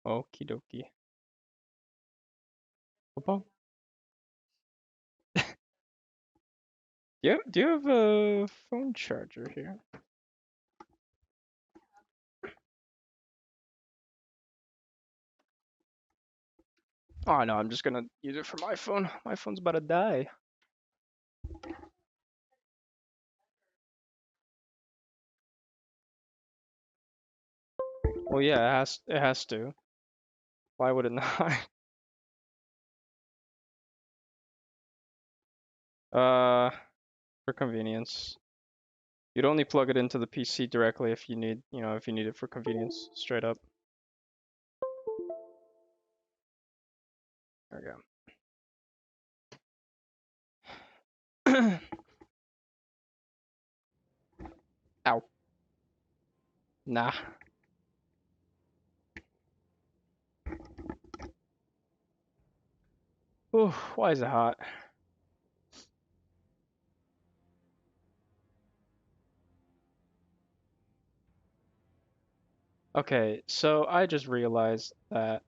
Okie dokie. Popo? Do you have a phone charger here? Oh no, I'm just gonna use it for my phone. My phone's about to die. Well, yeah, it has to. Why would it not? Uh, for convenience. You'd only plug it into the PC directly if you need, if you need it for convenience, straight up. There we go. Ow. Nah. Ooh, why is it hot? Okay, so I just realized that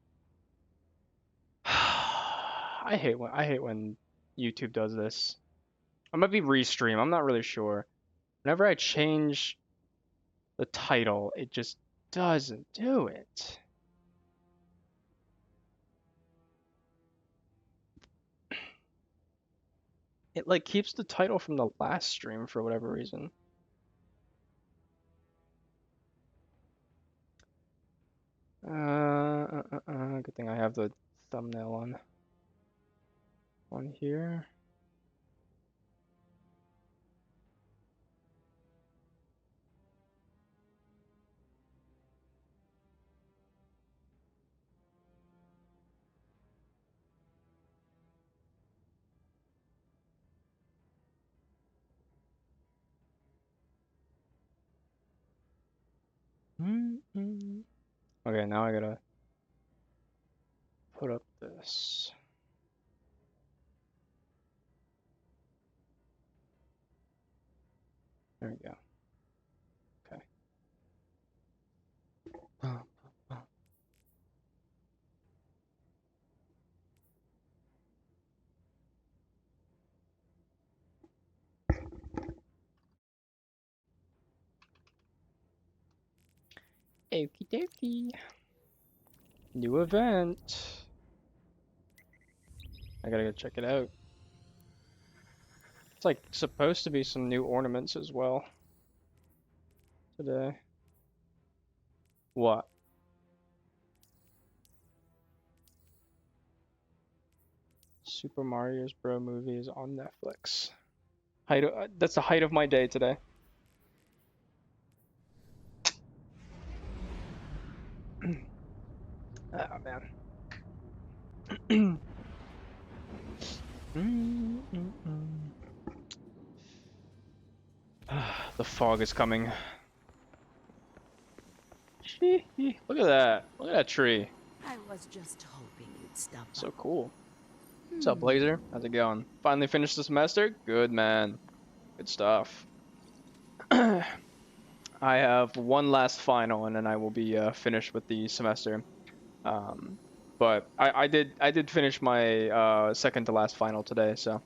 I hate when YouTube does this. I might be restream, I'm not really sure. Whenever I change the title, it just doesn't do it. It like keeps the title from the last stream for whatever reason. Good thing I have the thumbnail on here. Okay, now I gotta put up this. There we go. Okay. Okie dokie. New event. I gotta go check it out. It's like supposed to be some new ornaments as well today. What? Super Mario's Bro movie is on Netflix. That's the height of my day today. Oh man. The fog is coming. Look at that. Look at that tree. I was just hoping you'd stop So by. cool. What's up, Blazer? How's it going? Finally finished the semester? Good, man. Good stuff. I have one last final, and then I will be finished with the semester. But I did finish my second to last final today, so.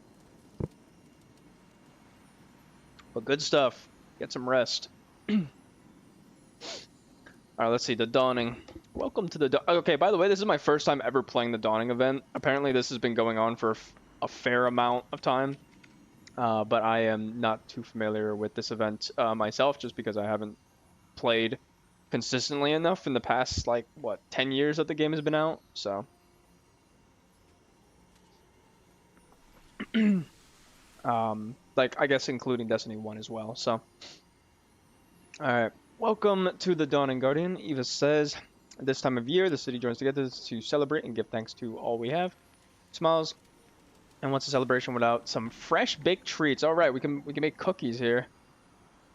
But good stuff. Get some rest. All right, let's see. The Dawning. Welcome to the Okay, by the way, this is my first time ever playing the Dawning event. Apparently, this has been going on for a fair amount of time. But I am not too familiar with this event myself, just because I haven't played consistently enough in the past, like, what, 10 years that the game has been out? So. Like, I guess including Destiny 1 as well, so. Alright. Welcome to the Dawning Guardian. Eva says, at this time of year, the city joins together to celebrate and give thanks to all we have. Smiles. And what's a celebration without some fresh baked treats? All right, we can make cookies here.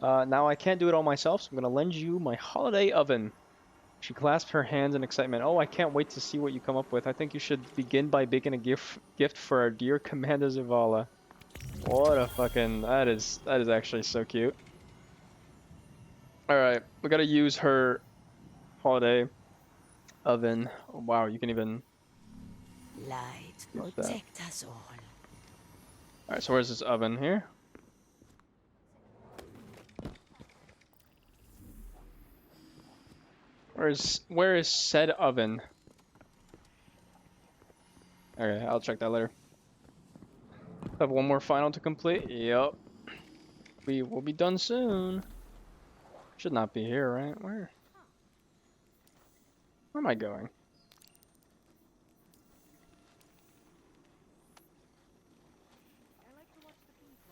Now I can't do it all myself, so I'm gonna lend you my holiday oven. She clasped her hands in excitement. Oh, I can't wait to see what you come up with. I think you should begin by baking a gift for our dear Commander Zavala. What a fucking that is actually so cute. All right, we gotta use her holiday Oven. Oh, wow, you can even Light use that. protect us all. Alright, so where's this oven here? Where is said oven? Okay, I'll check that later. Have one more final to complete. Yep. We will be done soon. Should not be here, right? Where am I going?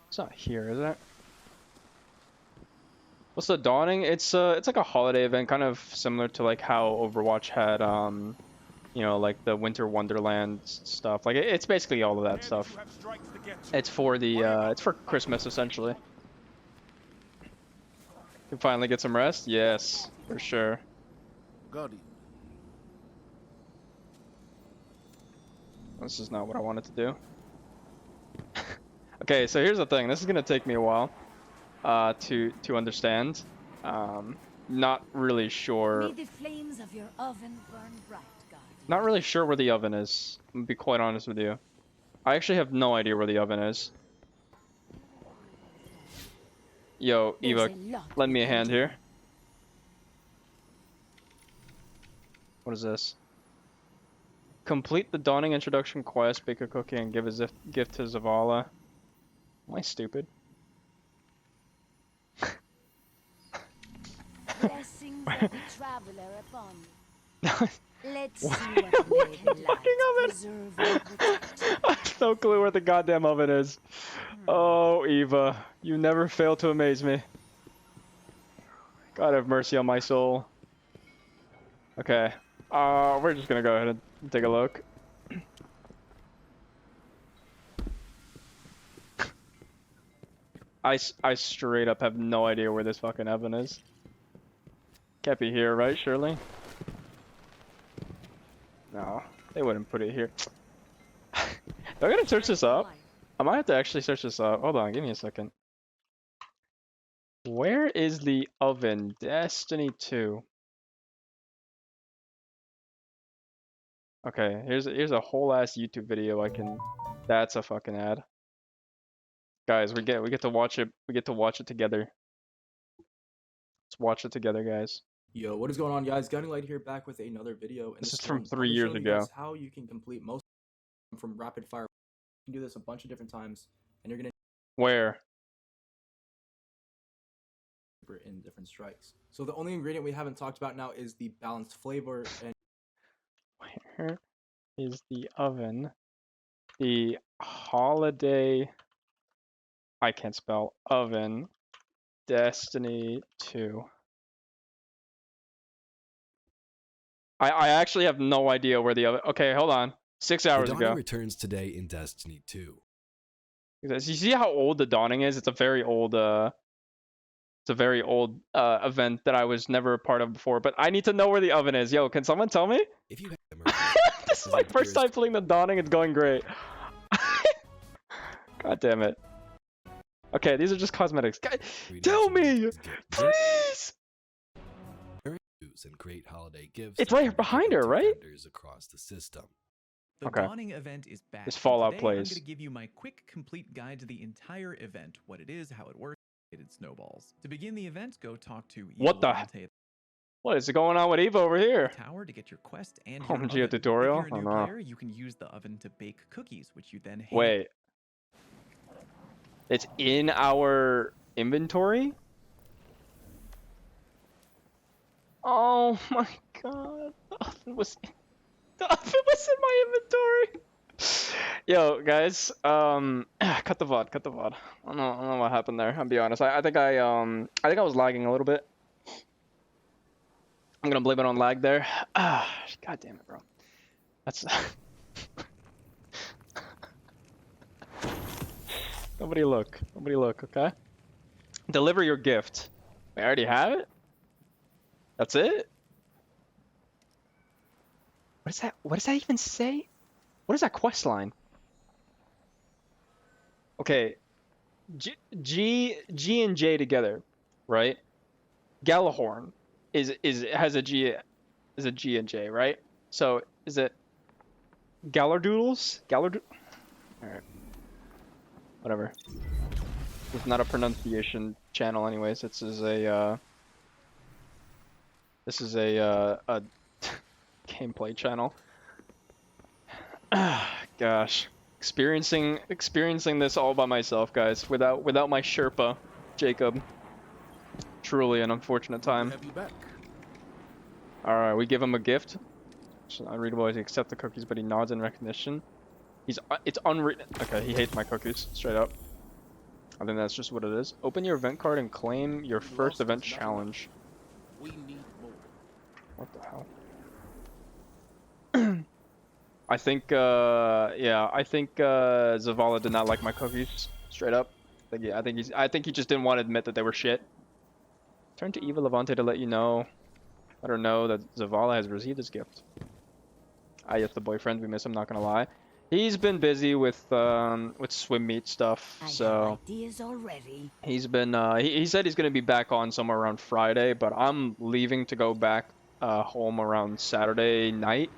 It's not here, is it? What's the Dawning? It's like a holiday event, kind of similar to like how Overwatch had you know, like the Winter Wonderland stuff. Like it's basically all of that stuff. It's for the it's for Christmas essentially. Can finally get some rest? Yes, for sure. Guardian. This is not what I wanted to do. Okay, so here's the thing. This is gonna take me a while to understand. Not really sure. May the flames of your oven burn bright, God. Not really sure where the oven is. I'm gonna be quite honest with you. I actually have no idea where the oven is. Yo, There's Eva, a lot lend me we a can hand do. here. What is this? Complete the Dawning Introduction quest, bake a cookie, and give a gift to Zavala. Am I stupid? Blessings of the traveler upon you. I Let's see Why what the may the fucking light oven? preserve and protect. have no clue where the goddamn oven is. Oh, Eva, you never fail to amaze me. God have mercy on my soul. Okay, we're just gonna go ahead and take a look. I straight up have no idea where this fucking oven is. Can't be here, right? Surely? No, they wouldn't put it here. Do I gotta search this up? I might have to actually search this up. Hold on, give me a second. Where is the oven? Destiny 2. Okay, here's a whole ass YouTube video I can. That's a fucking ad. Guys, we get to watch it. We get to watch it together. Let's watch it together, guys. Yo, what is going on, guys? Guiding Light here, back with another video. And This is from one, 3 I'll be years showing you ago. guys how you can complete most from rapid fire. You can do this a bunch of different times, and you're gonna Where? in different strikes. So the only ingredient we haven't talked about now is the balanced flavor. And Where is the oven? The holiday. I can't spell oven. Destiny 2. I actually have no idea where the oven. Okay, hold on. 6 hours The Dawning ago. returns today in Destiny 2. You see how old the Dawning is? It's a very old event that I was never a part of before. But I need to know where the oven is. Yo, can someone tell me? If you have This is my first time playing the Dawning. It's going great. God damn it. Okay, these are just cosmetics. God, tell me, please. And great holiday gifts. It's right behind her, right? Across the system. The Okay. Dawning event is back. This and Fallout today plays. I'm going to give you my quick, complete guide to the entire event, what it is, how it works, and snowballs. To begin the event, go talk to What the- Evil What is going on with Eva over here? Tower to get your quest and Oh, your gee, a oven. tutorial? If you're a Oh, new no. player, you can use the oven to bake cookies, which you then hand Wait. It's in our inventory? Oh my god. The oven was in my inventory. Yo, guys, cut the VOD, cut the VOD. I don't know what happened there, I'll be honest. I think I was lagging a little bit. I'm gonna blame it on lag there. God damn it, bro. That's Nobody look, okay? Deliver your gift. I already have it? That's it? What does that even say? What is that quest line? Okay. G and J together, right? Galahorn has a G is a G and J, right? So is it Gallardoodles? Gallard. All right. Whatever. It's not a pronunciation channel, anyways. This is a gameplay channel. Gosh, experiencing this all by myself, guys, without my Sherpa, Jacob. Truly an unfortunate time. Have you back? All right, we give him a gift. So unreadable as he accepts the cookies, but he nods in recognition. It's unwritten. Okay, he hates my cookies, straight up. I think that's just what it is. Open your event card and claim your first event challenge. We need more. What the hell? I think, Zavala did not like my cookies, straight up. I think he just didn't want to admit that they were shit. Turn to Eva Levante to let her know that Zavala has received his gift. Ah, yes, the boyfriend, we miss him, not gonna lie. He's been busy with swim meet stuff, so have ideas already. he's been, he said he's gonna be back on somewhere around Friday, but I'm leaving to go back home around Saturday night.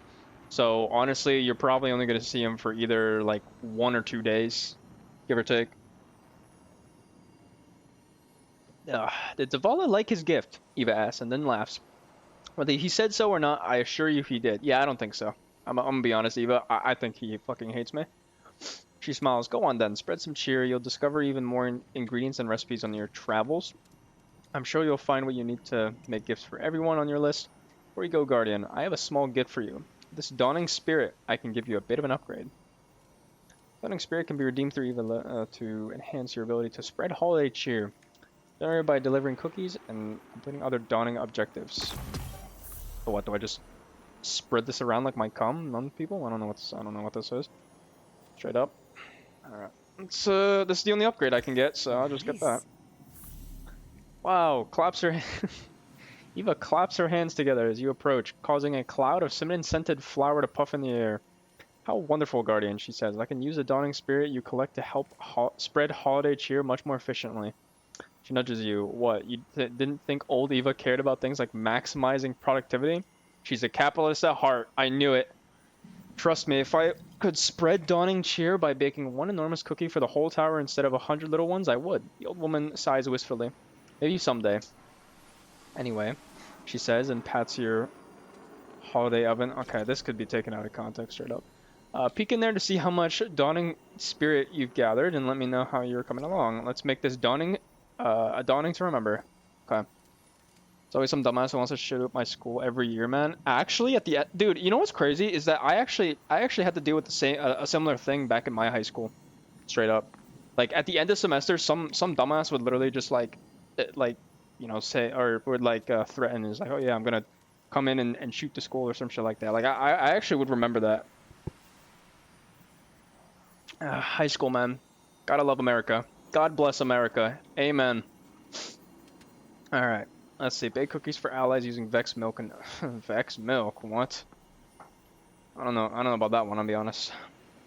So honestly, you're probably only gonna see him for either like 1 or 2 days, give or take. Did Zavala like his gift? Eva asks and then laughs. Whether he said so or not, I assure you he did. Yeah, I don't think so. I'm gonna be honest, Eva. I think he fucking hates me. She smiles. Go on then, spread some cheer. You'll discover even more ingredients and recipes on your travels. I'm sure you'll find what you need to make gifts for everyone on your list. Before you go, Guardian, I have a small gift for you. This Dawning Spirit, I can give you a bit of an upgrade. Dawning Spirit can be redeemed through Eva to enhance your ability to spread holiday cheer. Generated by delivering cookies and completing other Dawning objectives. So what, do I just spread this around like my cum on people? I don't know what this is. Straight up. Alright. This is the only upgrade I can get, so I'll just get that. Wow, Eva claps her hands together as you approach, causing a cloud of cinnamon-scented flower to puff in the air. How wonderful, Guardian, she says. I can use the Dawning Spirit you collect to help spread holiday cheer much more efficiently. She nudges you. What, you didn't think old Eva cared about things like maximizing productivity? She's a capitalist at heart. I knew it. Trust me, if I could spread dawning cheer by baking one enormous cookie for the whole tower instead of 100 little ones, I would. The old woman sighs wistfully. Maybe someday. Anyway, she says and pats your holiday oven. Okay, this could be taken out of context straight up. Peek in there to see how much dawning spirit you've gathered and let me know how you're coming along. Let's make this dawning a dawning to remember. Okay. There's always some dumbass who wants to shit up my school every year, man. Actually, dude, you know what's crazy is that I actually had to deal with a similar thing back in my high school, straight up. Like at the end of semester, some dumbass would literally just say or would threaten. Is like, oh yeah, I'm gonna come in and shoot the school or some shit like that. Like I actually would remember that. High school, man. Gotta love America. God bless America. Amen. All right. Let's see. Bake cookies for allies using Vex milk and Vex milk. What? I don't know about that one. I'll be honest.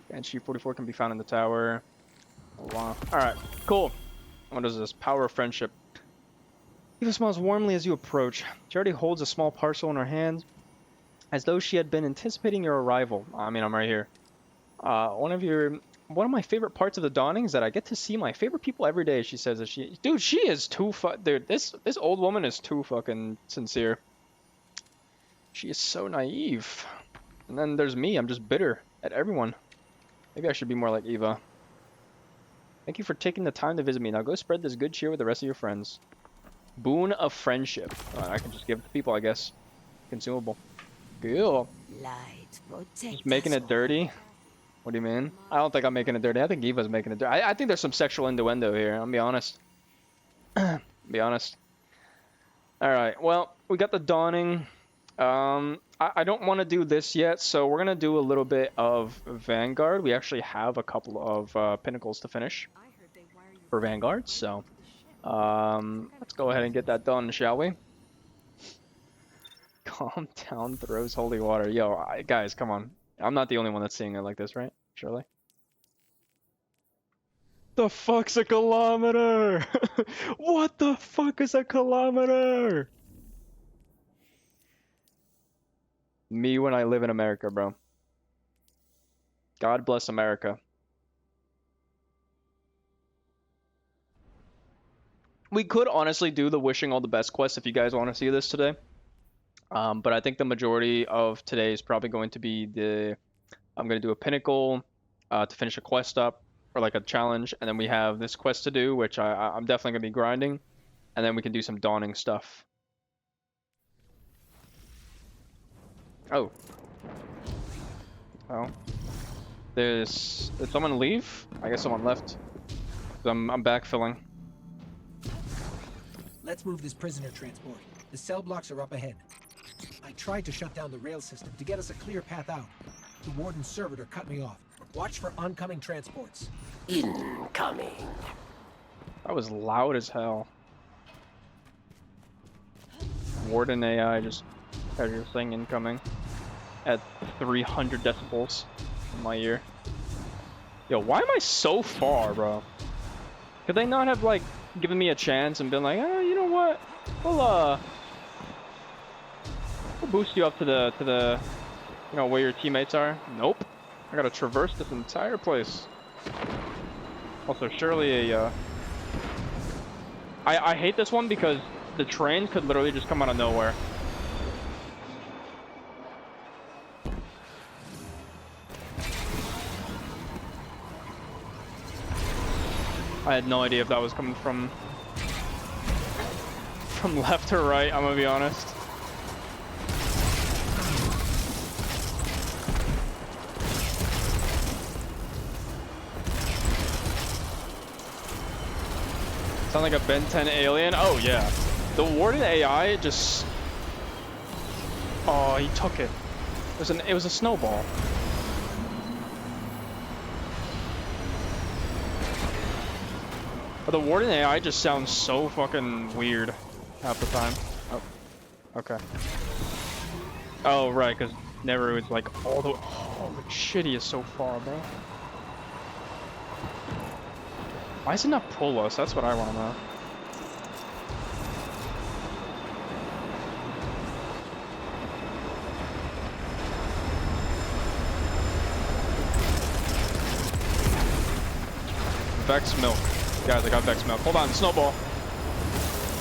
Banshee 44 can be found in the tower. Oh, wow. All right. Cool. What is this? Power of friendship. Eva smiles warmly as you approach. She already holds a small parcel in her hand, as though she had been anticipating your arrival. I mean, I'm right here. One of my favorite parts of the dawning is that I get to see my favorite people every day. She says, dude, she is too dude. This old woman is too fucking sincere. She is so naive. And then there's me. I'm just bitter at everyone. Maybe I should be more like Eva. Thank you for taking the time to visit me. Now go spread this good cheer with the rest of your friends. Boon of friendship. I can just give it to people, I guess. Consumable. Cool. Light, protect Just making us it all. dirty. What do you mean? I don't think I'm making it dirty. I think Eva's making it dirty. I think there's some sexual innuendo here. I'll be honest. Be honest. Alright, well, we got the dawning. I don't want to do this yet, so we're going to do a little bit of Vanguard. We actually have a couple of pinnacles to finish for Vanguard, so let's go ahead and get that done, shall we? Calm down, throws holy water. Yo, guys, come on. I'm not the only one that's seeing it like this, right? Surely. The fuck's a kilometer? What the fuck is a kilometer? Me when I live in America, bro. God bless America. We could honestly do the wishing all the best quest if you guys want to see this today. But I think the majority of today is probably going to be I'm going to do a pinnacle to finish a quest up or like a challenge, and then we have this quest to do, which I'm definitely going to be grinding, and then we can do some dawning stuff. Oh. Oh. Did someone leave? I guess someone left. I'm backfilling. Let's move this prisoner transport. The cell blocks are up ahead. I tried to shut down the rail system to get us a clear path out. The warden's servitor cut me off. Watch for oncoming transports. Incoming. That was loud as hell. Warden AI just had your thing incoming at 300 decibels in my ear. Yo, why am I so far, bro? Could they not have like given me a chance and been like, oh, you know what? We'll boost you up to the you know where your teammates are. Nope. I gotta traverse this entire place. Also, surely I hate this one because the train could literally just come out of nowhere. I had no idea if that was coming from left or right, I'm gonna be honest. Sound like a Ben 10 alien? Oh yeah. The Warden AI just... Oh, he took it. It was a snowball. But the Warden AI just sounds so fucking weird half the time. Oh, okay. Oh, right, because Neru is like all the... Oh, shit, he is so far, bro. Why does it not pull us? That's what I want to know. Vex milk. Guys, I got Vex milk. Hold on, snowball.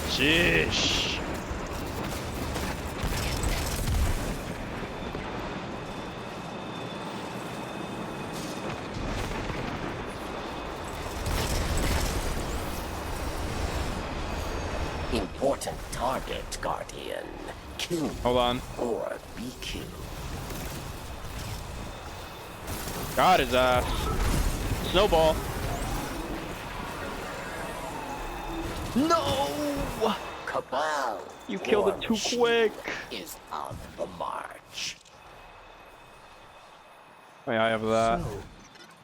Sheesh. Important target, Guardian. Kill Hold on. or be killed. Got his ass. Snowball. No! Cabal. You killed it too quick. Is on the march. Wait, I have that. So,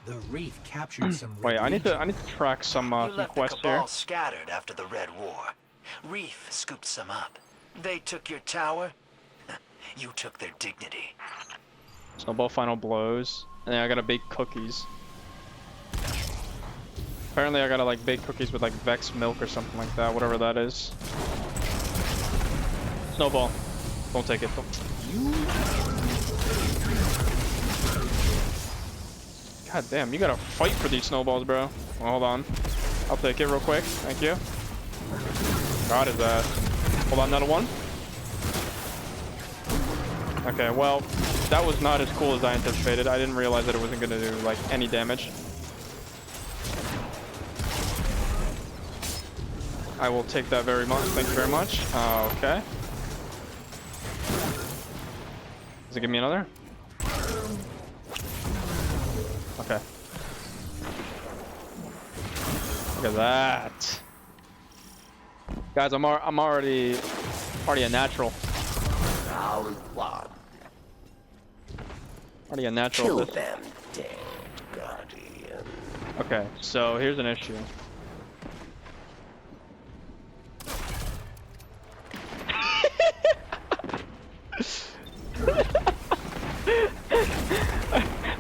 the Reef captured some. Wait, Red I need to Legion. track some You some left the quests here. Cabal scattered after the Red War. Reef scooped some up. They took your tower. You took their dignity. Snowball final blows. And then I gotta bake cookies. Apparently I gotta like bake cookies with like Vex milk or something like that, whatever that is. Snowball. Don't take it. God damn, you gotta fight for these snowballs, bro. Well, hold on. I'll take it real quick. Thank you. God is that. Hold on, another one. Okay, well, that was not as cool as I anticipated. I didn't realize that it wasn't gonna do like any damage. I will take that very much. Thank you very much. Okay. Does it give me another? Okay. Look at that. Guys, I'm already a natural. Round one. Already a natural. Kill at this. them dead, Guardian. Okay, so here's an issue.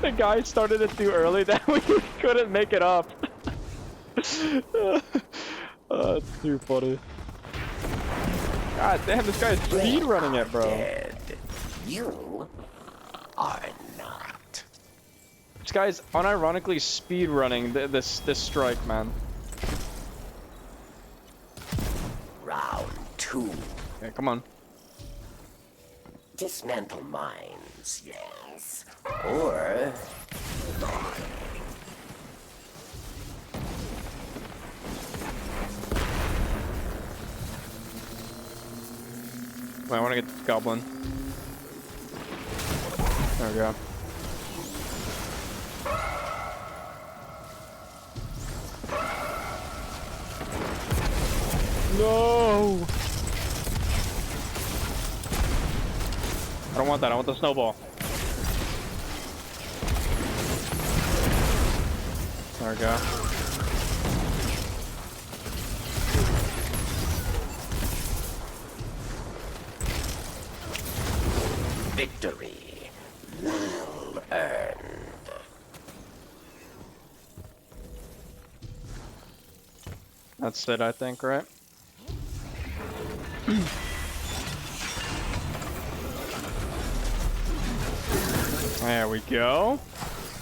The guy started it too early that we couldn't make it up. That's too funny. God damn, this guy is speed running it, bro. Dead. You are not. This guy's unironically speedrunning this strike, man. Round 2. Okay, come on. Dismantle mines, yes. Or... Wait, I want to get the goblin. There we go. No! I don't want that. I want the snowball. There we go. Victory. Well earned. That's it, I think, right? There we go.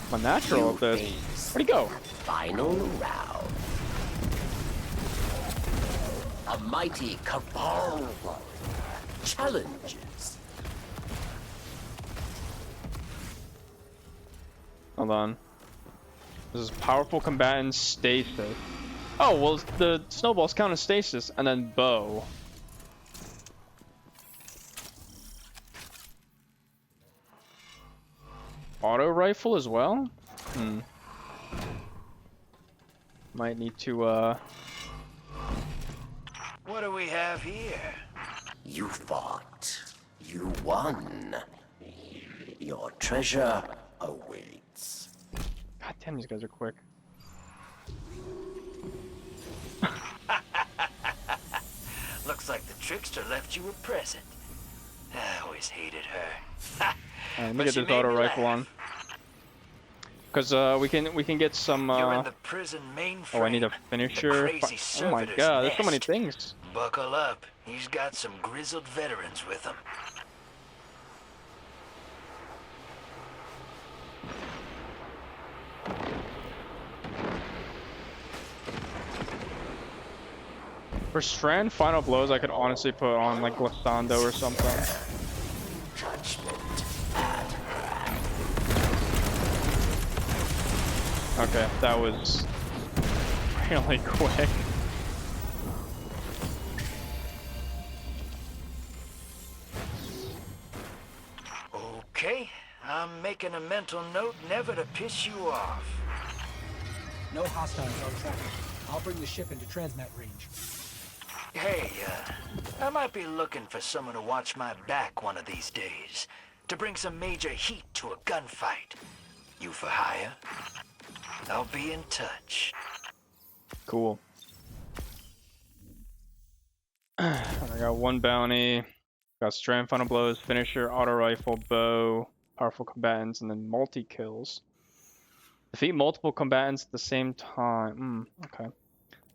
I'm a natural at this. Where'd he go? Final round. A mighty cabal challenges. Hold on. This is powerful combatant stasis. Oh, well, the snowballs count as stasis, and then bow. Auto rifle as well? Hmm. Might need to, What do we have here? You fought. You won. Your treasure awaits. God damn, these guys are quick. Looks like the trickster left you a present. I always hated her. Let me But get she this made auto me rifle laugh. on. Cause we can get some. You're in the prison mainframe. Oh, I need a the finisher. crazy Oh my servitor's god, there's so many nest. things. Buckle up. He's got some grizzled veterans with him. For Strand final blows, I could honestly put on like Glissando or something. Judgment. Okay, that was really quick. Okay, I'm making a mental note never to piss you off. No hostiles on track. I'll bring the ship into transmat range. Hey, I might be looking for someone to watch my back one of these days. To bring some major heat to a gunfight. You for hire? I'll be in touch. Cool. I got one bounty. Got Strand final blows, finisher, auto rifle, bow, powerful combatants, and then multi kills. Defeat multiple combatants at the same time. Okay.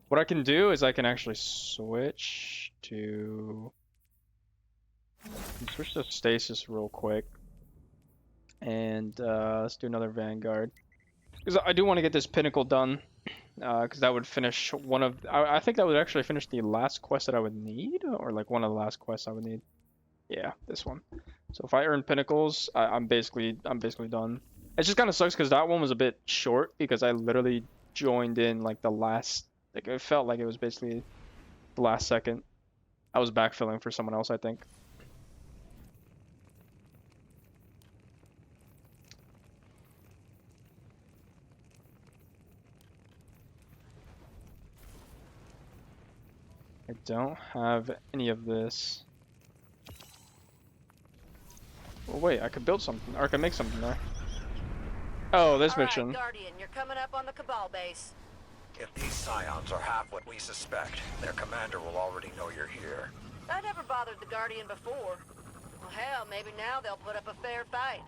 What I can do is I can actually switch to stasis real quick, and let's do another Vanguard because I do want to get this pinnacle done, because that would finish one of I think that would actually finish the last quest that I would need, or like one of the last quests I would need. Yeah, this one. So if I earn pinnacles, I'm basically done. It just kind of sucks because that one was a bit short because I literally joined in like the last. Like, it felt like it was basically the last second. I was backfilling for someone else, I think. I don't have any of this. Oh, wait, I could build something, or I could make something there. Oh, this mission. All right, Guardian, you're coming up on the Cabal base. If these scions are half what we suspect, their commander will already know you're here. I never bothered the Guardian before. Well, hell, maybe now they'll put up a fair fight.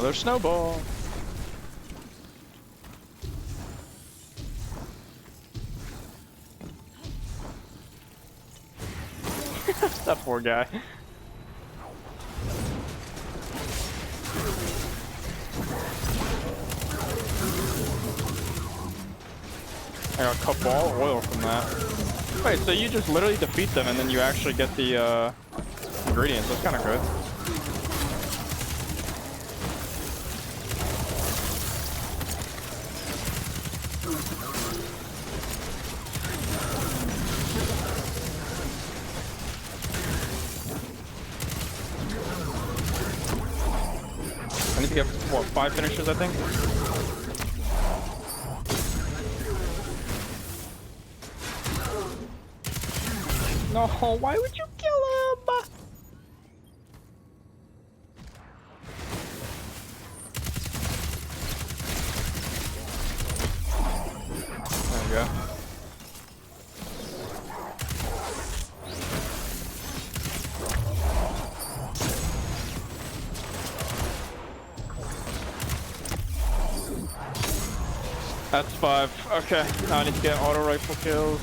Another snowball. That poor guy. I got a cup all oil from that. Wait, so you just literally defeat them and then you actually get the ingredients. That's kind of good. I need to get, what, 5 finishes, I think? No, why would you kill him? There we go. That's 5. Okay, now I need to get auto rifle kills.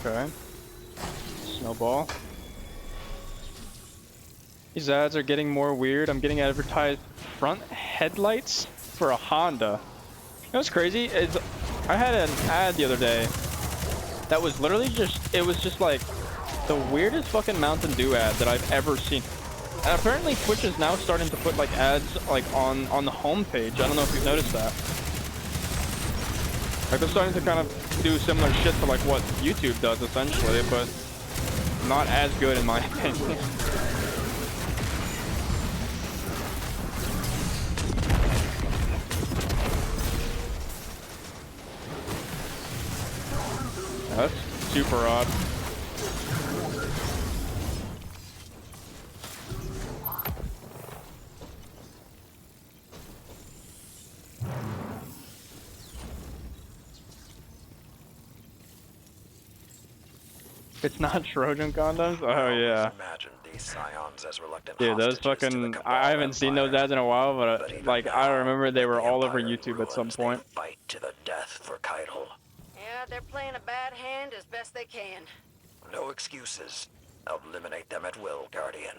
Okay. Snowball. These ads are getting more weird. I'm getting advertised front headlights for a Honda. You know what's crazy? Is I had an ad the other day that was literally just, it was just like the weirdest fucking Mountain Dew ad that I've ever seen. And apparently Twitch is now starting to put like ads like on the homepage. I don't know if you've noticed that. Like they're starting to kind of do similar shit to like what YouTube does essentially, but not as good in my opinion. That's super odd. It's not Trojan condoms? Oh yeah. Imagine these scions as reluctant Dude, those hostages to the fucking, Cabal I haven't seen those Empire. ads in a while, but But even like I now, remember they were the all over Empire YouTube at some ruins, point. They fight to the death for Keitel. Yeah, they're playing a bad hand as best they can. No excuses. Eliminate them at will, Guardian.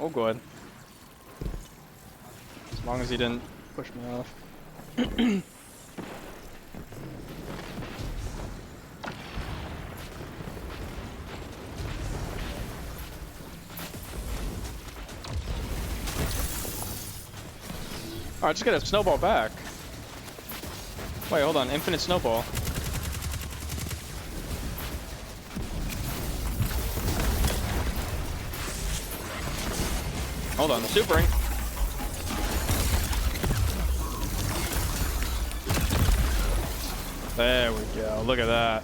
Oh, good. As long as he didn't push me off. Alright, just get a snowball back. Wait, hold on. Infinite snowball. Hold on, super ring. There we go. Look at that.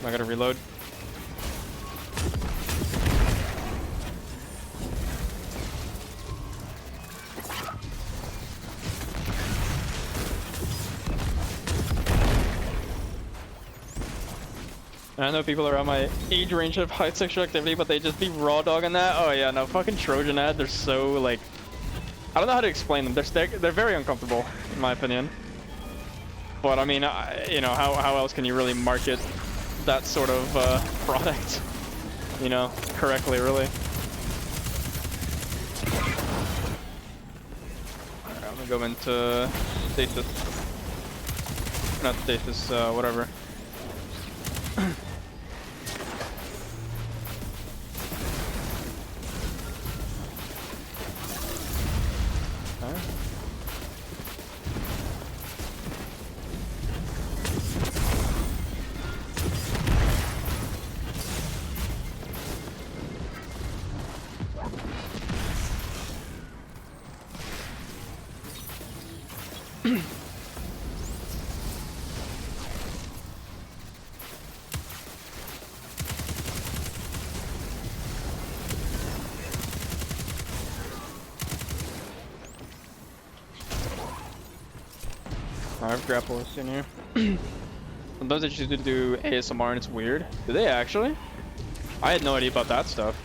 I gotta reload. And I know people are on my age range of high sexual activity, but they just be raw dogging that. Oh yeah, no, fucking Trojan ad, they're so like, I don't know how to explain them. They're very uncomfortable, in my opinion. But I mean, you know, how else can you really market that sort of product, you know, correctly, really? Alright, I'm gonna go into stasis. Not stasis, whatever. Alright. I have grapplers in here. Sometimes they choose to do ASMR and it's weird. Do they actually? I had no idea about that stuff.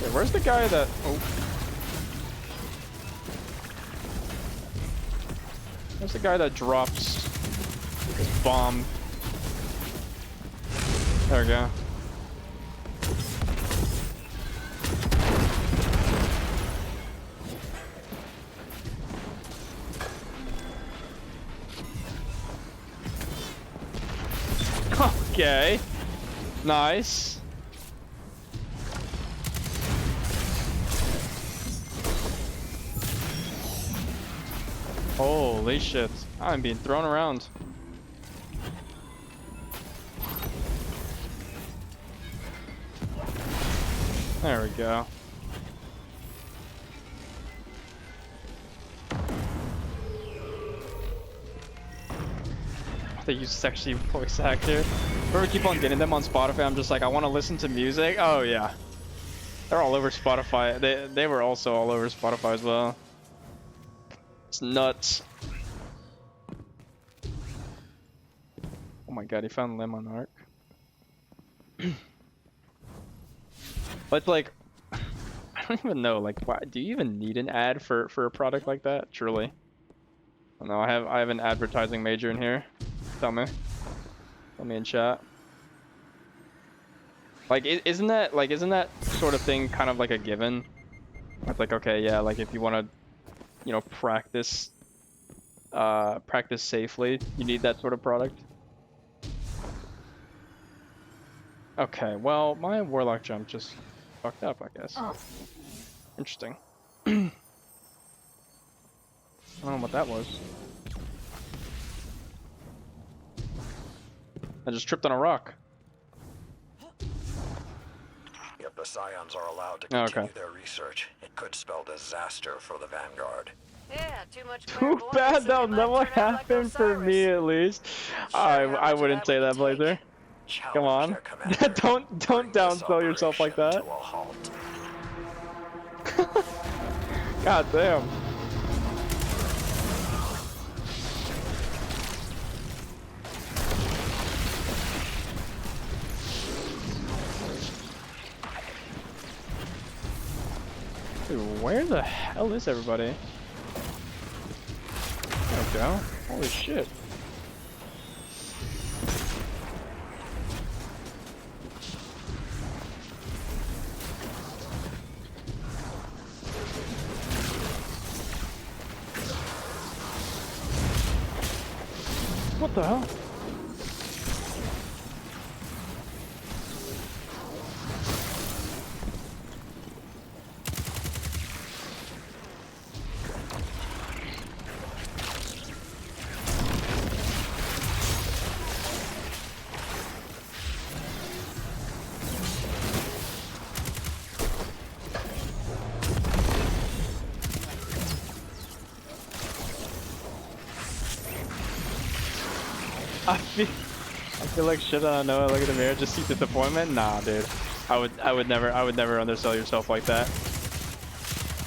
Okay, where's the guy that... Oh. There's the guy that drops his bomb. There we go. Okay. Nice. Holy shit. I'm being thrown around. There we go. They use sexy voice actor. Whoever keep on getting them on Spotify, I'm just like, I want to listen to music. Oh yeah. They're all over Spotify. They were also all over Spotify as well. It's nuts. Oh my god, he found Lemon Arc. But like, I don't even know, like, why do you even need an ad for a product like that? Truly. I don't know, I have an advertising major in here. Tell me in chat. Like, isn't that sort of thing kind of like a given? It's like, okay, yeah, like if you want to, you know, practice safely, you need that sort of product. Okay, well, my warlock jump just fucked up, I guess. Interesting. I don't know what that was. I just tripped on a rock. If the Scions are allowed to continue their research, it could spell disaster for the Vanguard. Yeah, too much Too bad that'll never happen for me, at least. I wouldn't say that, Blazer. Come on. don't downsell yourself like that. God damn. Dude, where the hell is everybody? There we go. Holy shit. What the hell? I feel like shit. I don't know. I look at the mirror, just see disappointment. Nah, dude. I would never undersell yourself like that.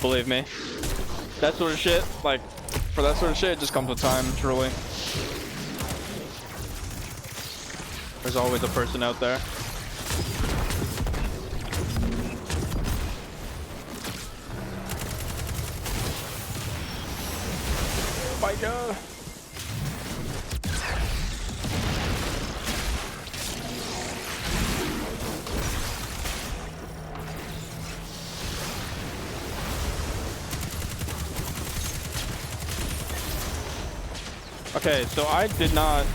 Believe me. That sort of shit, like, for that sort of shit, it just comes with time, truly. There's always a person out there. Oh my god. Okay, so I did not...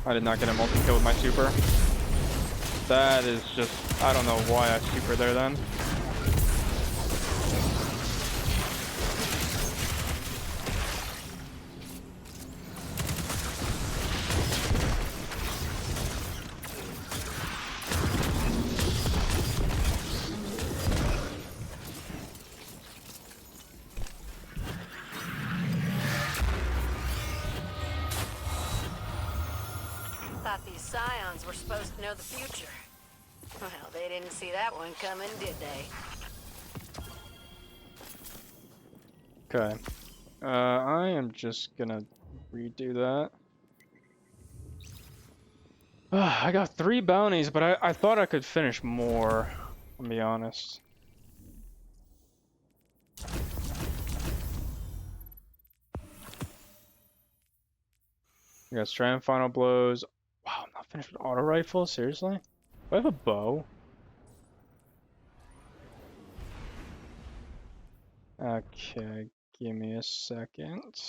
I did not get a multi-kill with my super. That is just... I don't know why I super there then. Thought these scions were supposed to know the future. Well, they didn't see that one coming, did they? Okay. I am just gonna redo that. I got 3 bounties, but I thought I could finish more, I'll be honest. We got Strand Final Blows. Wow, I'm not finished with auto rifle? Seriously? Do I have a bow? Okay, give me a second.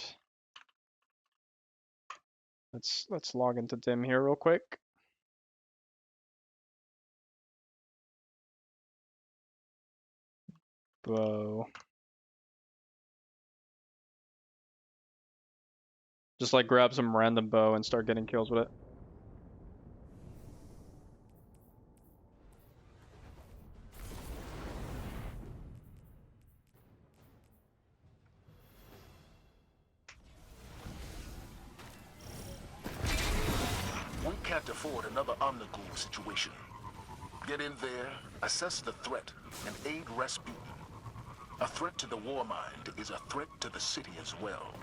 Let's log into Dim here real quick. Bow. Just like grab some random bow and start getting kills with it. We can't afford another Omnigul situation. Get in there, assess the threat, and aid Rasputin. A threat to the Warmind is a threat to the city as well.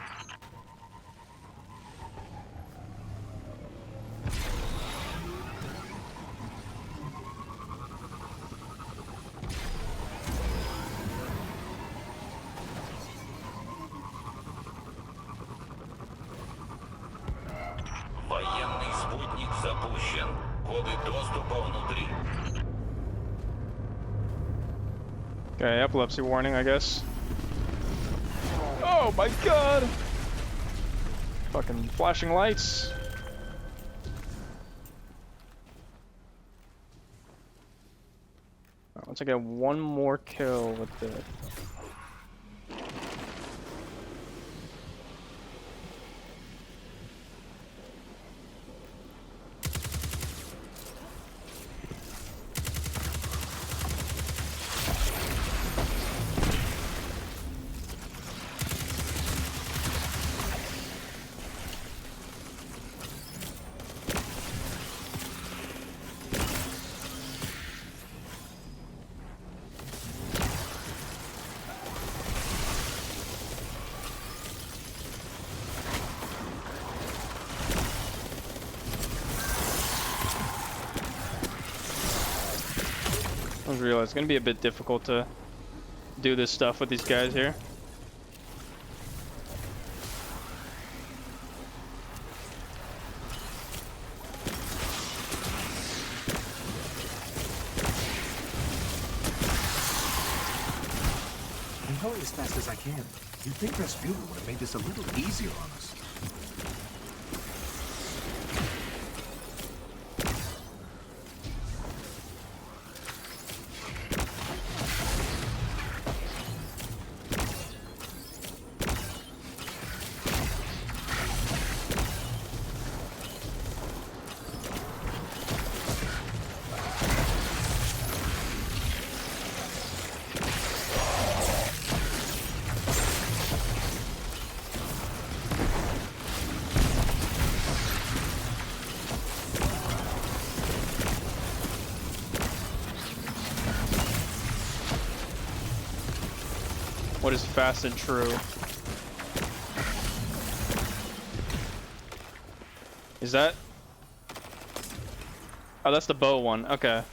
Военный спутник запущен. Коды доступа внутри. Okay, epilepsy warning, I guess. Oh my god! Fucking flashing lights. Once I get one more kill with the... I just realized it's gonna be a bit difficult to do this stuff with these guys here. I'm going as fast as I can. You'd think Rasputin would have made this a little easier on us. What is fast and true? Is that? Oh, that's the bow one. Okay.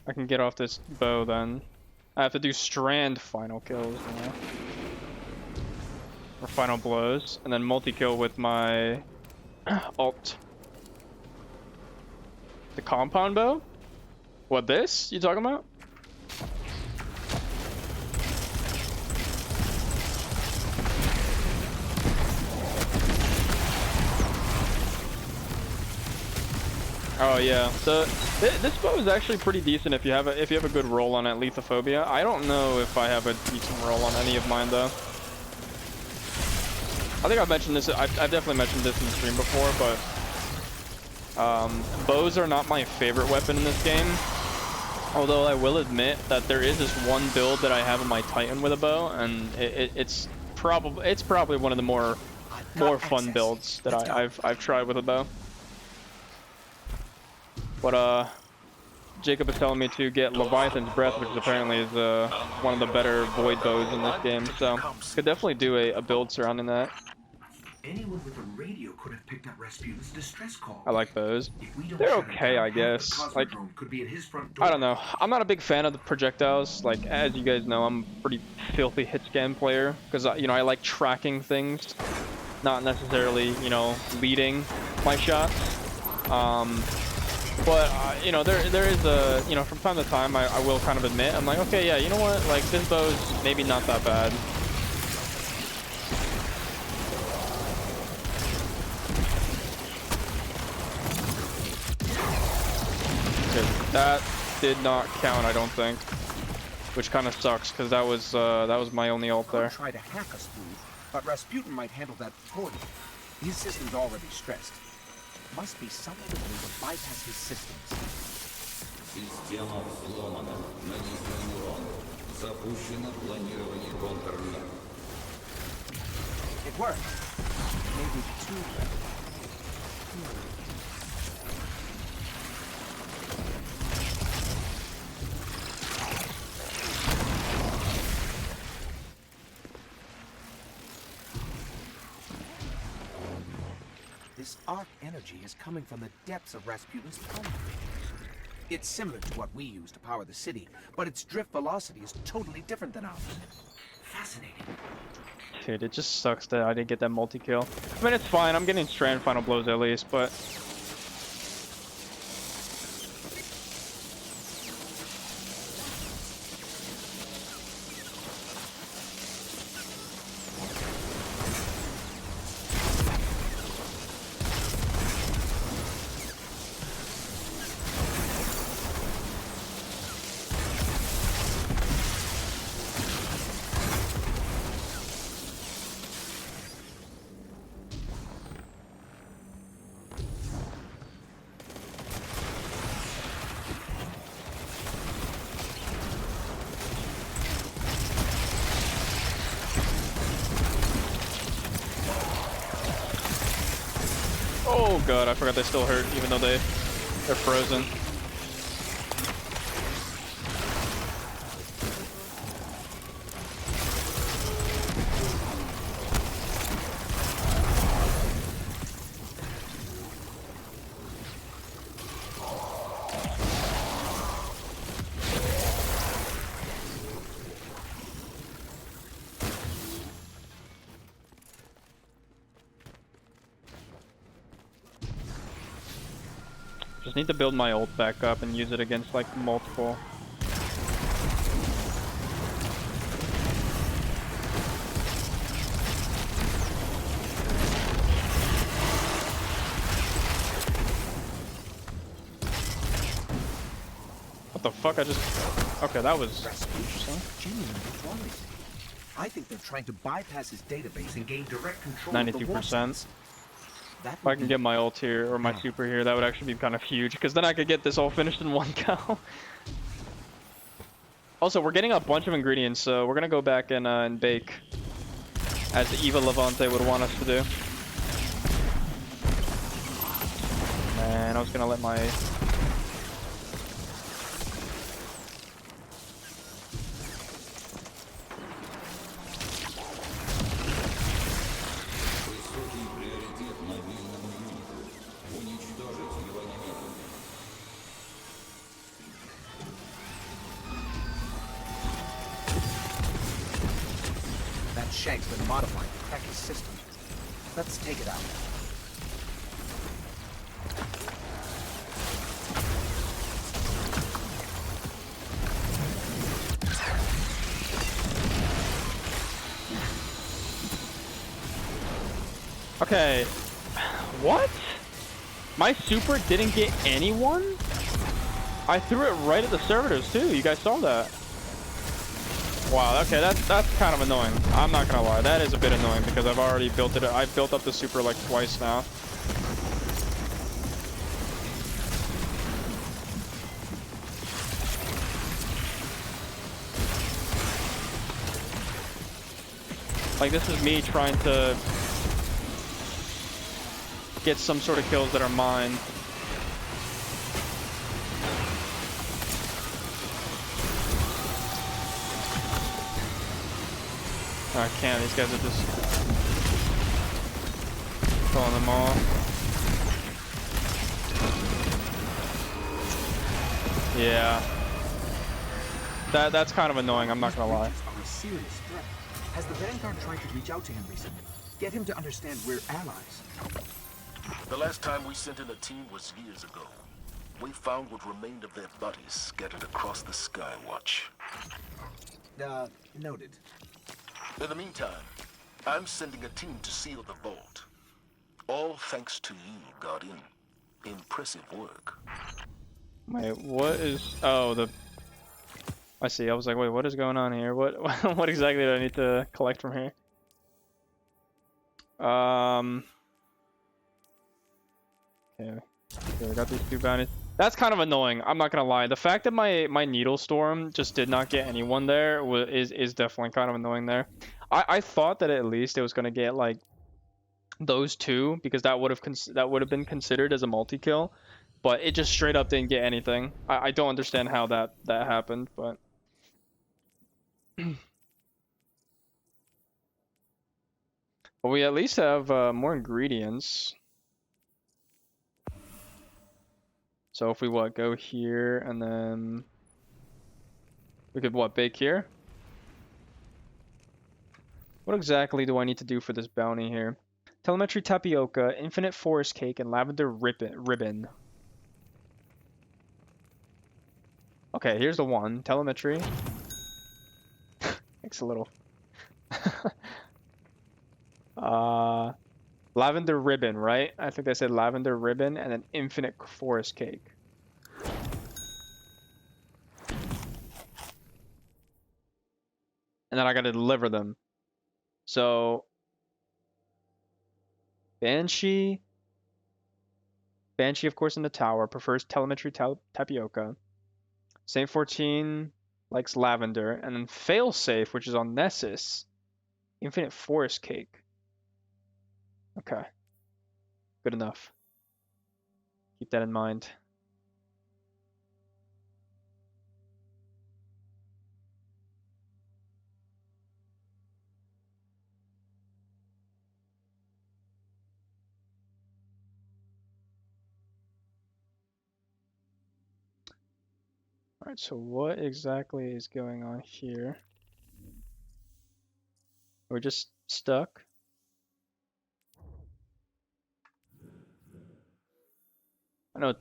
I can get off this bow then. I have to do strand final kills now. Or final blows. And then multi-kill with my alt. The compound bow? What, this? You talking about? Oh yeah, this bow is actually pretty decent if you have a good roll on it, Lethophobia. I don't know if I have a decent roll on any of mine though. I think I've mentioned this. I've definitely mentioned this in the stream before, but bows are not my favorite weapon in this game. Although I will admit that there is this one build that I have on my Titan with a bow, and it's probably one of the more fun builds that I've tried with a bow. But Jacob is telling me to get Leviathan's Breath, which apparently is one of the better void bows in this game. So could definitely do a build surrounding that. Anyone with a radio could have picked up Rasputin's distress call. I like those. They're okay, I guess. Like, I don't know. I'm not a big fan of the projectiles. Like, as you guys know, I'm a pretty filthy hit scan player because you know I like tracking things, not necessarily leading my shots. But you know, there is a from time to time I will kind of admit I'm like, okay, yeah, you know what, like this bow's maybe not that bad. That did not count, I don't think, which kind of sucks because that was my only ult there. Try to hack us through, but Rasputin might handle that poorly. His system's already stressed. Must be some other way to bypass his systems. Система взломана. Нанесен урон. Запущено планирование контратаки. It worked. Maybe too well. This arc energy is coming from the depths of Rasputin's power. It's similar to what we use to power the city, but its drift velocity is totally different than ours. Fascinating. Dude, it just sucks that I didn't get that multi-kill. I mean, it's fine. I'm getting strand final blows at least, but... Oh god, I forgot they still hurt, even though they're frozen. Just need to build my ult back up and use it against like multiple. What the fuck? I just... Okay, that was interesting. I think they're trying to bypass his database and gain direct control 92%. If I can get my ult here, or my super here, that would actually be kind of huge, because then I could get this all finished in one go. Also, we're getting a bunch of ingredients, so we're going to go back and bake, as Eva Levante would want us to do. Man, I was going to let my... Shank's been modified to crack his system. Let's take it out. Okay. What? My super didn't get anyone? I threw it right at the servitors too. You guys saw that. Wow, okay, that's kind of annoying. I'm not gonna lie, that is a bit annoying because I've already built it. I've built up the super like twice now. Like, this is me trying to get some sort of kills that are mine. Oh, I can't. These guys are just killing them all. Yeah. That's kind of annoying, I'm not gonna lie. Are a serious threat. Has the Vanguard tried to reach out to him recently? Get him to understand we're allies. The last time we sent in a team was years ago. We found what remained of their bodies scattered across the sky. Watch. Noted. In the meantime, I'm sending a team to seal the vault. All thanks to you, Guardian. Impressive work. Wait, what is... Oh, the... I see. I was like, wait, what is going on here? What what exactly do I need to collect from here? Okay. Okay, we got these two bounties. That's kind of annoying. I'm not gonna lie. The fact that my Needle Storm just did not get anyone there is definitely kind of annoying there. I thought that at least it was gonna get like those two because that would have been considered as a multi-kill, but it just straight up didn't get anything. I don't understand how that happened, but. But we at least have more ingredients. So if we go here and then we could bake here? What exactly do I need to do for this bounty here? Telemetry tapioca, infinite forest cake, and lavender ribbon. Okay, here's the one. Telemetry. Makes a little lavender ribbon, right? I think I said lavender ribbon and then infinite forest cake. And then I gotta deliver them. So Banshee of course in the tower, prefers telemetry tapioca. Saint 14 likes lavender, and then Failsafe, which is on Nessus, infinite forest cake. Okay. Good enough. Keep that in mind. Alright, so what exactly is going on here? We're just stuck. I know.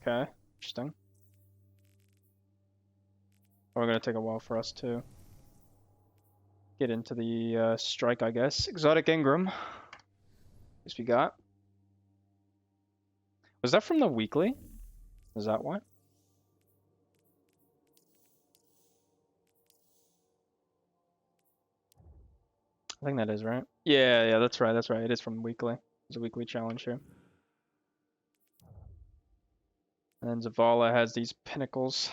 Okay, interesting. We're gonna take a while for us to get into the strike, I guess. Exotic Engram. Guess we got. Was that from the weekly? Is that why? I think that is right. Yeah, that's right. That's right. It is from weekly. It's a weekly challenge here. And then Zavala has these pinnacles.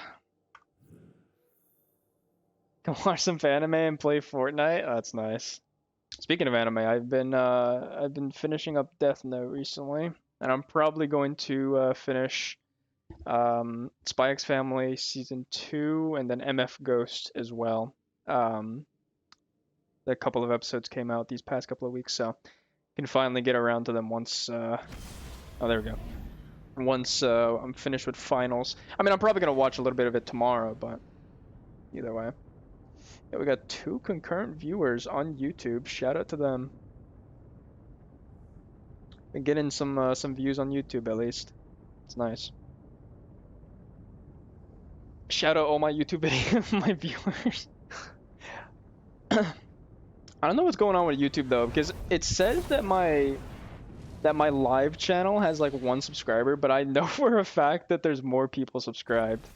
Can watch some anime and play Fortnite. Oh, that's nice. Speaking of anime, I've been finishing up Death Note recently, and I'm probably going to finish Spy X Family Season 2 and then MF Ghost as well. A couple of episodes came out these past couple of weeks, so can finally get around to them once. Oh, there we go. Once I'm finished with finals. I mean, I'm probably gonna watch a little bit of it tomorrow, but either way. Yeah, we got 2 concurrent viewers on YouTube. Shout out to them. Been getting some views on YouTube at least. It's nice. Shout out all my YouTube video, my viewers. I don't know what's going on with YouTube though, because it says that my live channel has like 1 subscriber, but I know for a fact that there's more people subscribed.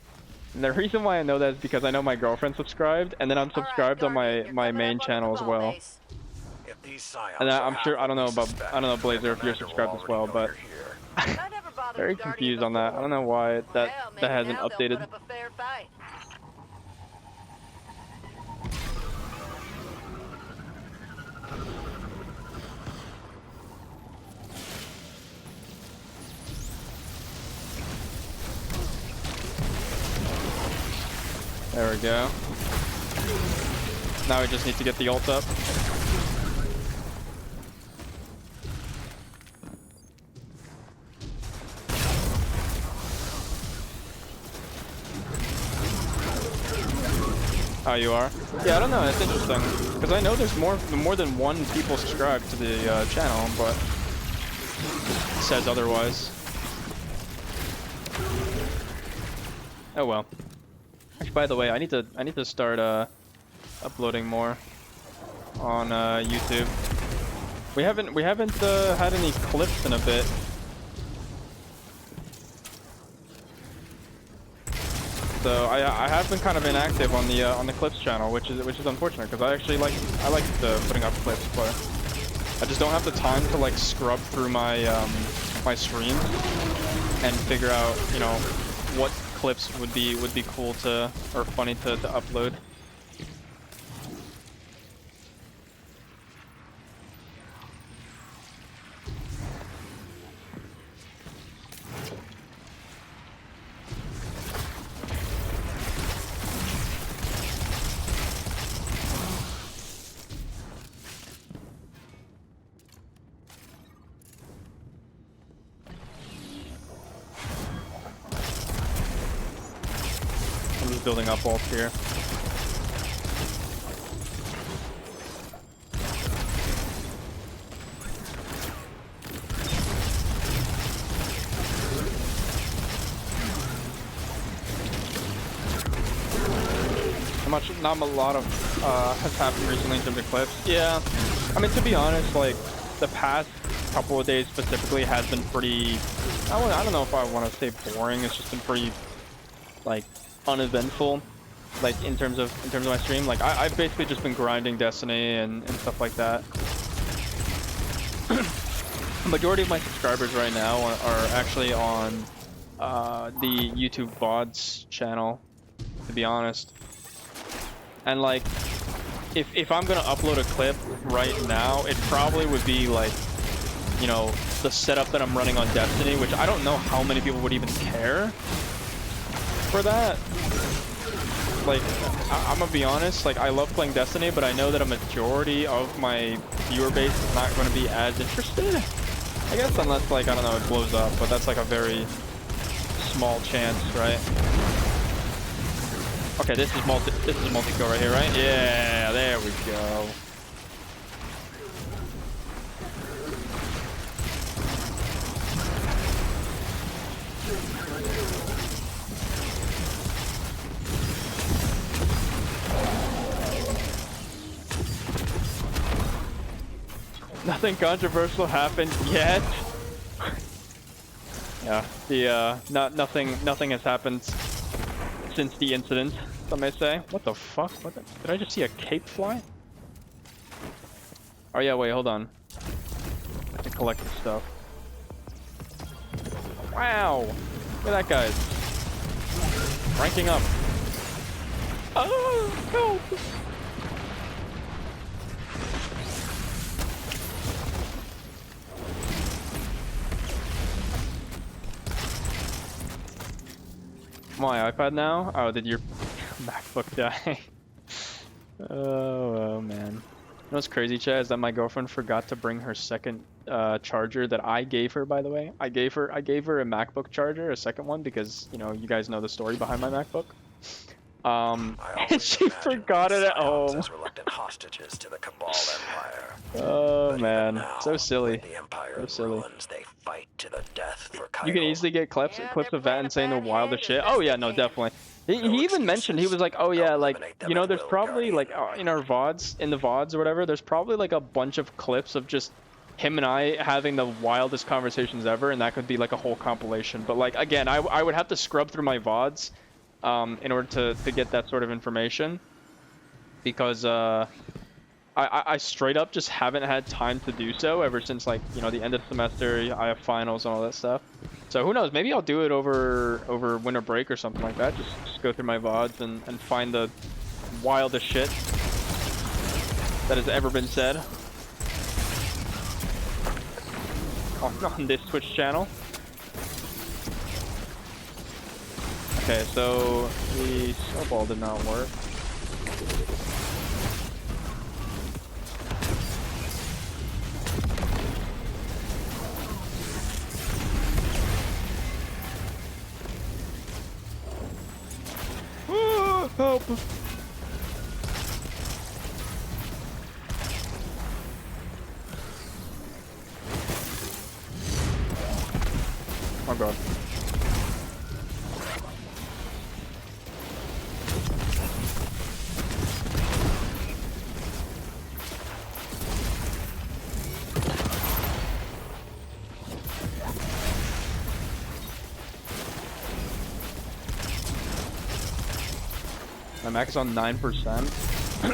And the reason why I know that is because I know my girlfriend subscribed, and then I'm subscribed on my main channel as well. If these scions And are I'm sure I don't know suspect, Blazer if you're Commander will subscribed as already well, know but you're here. I never bothered very the Guardian confused on that. I don't know why that Hell, maybe hasn't now they'll updated. put up a fair fight. There we go. Now we just need to get the ult up. Oh, you are? Yeah, I don't know. It's interesting because I know there's more than 1 people subscribed to the channel, but it says otherwise. Oh well. Actually, by the way, I need to start uploading more on YouTube. We haven't had any clips in a bit. So I have been kind of inactive on the clips channel, which is unfortunate because I actually like putting up clips, but I just don't have the time to like scrub through my my streams and figure out, you know, what clips would be cool to or funny to upload. I'm just building up ults here. Not a lot of has happened recently in terms of clips. Yeah, I mean, to be honest, like the past couple of days specifically has been pretty. I don't know if I want to say boring. It's just been pretty like uneventful, like in terms of my stream. Like I've basically just been grinding Destiny and stuff like that. The majority of my subscribers right now are actually on the YouTube VODs channel, to be honest. And like, if I'm gonna upload a clip right now, it probably would be like, you know, the setup that I'm running on Destiny, which I don't know how many people would even care for that. Like, I'm gonna be honest, like I love playing Destiny, but I know that a majority of my viewer base is not gonna be as interested. I guess unless, like, I don't know, it blows up, but that's like a very small chance, right? Okay, this is multi-kill right here, right? Yeah, there we go. Nothing controversial happened yet. Yeah, nothing has happened since the incident, some may say. What the fuck? Did I just see a cape fly? Oh yeah, wait, hold on. I have to collect this stuff. Wow! Look at that, guys. Ranking up. Oh, help! My iPad now? Oh, did your MacBook die? Oh man. You know what's crazy, Chad, is that my girlfriend forgot to bring her second charger that I gave her, by the way. I gave her a MacBook charger, a second one, because, you know, you guys know the story behind my MacBook. She forgot it at home. As reluctant hostages to the Cabal Empire. Oh man, Now, so silly. the Empire So silly. ruins, they fight to the death for You can Kaido. easily get clips Yeah, clips they're of Vatten saying the playing a bad wildest hand shit. as Oh best yeah, they no, can. definitely. He No even mentioned, he was like, oh yeah, like, eliminate them you know, at there's will, probably like Guardian. in our VODs, in the VODs or whatever, there's probably like a bunch of clips of just him and I having the wildest conversations ever, and that could be like a whole compilation. But like, again, I would have to scrub through my VODs in order to get that sort of information, because I straight up just haven't had time to do so ever since, like, you know, the end of the semester. I have finals and all that stuff. So who knows? Maybe I'll do it over winter break or something like that. Just go through my VODs and find the wildest shit that has ever been said on this Twitch channel. Okay, so the snowball did not work. Help! Oh god. My max is on 9%. You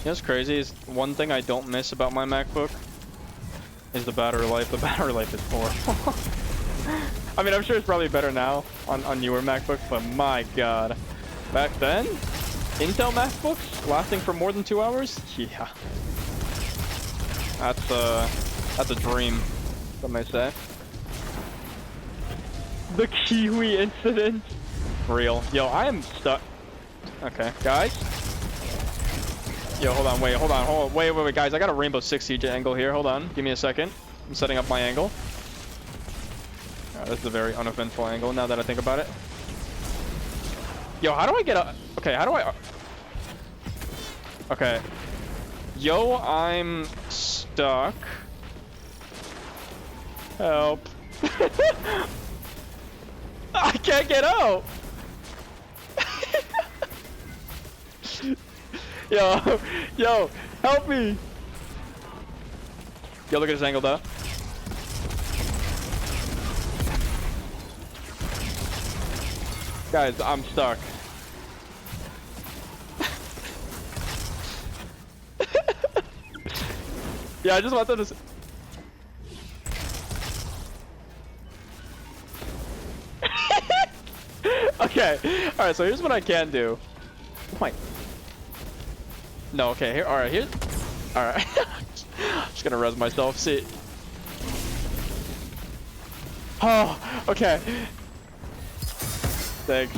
know what's crazy is one thing I don't miss about my MacBook is the battery life. The battery life is horrible. I mean, I'm sure it's probably better now on newer MacBooks, but my god. Back then, Intel MacBooks lasting for more than 2 hours? Yeah. That's a dream, some may say. The Kiwi incident. Real. Yo, I am stuck. Okay, guys. Yo, hold on, wait, guys. I got a Rainbow Six Siege angle here. Hold on, give me a second. I'm setting up my angle. This is a very uneventful angle now that I think about it. Yo, how do I get up? Okay, how do I... Okay. Yo, I'm stuck. Help. I can't get out. Yo, help me. Yo, look at this angle though. Guys, I'm stuck. Yeah, I just wanted to... Okay, alright, so here's what I can do. Oh my... No, okay, here, alright, here's... Alright. Just gonna res myself, see... Oh, okay. Thanks.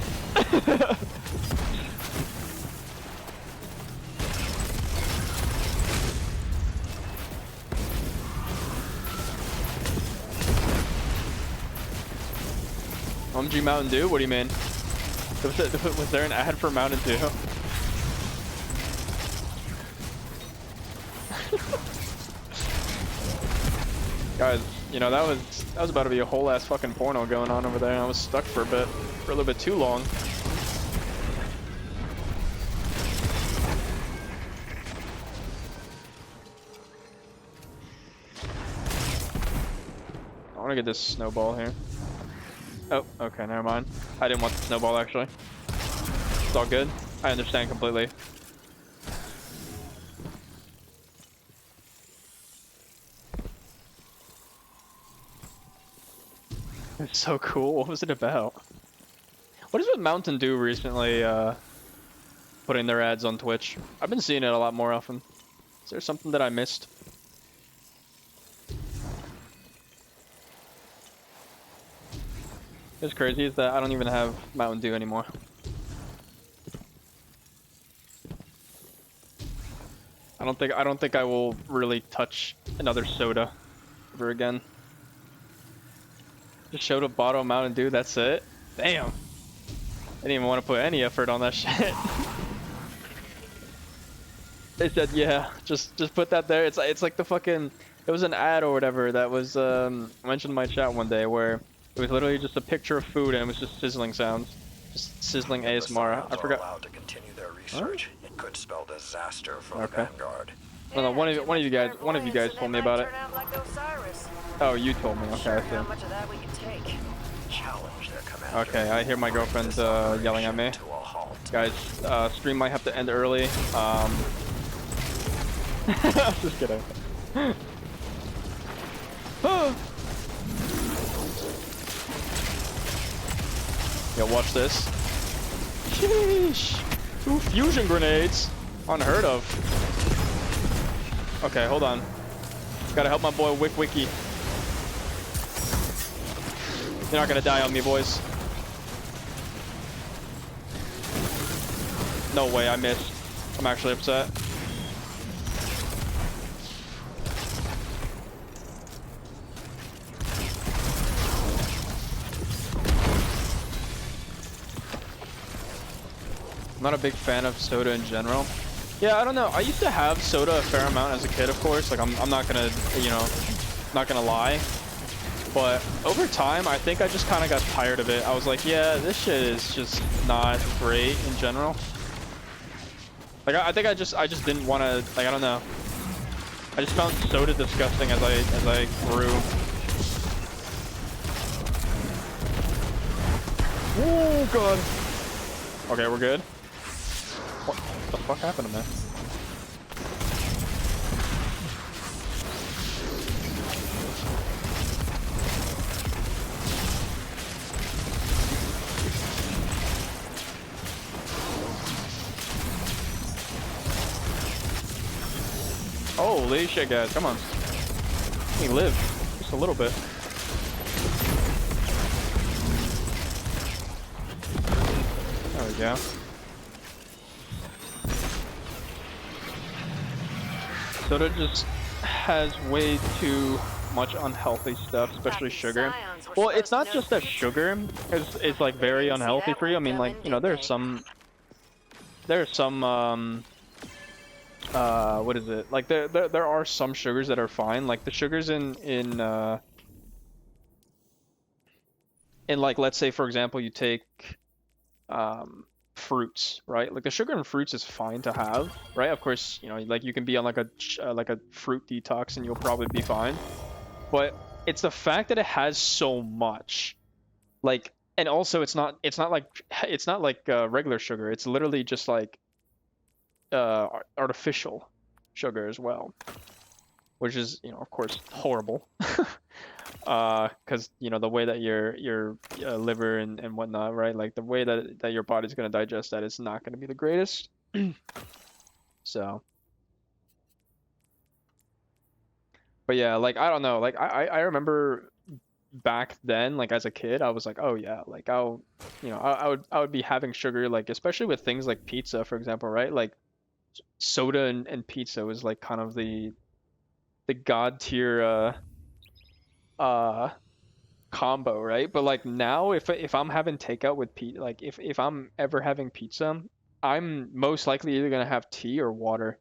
OMG Mountain Dew? What do you mean? Was there an ad for Mountain Dew? Guys, you know, that was about to be a whole ass fucking porno going on over there, and I was stuck for a little bit too long. I want to get this snowball here. Oh, okay, never mind. I didn't want the snowball, actually. It's all good. I understand completely. It's so cool. What was it about? What is with Mountain Dew recently putting their ads on Twitch? I've been seeing it a lot more often. Is there something that I missed? What's crazy is that I don't even have Mountain Dew anymore. I don't think I will really touch another soda ever again. Just showed a bottle of Mountain Dew, that's it? Damn. I didn't even want to put any effort on that shit. They said, yeah, just put that there. It's like the fucking, it was an ad or whatever that was mentioned in my chat one day where it was literally just a picture of food and it was just sizzling sounds. Just sizzling If the ASMR. Scions I are forgot. allowed to continue their research, it could spell disaster for the Vanguard. No, no, one of you guys told me about it. Oh, you told me. Okay, I see. How much of that we can take? Challenge their commander. Okay, I hear my girlfriend yelling at me. To a halt. Guys, stream might have to end early. Just kidding. Yo, watch this. Sheesh. 2 fusion grenades. Unheard of. Okay, hold on. Gotta help my boy Wick Wiki. You're not gonna die on me, boys. No way, I missed. I'm actually upset. I'm not a big fan of soda in general. Yeah, I don't know. I used to have soda a fair amount as a kid, of course. Like, I'm not gonna, you know, not gonna lie. But over time, I think I just kind of got tired of it. I was like, yeah, this shit is just not great in general. Like, I think I just didn't want to, like, I don't know. I just found soda disgusting as I grew. Oh, God. Okay, we're good. What the fuck happened to me? Holy shit, guys, come on. Let me live. Just a little bit. There we go. Soda just has way too much unhealthy stuff, especially sugar. Well, it's not just that sugar is like very unhealthy for you. I mean, like, you know, there's some what is it? Like there are some sugars that are fine. Like the sugars in like, let's say for example you take fruits, right? Like the sugar in fruits is fine to have, right? Of course, you know, like you can be on like a fruit detox and you'll probably be fine. But it's the fact that it has so much, like, and also it's not like regular sugar. It's literally just like artificial sugar as well, which is, you know, of course horrible. Because, you know, the way that your liver and whatnot, right? Like the way that your body's gonna digest that is not gonna be the greatest. So, but yeah, like I don't know, like I remember back then, like as a kid, I was like, oh yeah, like I would be having sugar, like especially with things like pizza, for example, right? Like soda and pizza was like kind of the god tier combo, right? But like now, if I'm having takeout with pizza, like if I'm ever having pizza, I'm most likely either gonna have tea or water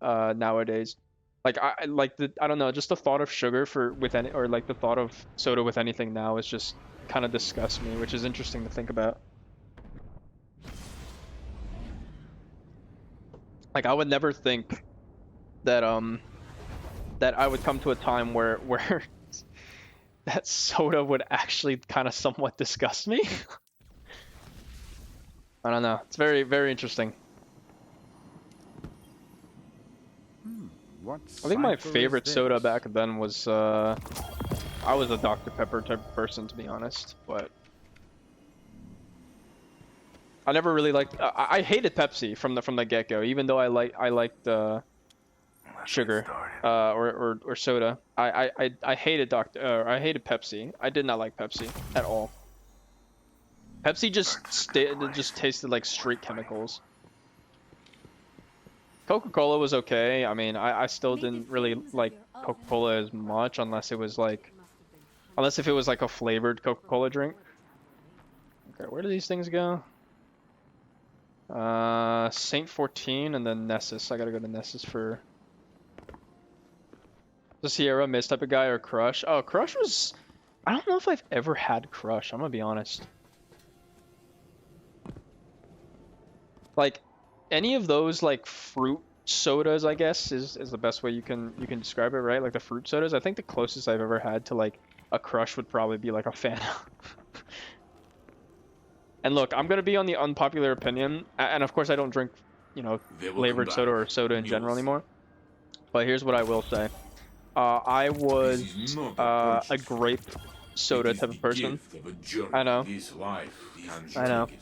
nowadays. Like I don't know, just the thought of sugar with any, or like the thought of soda with anything now is just kind of disgusts me, which is interesting to think about. Like I would never think that that I would come to a time where that soda would actually kind of somewhat disgust me. I don't know. It's very, very interesting. I think my favorite soda back then was I was a Dr. Pepper type of person, to be honest, but I never really liked. I hated Pepsi from the get-go, even though I liked sugar or soda. I hated I hated Pepsi. I did not like Pepsi at all. Pepsi just tasted like straight chemicals. Coca-Cola was okay. I mean, I still didn't really like Coca-Cola as much unless it was like Unless if it was like a flavored Coca-Cola drink. Okay, where do these things go? Saint 14 and then Nessus. I gotta go to Nessus for the Sierra Mist type of guy or Crush. Oh, Crush was... I don't know if I've ever had Crush. I'm gonna be honest. Like, any of those like fruit sodas, I guess, is the best way you can describe it, right? Like the fruit sodas. I think the closest I've ever had to like a Crush would probably be like a Fanta. And look, I'm gonna be on the unpopular opinion, and of course I don't drink, you know, flavored soda or soda in general anymore. But here's what I will say: I was a grape soda type of person. I know.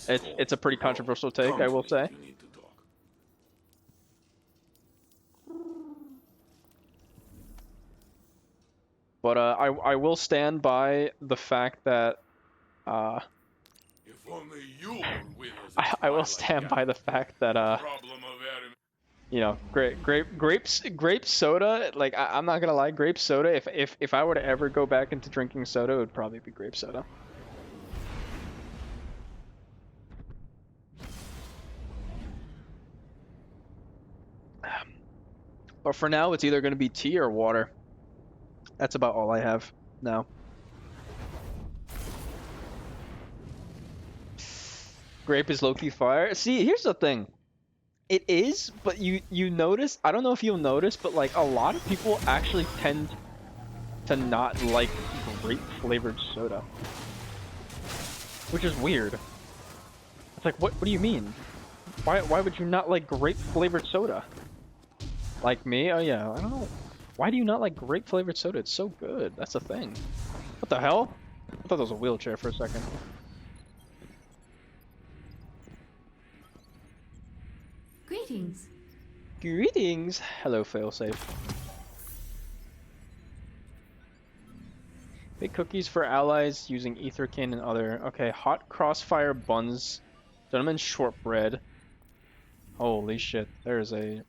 It's a pretty controversial take, I will say. But I will stand by the fact that I will stand by the fact that you know, grape soda, like I'm not gonna lie, grape soda, if I were to ever go back into drinking soda, it would probably be grape soda. But for now, it's either gonna be tea or water. That's about all I have now. Grape is low-key fire. See, here's the thing. It is, but you notice, I don't know if you'll notice, but like a lot of people actually tend to not like grape flavored soda. Which is weird. It's like, what do you mean? Why would you not like grape flavored soda? Like me? Oh yeah, I don't know. Why do you not like grape flavored soda? It's so good. That's the thing. What the hell? I thought that was a wheelchair for a second. Greetings. Greetings. Hello, failsafe. Bake cookies for allies using ethercane and other. Okay, hot crossfire buns. Gentleman's shortbread. Holy shit. There's a...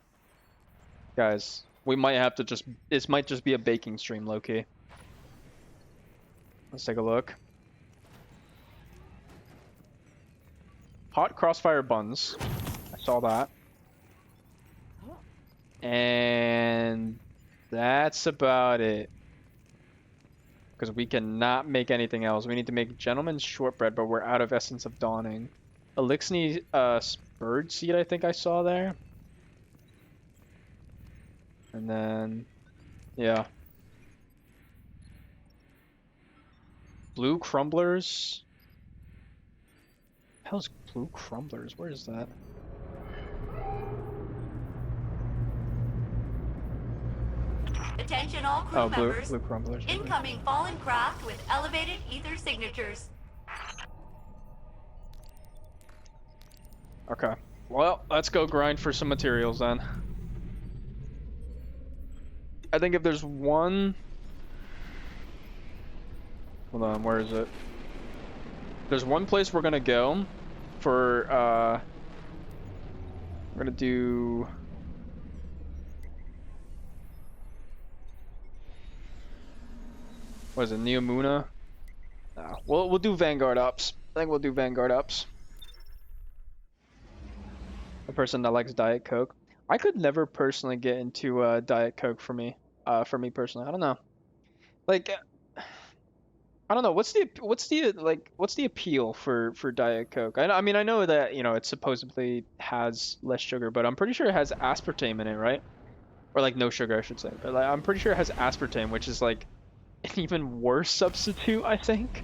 Guys, we might have to just... This might just be a baking stream, low-key. Let's take a look. Hot crossfire buns. I saw that. And that's about it. Because we cannot make anything else. We need to make gentleman's shortbread, but we're out of essence of dawning. Elixni bird seed, I think I saw there. And then, yeah. Blue crumblers. Hell's blue crumblers? Where is that? Attention all crew members. Blue crumblers. Incoming fallen craft with elevated ether signatures. Okay. Well, let's go grind for some materials then. I think if there's one... Hold on, where is it? There's one place we're gonna go for, we're gonna do... What is it, Neomuna? No. We'll do Vanguard ups. I think we'll do Vanguard ups. A person that likes Diet Coke. I could never personally get into Diet Coke for me personally. I don't know. Like, I don't know. What's the appeal for Diet Coke? I mean, I know that, you know, it supposedly has less sugar, but I'm pretty sure it has aspartame in it, right? Or like no sugar, I should say. But like, I'm pretty sure it has aspartame, which is like an even worse substitute, I think.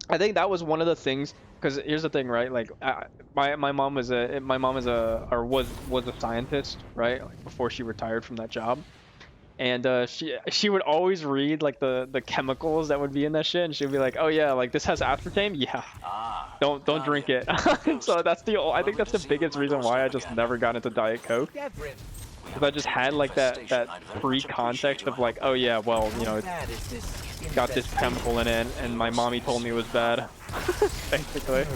I think that was one of the things, because here's the thing, right? Like, my mom was a scientist, right? Like, before she retired from that job, and she would always read like the chemicals that would be in that shit, and she'd be like, oh yeah, like this has aspartame, yeah, don't drink it. So I think that's the biggest reason why I just never got into Diet Coke. Because I just had like that pre-context of like, oh yeah, well, you know, it's got this chemical in it, and my mommy told me it was bad, basically.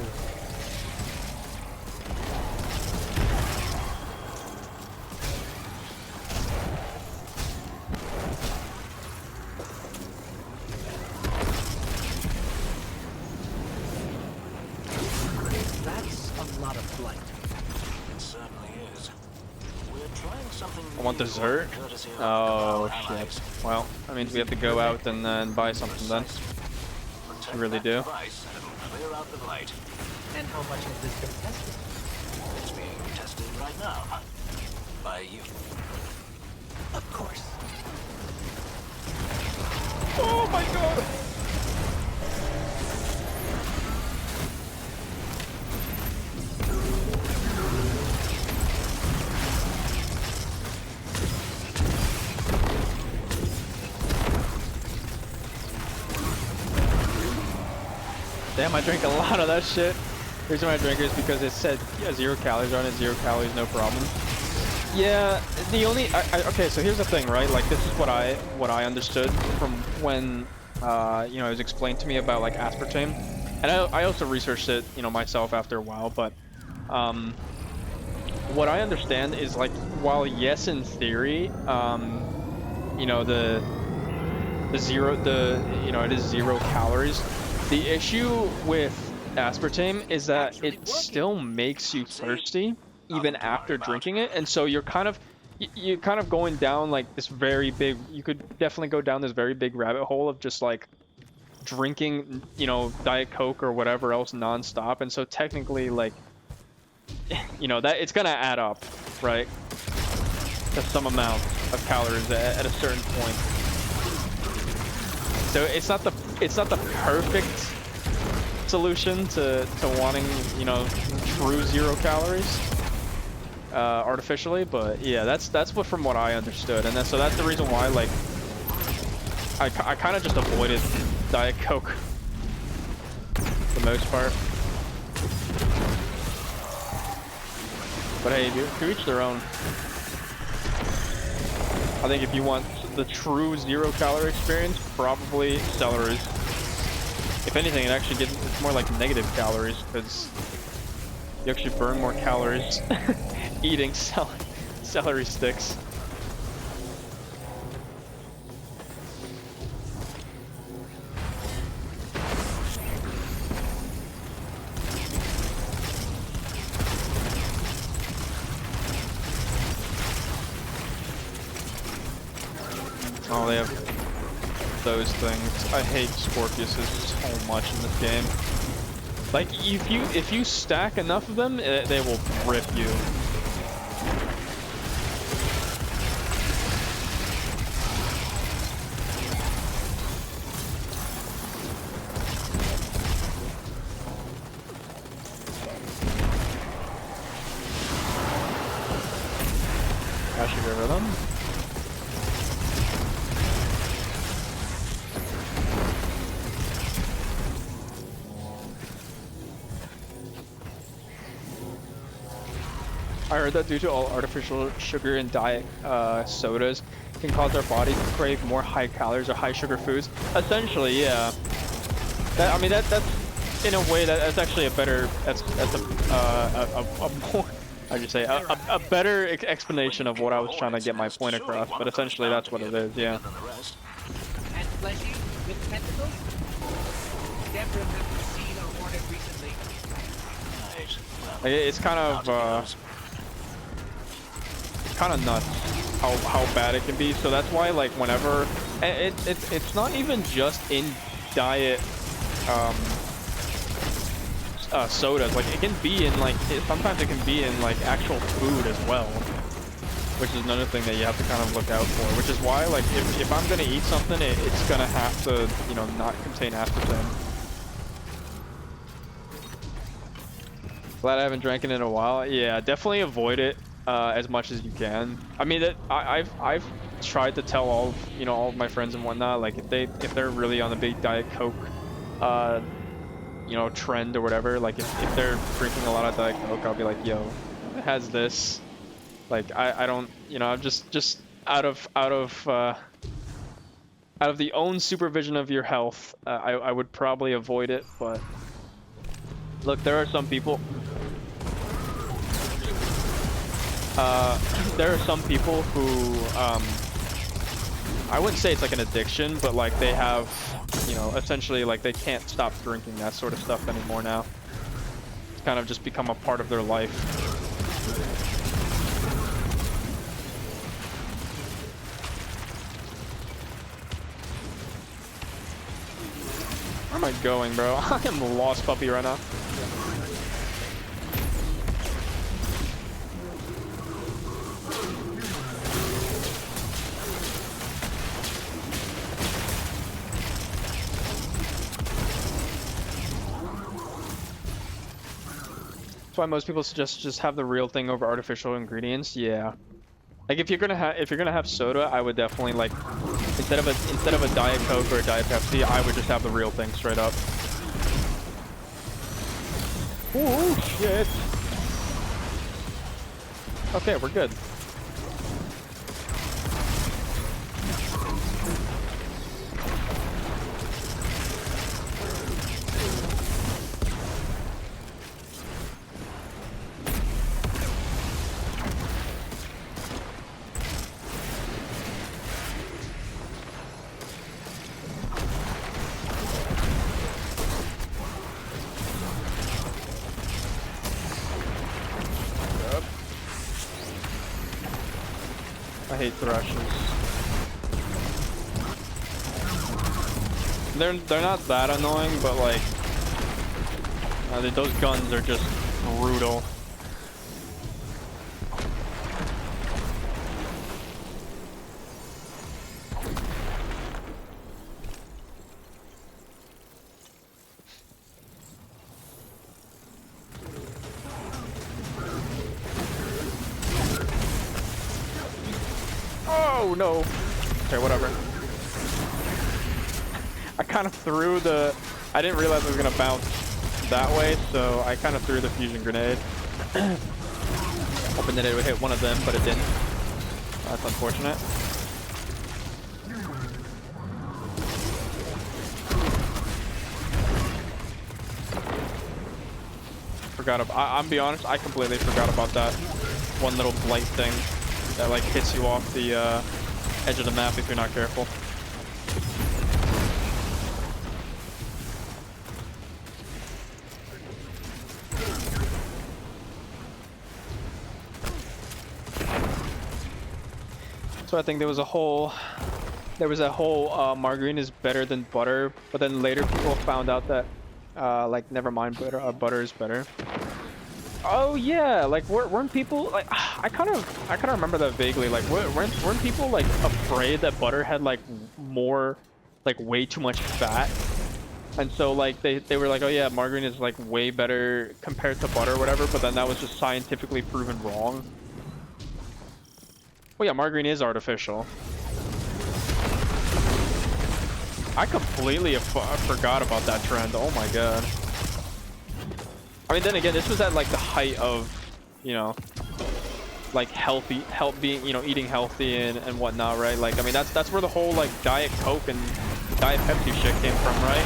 want dessert? Oh shit. Well, that means we have to go out and then buy something then. We really do. And how much has this been tested? It's being tested right now. By you. Of course. Oh my god! Damn, I drank a lot of that shit. The reason why I drank it is because it said 0 calories on it, 0 calories, no problem. Yeah, the only okay, so here's the thing, right? Like this is what I understood from when you know, it was explained to me about like aspartame, and I also researched it, you know, myself after a while. But what I understand is like, while yes, in theory, you know, you know, it is 0 calories. The issue with aspartame is that it still makes you thirsty even after drinking it, and so you're kind of going down like this very big, you could definitely go down this very big rabbit hole of just like drinking, you know, Diet Coke or whatever else nonstop. And so technically, like, you know, that it's gonna add up, right, to some amount of calories at a certain point. So it's not the perfect solution to wanting, you know, true 0 calories artificially, but yeah, that's what, from what I understood. And then so that's the reason why, like, I kind of just avoided Diet Coke for the most part. But hey, to each their own. I think if you want the true 0 calorie experience, probably celery. If anything, it actually it's more like negative calories, because you actually burn more calories eating celery sticks. Oh, they have those things. I hate Scorpiuses so much in this game. Like, if you stack enough of them, they will rip you. I should get rid of them. I heard that due to all artificial sugar in diet sodas can cause our body to crave more high calories or high sugar foods. Essentially, yeah. I mean, that's in a way that's actually a better, that's a more, how'd you say, a better explanation of what I was trying to get my point across. But essentially, that's what it is, yeah. And fleshy with tentacles? Never have you seen or worn it recently? It's kind of nuts how bad it can be. So that's why, like, whenever it's not even just in diet sodas, like it can be in like sometimes it can be in like actual food as well, which is another thing that you have to kind of look out for, which is why, like, if I'm gonna eat something, it's gonna have to, you know, not contain aspartame. Glad I haven't drank it in a while. Yeah, definitely avoid it as much as you can. I mean, I've tried to tell all of, you know, all of my friends and whatnot, like if they're really on the big Diet Coke you know, trend or whatever, like if they're drinking a lot of Diet Coke, I'll be like, yo, it has this. Like I don't, you know, I'm just out of the own supervision of your health, I would probably avoid it. But look, there are some people. There are some people who, I wouldn't say it's like an addiction, but like they have, you know, essentially like they can't stop drinking that sort of stuff anymore now. It's kind of just become a part of their life. am I going, bro? I am a lost puppy right now. That's why most people suggest just have the real thing over artificial ingredients. Yeah. Like if you're gonna have soda, I would definitely like instead of a Diet Coke or a Diet Pepsi, I would just have the real thing straight up. Oh shit. Okay, we're good. I hate thrushes. They're not that annoying, but like those guns are just brutal. Oh no! Okay, whatever. I kind of threw the... I didn't realize it was gonna bounce that way, so I kind of threw the fusion grenade. Hoping that it would hit one of them, but it didn't. That's unfortunate. I'm be honest, I completely forgot about that one little blight thing that like hits you off the edge of the map if you're not careful. So I think there was a whole margarine is better than butter, but then later people found out that like never mind, butter is better. Oh yeah, like weren't people like I kind of remember that vaguely. Like weren't people like afraid that butter had like more, like way too much fat, and so like they were like, oh yeah, margarine is like way better compared to butter or whatever. But then that was just scientifically proven wrong. Oh yeah, margarine is artificial. I completely forgot about that trend. Oh my god. I mean, then again, this was at like the height of, you know, like being, you know, eating healthy and whatnot, right? Like, I mean, that's where the whole like Diet Coke and Diet Pepsi shit came from, right?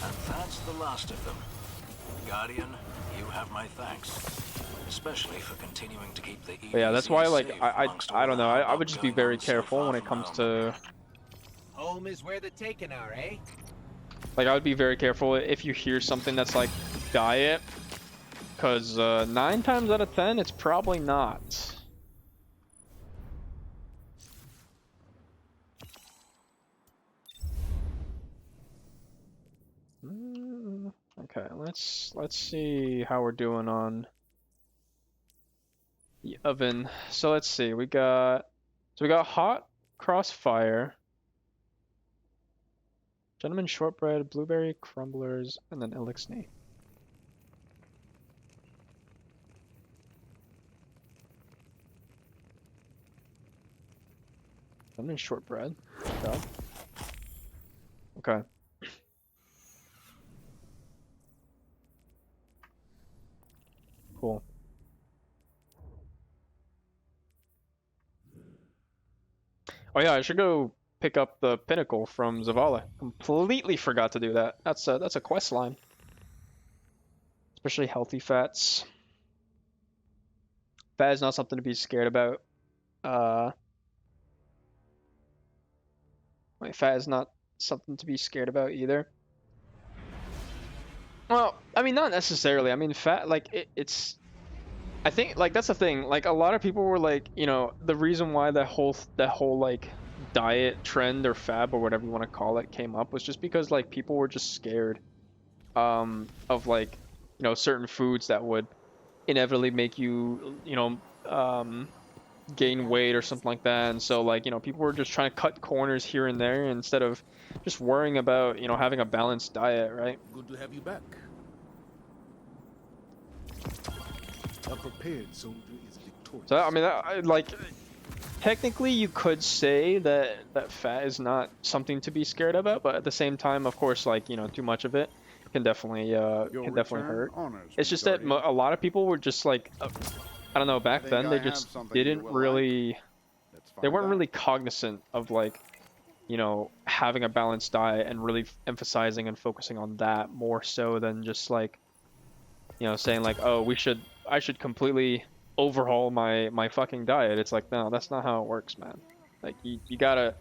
And that's the last of them. Guardian, you have my thanks. Especially for continuing to keep the but yeah, that's why like I don't know, I would just be very careful when it comes to home is where the taken are, eh? like I would be very careful if you hear something that's like diet, because 9 times out of 10 it's probably not. Okay, let's see how we're doing on the oven. So let's see, we got hot crossfire, gentleman shortbread, blueberry crumblers, and then elixir. Gentleman shortbread. Okay. Okay. Cool. Oh yeah, I should go pick up the pinnacle from Zavala. Completely forgot to do that. That's a quest line. Especially healthy fats. Fat is not something to be scared about. Fat is not something to be scared about either. Well, I mean, not necessarily. I mean, fat, like, it's... I think like that's the thing. Like a lot of people were like, you know, the reason why that whole like diet trend or fad or whatever you want to call it came up was just because like people were just scared of like, you know, certain foods that would inevitably make you, you know, gain weight or something like that. And so like, you know, people were just trying to cut corners here and there instead of just worrying about, you know, having a balanced diet, right? Good to have you back. A prepared soldier is victorious. So I mean, like technically you could say that fat is not something to be scared about, but at the same time, of course, like, you know, too much of it can definitely hurt. It's just that a lot of people were just like, I don't know, back then they just didn't really, they weren't really cognizant of like, you know, having a balanced diet and really emphasizing and focusing on that more so than just like, you know, saying like, oh, I should completely overhaul my fucking diet. It's like, no, that's not how it works, man. Like you gotta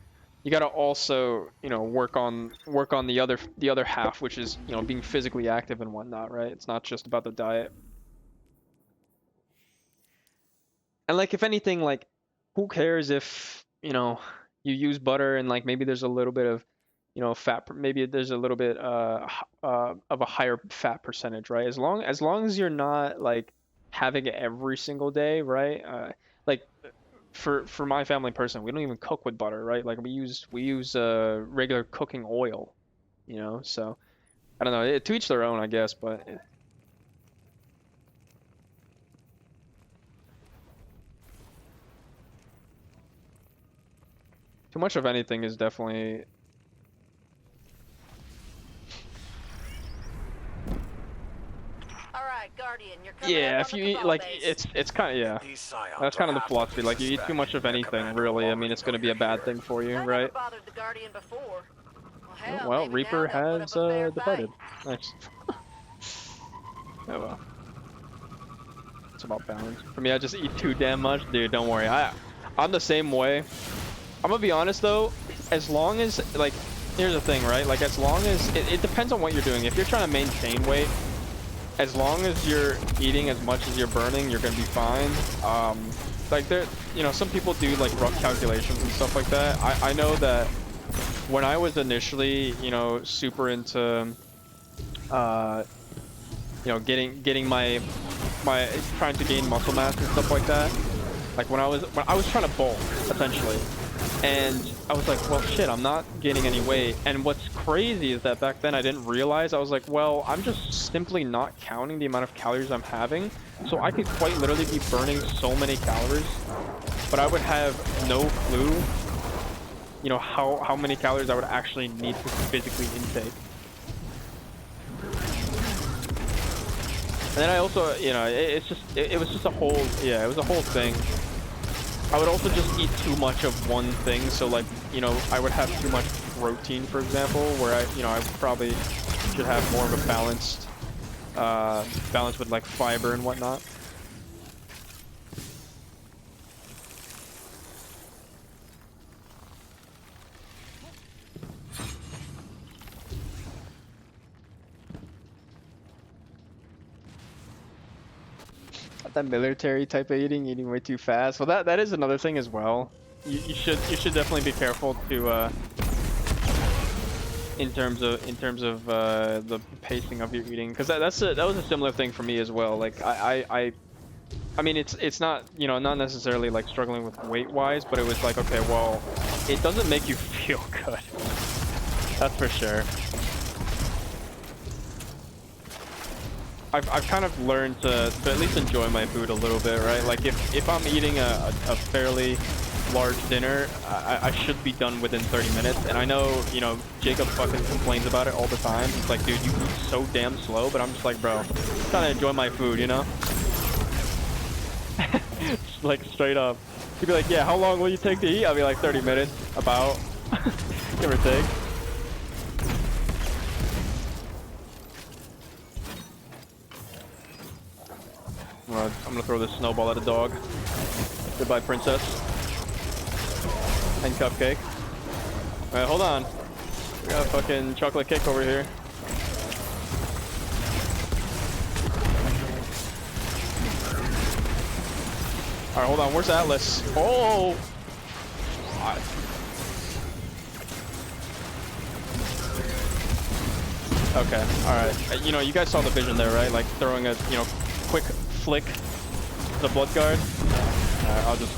also, you know, work on the other half, which is, you know, being physically active and whatnot, right? It's not just about the diet. And like, if anything, like, who cares if, you know, you use butter and like maybe there's a little bit of, you know, fat, maybe there's a little bit of a higher fat percentage, right? As long as you're not like having it every single day, right? Like for my family personally, we don't even cook with butter, right? Like we use regular cooking oil, you know. So I don't know, to each their own, I guess, but too much of anything is definitely. Guardian, you're coming Yeah, up if on you the eat cabal like base. it's kind of, yeah. That's kind of the philosophy. Like you eat too much of anything, really. I mean, it's gonna be a bad thing for you, right? Bothered the Guardian before. Well, hell, Well, maybe Reaper now they'll has put up a fair departed. fight. Nice. Oh well. It's about balance. For me, I just eat too damn much, dude. Don't worry. I'm the same way. I'm gonna be honest though. As long as like, here's the thing, right? Like as long as it depends on what you're doing. If you're trying to maintain weight, as long as you're eating as much as you're burning, you're gonna be fine. Like there, you know, some people do like rough calculations and stuff like that. I know that when I was initially, you know, super into, you know, getting my trying to gain muscle mass and stuff like that. Like when I was trying to bulk essentially, and I was like, well, shit, I'm not gaining any weight. And what's crazy is that back then I didn't realize, I was like, well, I'm just simply not counting the amount of calories I'm having. So I could quite literally be burning so many calories, but I would have no clue, you know, how many calories I would actually need to physically intake. And then I also, you know, it was just a whole, yeah, it was a whole thing. I would also just eat too much of one thing, so like, you know, I would have too much protein, for example, where I probably should have more of a balanced, balance with like fiber and whatnot. That military type of eating way too fast. Well, that is another thing as well. You should definitely be careful to in terms of the pacing of your eating, because that was a similar thing for me as well. Like I mean, it's not, you know, not necessarily like struggling with weight wise, but it was like, okay, well, it doesn't make you feel good. That's for sure. I've kind of learned to at least enjoy my food a little bit, right? Like if I'm eating a fairly large dinner, I should be done within 30 minutes. And I know, you know, Jacob fucking complains about it all the time. He's like, dude, you eat so damn slow. But I'm just like, bro, I'm trying to enjoy my food, you know? Like straight up. He'd be like, yeah, how long will you take to eat? I'll be like 30 minutes, about, give or take. I'm gonna throw this snowball at a dog. Goodbye, princess. And cupcake. Alright, hold on. We got a fucking chocolate cake over here. Alright, hold on. Where's Atlas? Oh! Okay, alright. You know, you guys saw the vision there, right? Like throwing a, you know, quick flick to the blood guard. Alright, I'll just...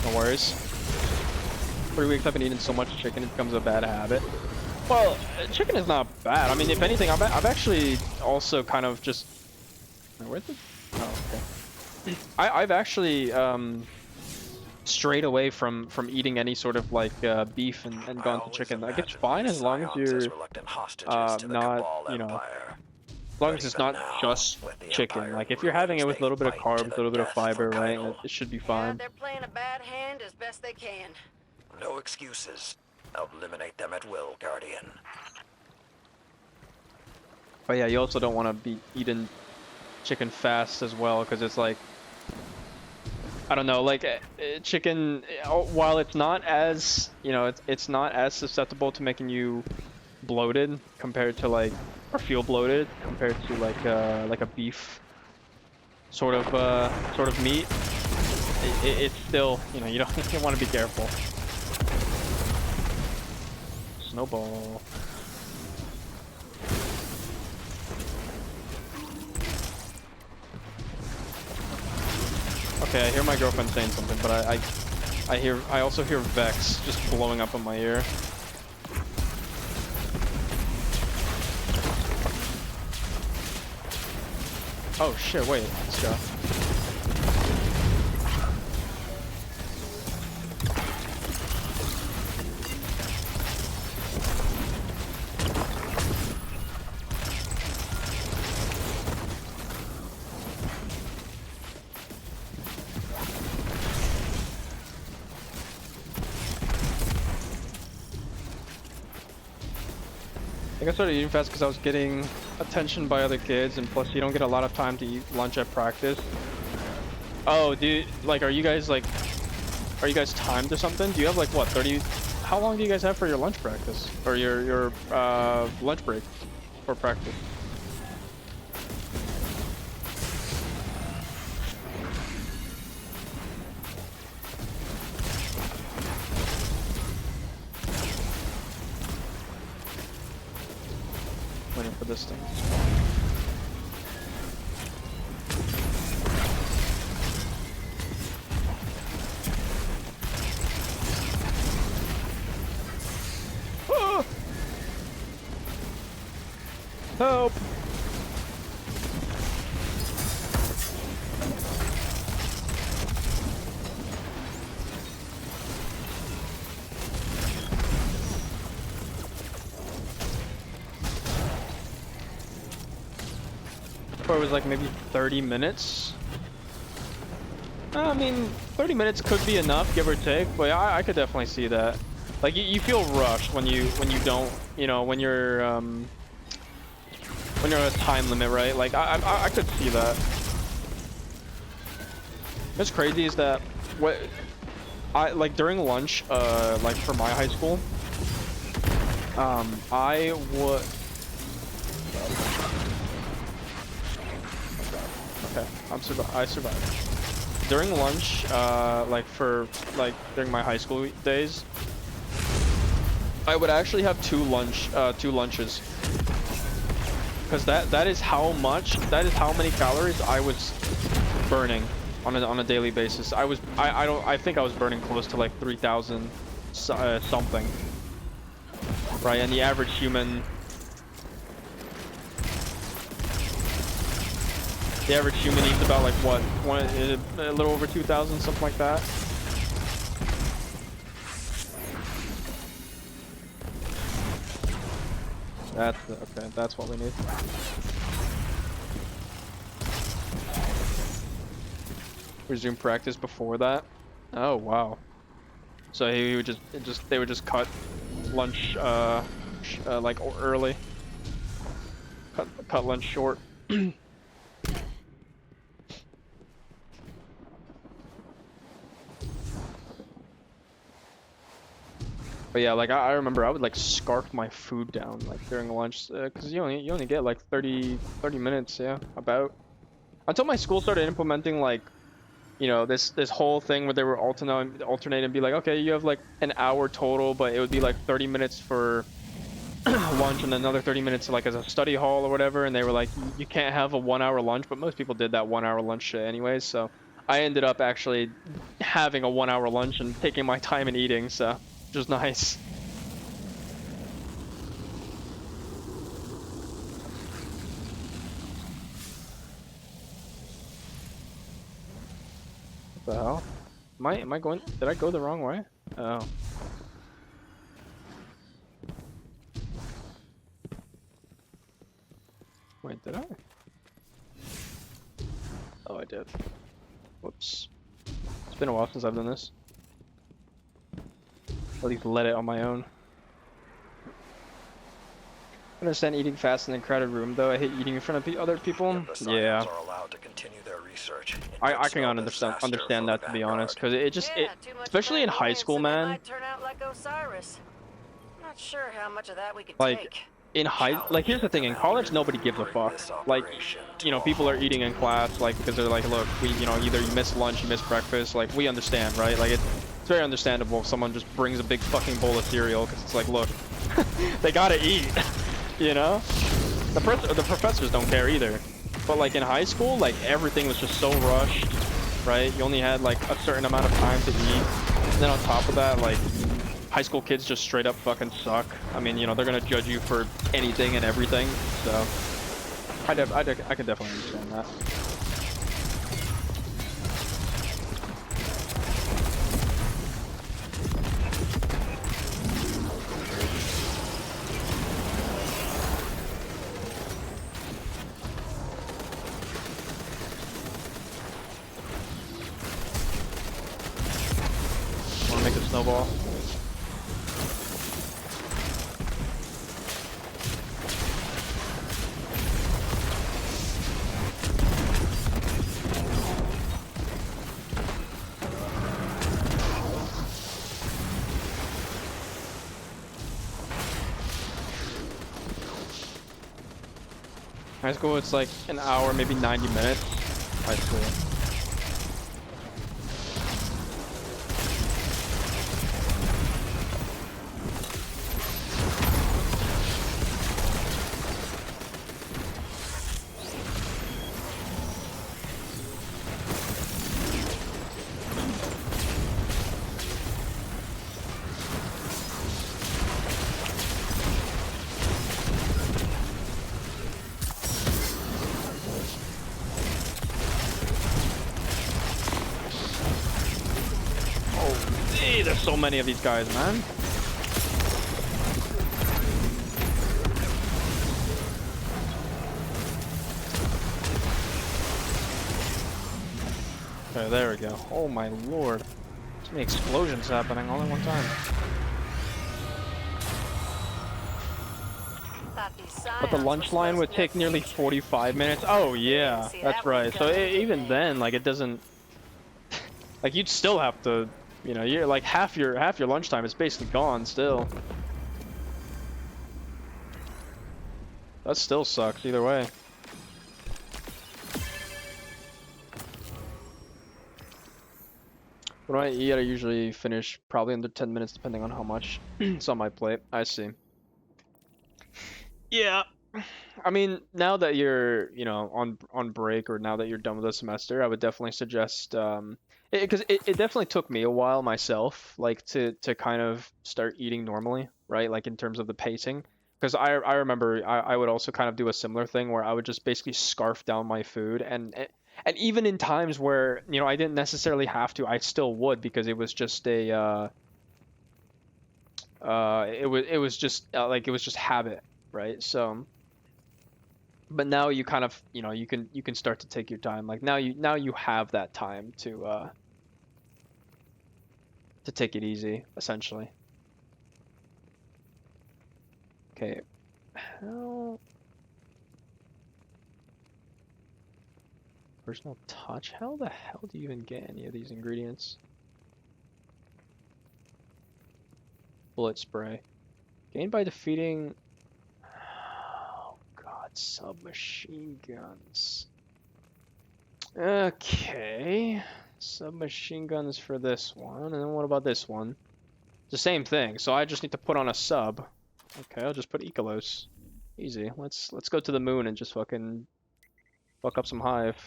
No worries. 3 weeks I've been eating so much chicken it becomes a bad habit. Well, chicken is not bad. I mean, if anything, I've actually also kind of just... Where's the... Oh, okay. I've actually strayed away from eating any sort of like beef and gone to chicken. Like it's fine as long as you're not, you know, as long as it's not just chicken. Like if you're having it with a little bit of carbs, a little bit of fiber, right? It should be fine. Yeah, they're playing a bad hand as best they can. No excuses. Eliminate them at will, Guardian. But yeah, you also don't want to be eating chicken fast as well, because it's like, I don't know, like chicken, while it's not as, you know, it's not as susceptible to making you bloated compared to like, or feel bloated compared to like a beef sort of meat. It's still, you know, you want to be careful. Snowball. Okay, I hear my girlfriend saying something, but I also hear Vex just blowing up in my ear. Oh shit, wait, let's go. I started eating fast because I was getting attention by other kids, and plus you don't get a lot of time to eat lunch at practice. Oh, dude, like, are you guys timed or something? Do you have like what, 30? How long do you guys have for your lunch practice or your lunch break for practice? Waiting for this thing. Ah! Help! It was like maybe 30 minutes. I mean, 30 minutes could be enough, give or take, but I could definitely see that. Like you feel rushed when you don't, you know, when you're at a time limit, right? Like I could see that. What's crazy is that like during lunch, like for my high school, I would. Okay, I survived. During lunch, during my high school days, I would actually have two lunches. Because that is how many calories I was burning on a daily basis. I think I was burning close to like 3,000 something. Right, and the average human. The average human eats about like what, a little over 2,000, something like that. Okay, that's what we need. Resume practice before that. Oh wow. So he would they would just cut lunch like early. Cut lunch short. But yeah, like I remember I would like scarf my food down like during lunch because you only get like 30 minutes, yeah, about, until my school started implementing like you know, this whole thing where they were alternate and be like, okay, you have like an hour total, but it would be like 30 minutes for lunch and another 30 minutes like as a study hall or whatever, and they were like, you can't have a 1 hour lunch, but most people did that 1 hour lunch shit anyways, so I ended up actually having a 1 hour lunch and taking my time and eating, so which was nice. What the hell? Am I going, did I go the wrong way? Oh. Wait, did I? Oh, I did. Whoops. It's been a while since I've done this. At least let it on my own. I understand eating fast in a crowded room, though. I hate eating in front of other people. Yeah. Are allowed to continue their research. I can understand that, to be honest, because it just, especially in high school, man. Might turn out like Osiris. Not sure how much of that we could Like, take. like, here's the thing, in college, nobody gives a fuck. Like, you know, people are eating in class, like, because they're like, look, you know, either you miss lunch, you miss breakfast, like, we understand, right? Like, it's very understandable if someone just brings a big fucking bowl of cereal, because it's like, look, they gotta eat, you know? The professors don't care either. But, like, in high school, like, everything was just so rushed, right? You only had, like, a certain amount of time to eat. And then on top of that, like, high school kids just straight up fucking suck. I mean, you know, they're gonna judge you for anything and everything, so I could definitely understand that. Wanna make a snowball? High school, it's like an hour, maybe 90 minutes. High school. There's so many of these guys, man. Okay, there we go. Oh my lord. So many explosions happening all at one time. But the lunch line would take nearly 45 minutes. Oh yeah, that's right. So even then, like, it doesn't, like, you'd still have to, you know, you're like half your lunchtime is basically gone still. That still sucks either way. When I eat, I usually finish probably under 10 minutes depending on how much is on my plate. I see. Yeah. I mean, now that you're, you know, on break, or now that you're done with the semester, I would definitely suggest because it definitely took me a while myself, like, to kind of start eating normally, right? Like, in terms of the pacing, because I remember I would also kind of do a similar thing where I would just basically scarf down my food, and even in times where, you know, I didn't necessarily have to, I still would, because it was just a it was just like, it was just habit, right? So, but now you kind of, you know, you can start to take your time. Like, now you have that time to take it easy, essentially. Okay. How? Personal touch? How the hell do you even get any of these ingredients? Bullet spray. Gained by defeating... submachine guns. Okay. Submachine guns for this one, and then what about this one? The same thing, so I just need to put on a sub. Okay, I'll just put Ikalos. Easy. Let's go to the moon and just fucking fuck up some hive.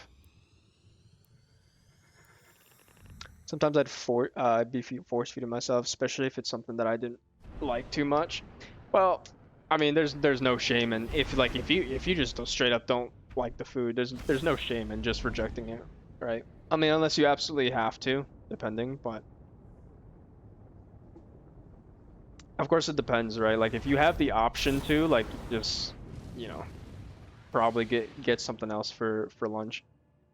Sometimes I'd be force feeding myself, especially if it's something that I didn't like too much. Well, I mean, there's no shame in if you just straight up don't like the food. There's no shame in just rejecting it, right? I mean, unless you absolutely have to, depending, but of course it depends, right? Like if you have the option to, like, just, you know, probably get something else for lunch.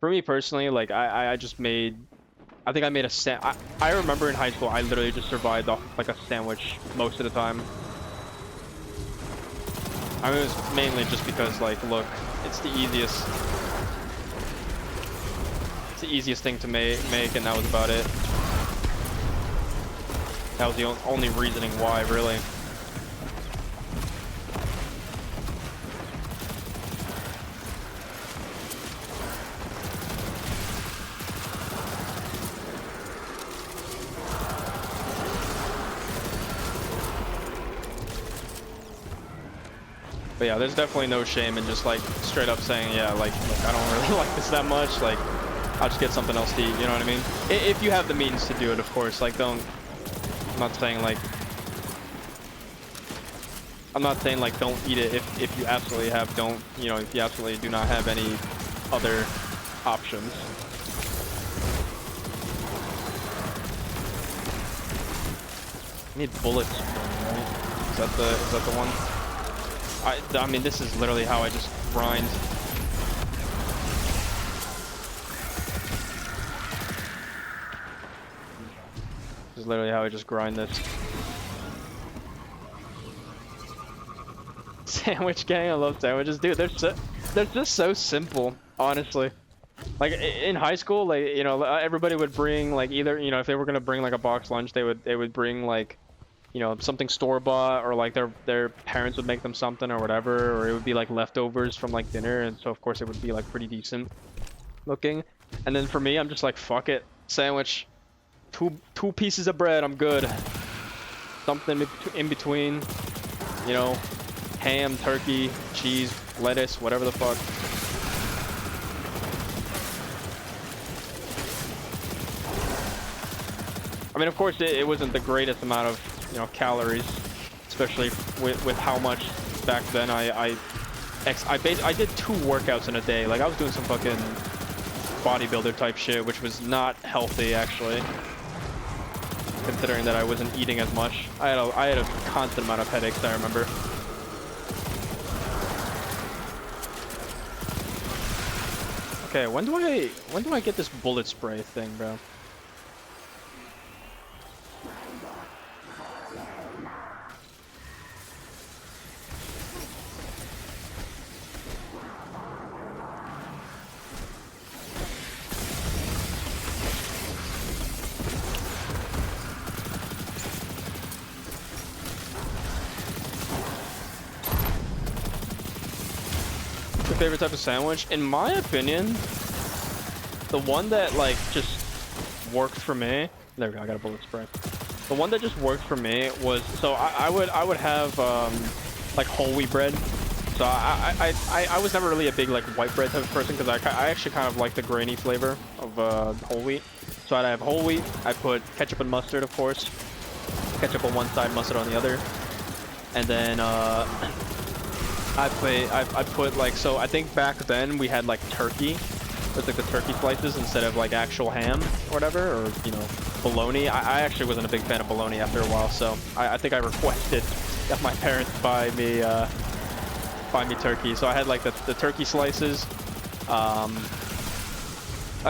For me personally, like I just made, I think I made I remember in high school I literally just survived off like a sandwich most of the time. I mean, it was mainly just because, like, look, it's the easiest thing to make, and that was about it. That was the only reasoning why, really. But yeah, there's definitely no shame in just, like, straight up saying, yeah, like I don't really like this that much, like, I'll just get something else to eat, you know what I mean? If you have the means to do it, of course, like, I'm not saying, like, don't eat it if you absolutely don't, you know, if you absolutely do not have any other options. I need bullets, right? Is that the one? I mean, this is literally how I just grind. This is literally how I just grind this. Sandwich gang, I love sandwiches, dude. They're just so simple, honestly. Like in high school, like, you know, everybody would bring, like, either, you know, if they were gonna bring like a box lunch, they would bring, like, you know, something store-bought, or like their parents would make them something or whatever, or it would be like leftovers from like dinner, and so of course it would be like pretty decent looking. And then for me, I'm just like, fuck it, sandwich, two pieces of bread, I'm good. Something in between, you know, ham, turkey, cheese, lettuce, whatever the fuck. I mean, of course, it wasn't the greatest amount of, you know, calories, especially with how much back then I did 2 workouts in a day. Like, I was doing some fucking bodybuilder type shit, which was not healthy, actually, considering that I wasn't eating as much. I had a constant amount of headaches, I remember. Okay, when do I get this bullet spray thing, bro? Favorite type of sandwich? In my opinion, the one that, like, just worked for me, there we go, I got a bullet spray. The one that just worked for me was, so I would have like whole wheat bread. So I was never really a big like white bread type of person, because I actually kind of like the grainy flavor of whole wheat. So I'd have whole wheat, I put ketchup and mustard, of course, ketchup on one side, mustard on the other, and then I put like, so I think back then we had like turkey. It was like the turkey slices instead of like actual ham or whatever, or, you know, bologna. I actually wasn't a big fan of bologna after a while, so I think I requested that my parents buy me turkey. So I had like the turkey slices. I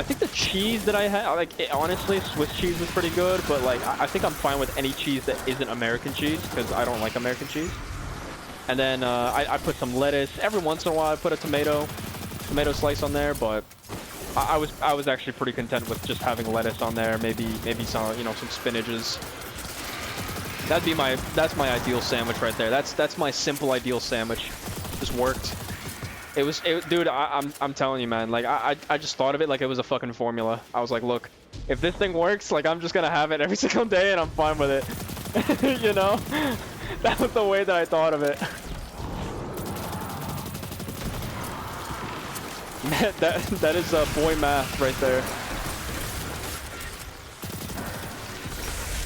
think the cheese that I had, like, honestly, Swiss cheese was pretty good, but like I think I'm fine with any cheese that isn't American cheese, because I don't like American cheese. And then I put some lettuce. Every once in a while I put a tomato slice on there, but I was actually pretty content with just having lettuce on there. Maybe some, you know, some spinaches. That's my ideal sandwich right there. That's my simple ideal sandwich. Just worked. Dude, I'm telling you, man. Like I just thought of it like it was a fucking formula. I was like, look, if this thing works, like I'm just gonna have it every single day and I'm fine with it. You know? That was the way that I thought of it. that is boy math right there.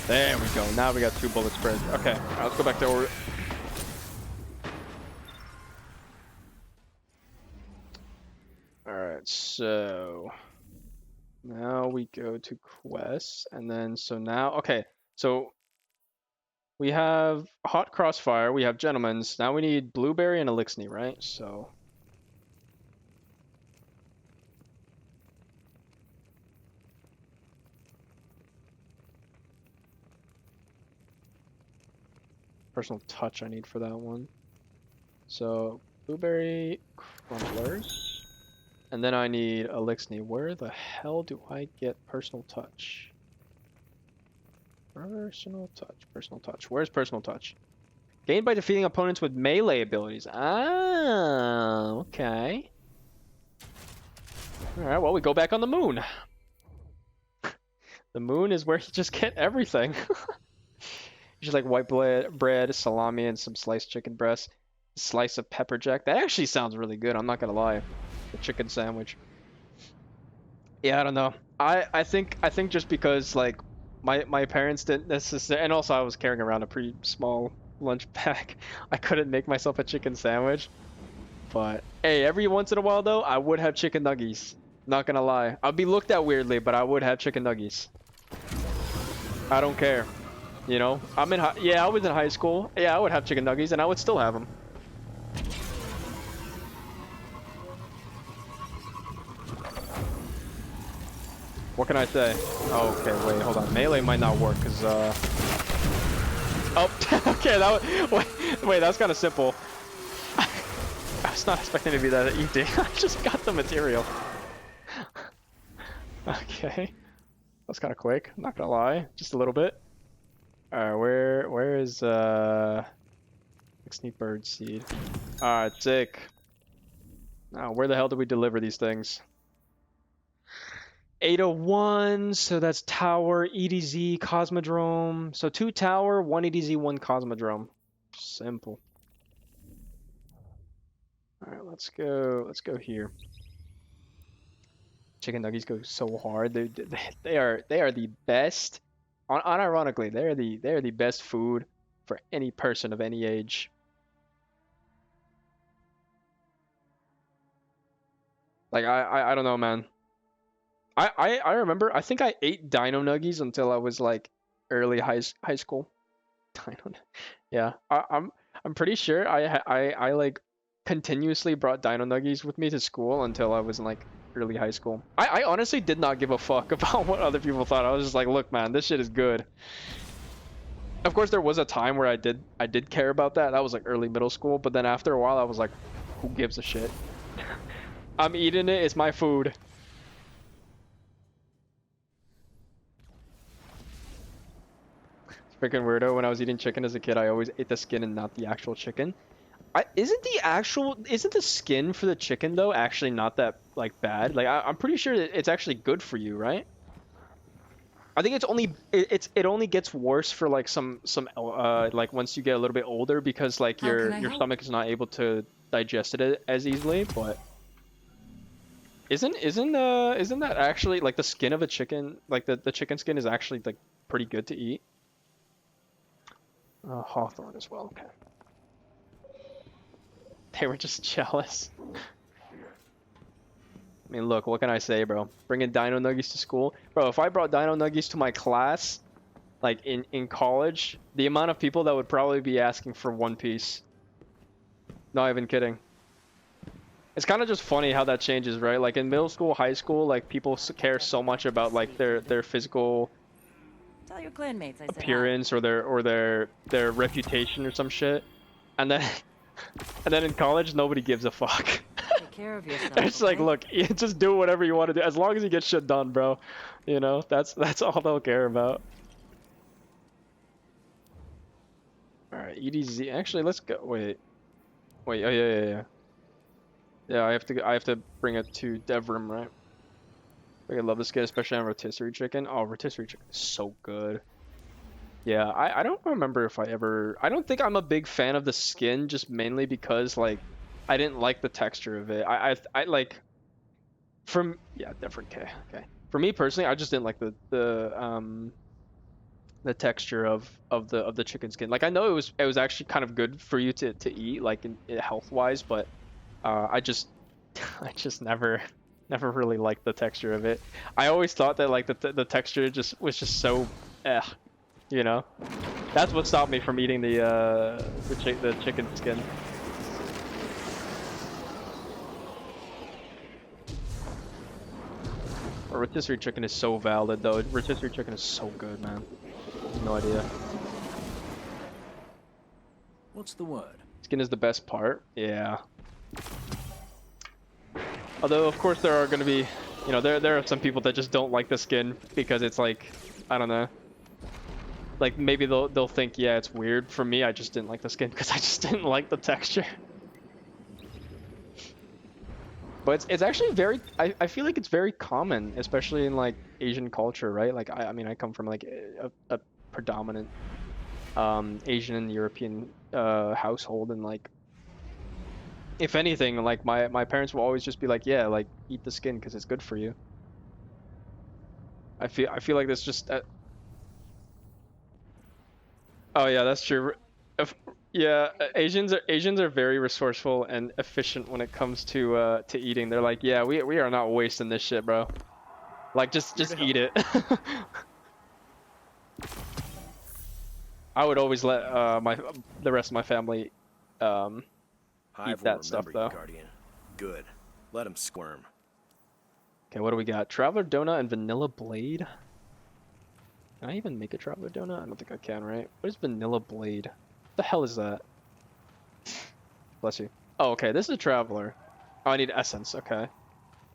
There we go. Now we got 2 bullet spreads. Okay, right, let's go back to orbit. Alright, so now we go to quests, and then so now, okay, so we have Hot Crossfire, we have Gentleman's, now we need Blueberry and Elixir, right? So personal touch I need for that one. So Blueberry Crumblers. And then I need Elixir. Where the hell do I get personal touch? Personal touch. Where's personal touch? Gained by defeating opponents with melee abilities. Ah, okay. Alright, well, we go back on the moon. The moon is where you just get everything. Just like white bread, salami, and some sliced chicken breast. Slice of pepper jack. That actually sounds really good, I'm not gonna lie. The chicken sandwich. Yeah, I don't know. I think just because like my parents didn't necessarily, and also I was carrying around a pretty small lunch pack, I couldn't make myself a chicken sandwich. But hey, every once in a while though, I would have chicken nuggies. Not gonna lie, I'd be looked at weirdly, but I would have chicken nuggies. I don't care. You know, I was in high school. Yeah, I would have chicken nuggies, and I would still have them. What can I say? Oh, okay, wait, hold on. Melee might not work, because, Oh, okay, wait, that's kind of simple. I was not expecting to be that easy. I just got the material. Okay. That's kind of quick, not gonna lie. Just a little bit. Alright, where is, Sneak Bird Seed? Alright, sick. Now, where the hell do we deliver these things? 801, so that's Tower, EDZ, Cosmodrome. So 2 Tower, 1 EDZ, 1 Cosmodrome. Simple. Alright, let's go here. Chicken nuggies go so hard. They are the best. Unironically, they are the best food for any person of any age. Like I don't know, man. I remember, I think I ate Dino Nuggies until I was like early high school. Dino, yeah. I'm pretty sure I like continuously brought Dino Nuggies with me to school until I was in like early high school. I honestly did not give a fuck about what other people thought. I was just like, look, man, this shit is good. Of course, there was a time where I did care about that. That was like early middle school, but then after a while, I was like, who gives a shit? I'm eating it. It's my food. Freaking weirdo. When I was eating chicken as a kid, I always ate the skin and not the actual chicken. Isn't the skin for the chicken though actually not that like bad? Like I'm pretty sure that it's actually good for you, right? I think it only gets worse for like some like once you get a little bit older, because like your stomach is not able to digest it as easily. But isn't that actually like the skin of a chicken, like the chicken skin is actually like pretty good to eat? Hawthorne as well. Okay. They were just jealous. I mean, look, what can I say, bro? Bringing Dino Nuggies to school. Bro, if I brought Dino Nuggies to my class, like in college, the amount of people that would probably be asking for one piece. Not even kidding. It's kind of just funny how that changes, right? Like in middle school, high school, like people care so much about like their physical Tell your clanmates I said appearance or their reputation or some shit. And then in college, nobody gives a fuck. Take care of yourself. It's like, look, just do whatever you want to do, as long as you get shit done, bro. You know, that's all they'll care about. All right, EDZ. Actually, let's go. Wait. Oh yeah. Yeah, I have to bring it to Devrim, right? I love the skin, especially on rotisserie chicken. Oh, rotisserie chicken is so good. Yeah, I don't remember if I ever... I don't think I'm a big fan of the skin, just mainly because, like, I didn't like the texture of it. I like... Yeah, different K. Okay. For me personally, I just didn't like the texture of the chicken skin. Like, I know it was actually kind of good for you to eat, like, health-wise, but I just never really liked the texture of it. I always thought that, like, the texture was just so you know. That's what stopped me from eating the chicken skin. Rotisserie chicken is so valid though. Rotisserie chicken is so good, man. No idea. What's the word? Skin is the best part. Yeah. Although of course there are going to be, you know, there are some people that just don't like the skin because it's like, I don't know. Like maybe they'll think, yeah, it's weird. For me, I just didn't like the skin because I just didn't like the texture. But it's actually very, I feel like it's very common, especially in like Asian culture, right? Like I mean I come from like a predominant Asian and European household, and like if anything, like my parents will always just be like, yeah, like eat the skin because it's good for you. I feel like that's just oh yeah, that's true. Yeah, Asians are very resourceful and efficient when it comes to eating. They're like, yeah, we are not wasting this shit, bro. Like just eat it. I would always let the rest of my family eat that stuff though. Guardian. Good. Let him squirm. Okay, what do we got? Traveler Donut and Vanilla Blade. Can I even make a Traveler Donut? I don't think I can, right? What is Vanilla Blade? What the hell is that? Bless you. Oh, okay, this is a Traveler. Oh, I need Essence, okay.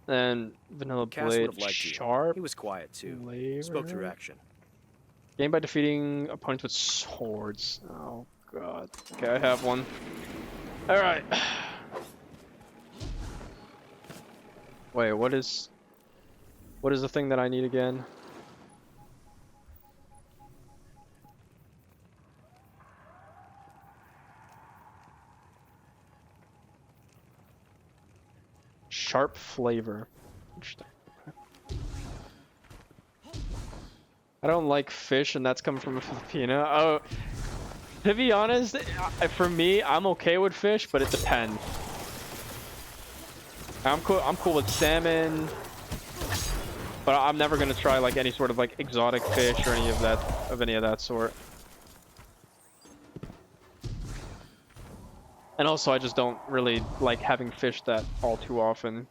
Then Vanilla Cass Blade, would have liked Sharp. He was quiet too. Flavor. Spoke through action. Game by defeating opponents with swords. Oh, God. Okay, I have one. Alright. Wait, what is the thing that I need again? Sharp flavor. Interesting. I don't like fish, and that's coming from a Filipino. Oh, to be honest, for me, I'm okay with fish, but it depends. I'm cool with salmon, but I'm never gonna try like any sort of like exotic fish or any of that sort. And also, I just don't really like having fish that all too often.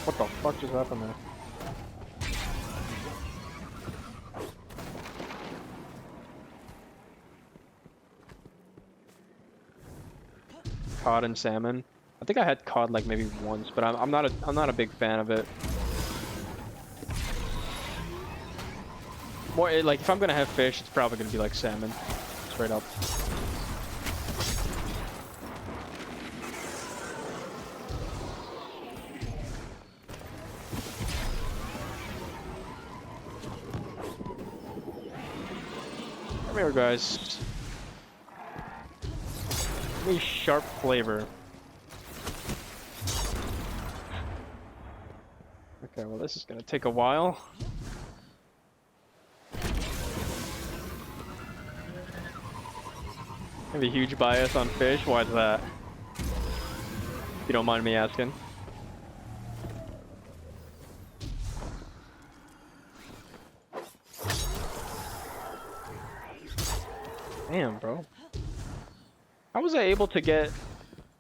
What the fuck just happened there? Cod and salmon. I think I had cod like maybe once, but I'm not a big fan of it. More like if I'm gonna have fish, it's probably gonna be like salmon, straight up. Come here, guys. Give me sharp flavor. Okay, well this is gonna take a while. I have a huge bias on fish. Why is that? If you don't mind me asking. Damn, bro. How was I able to get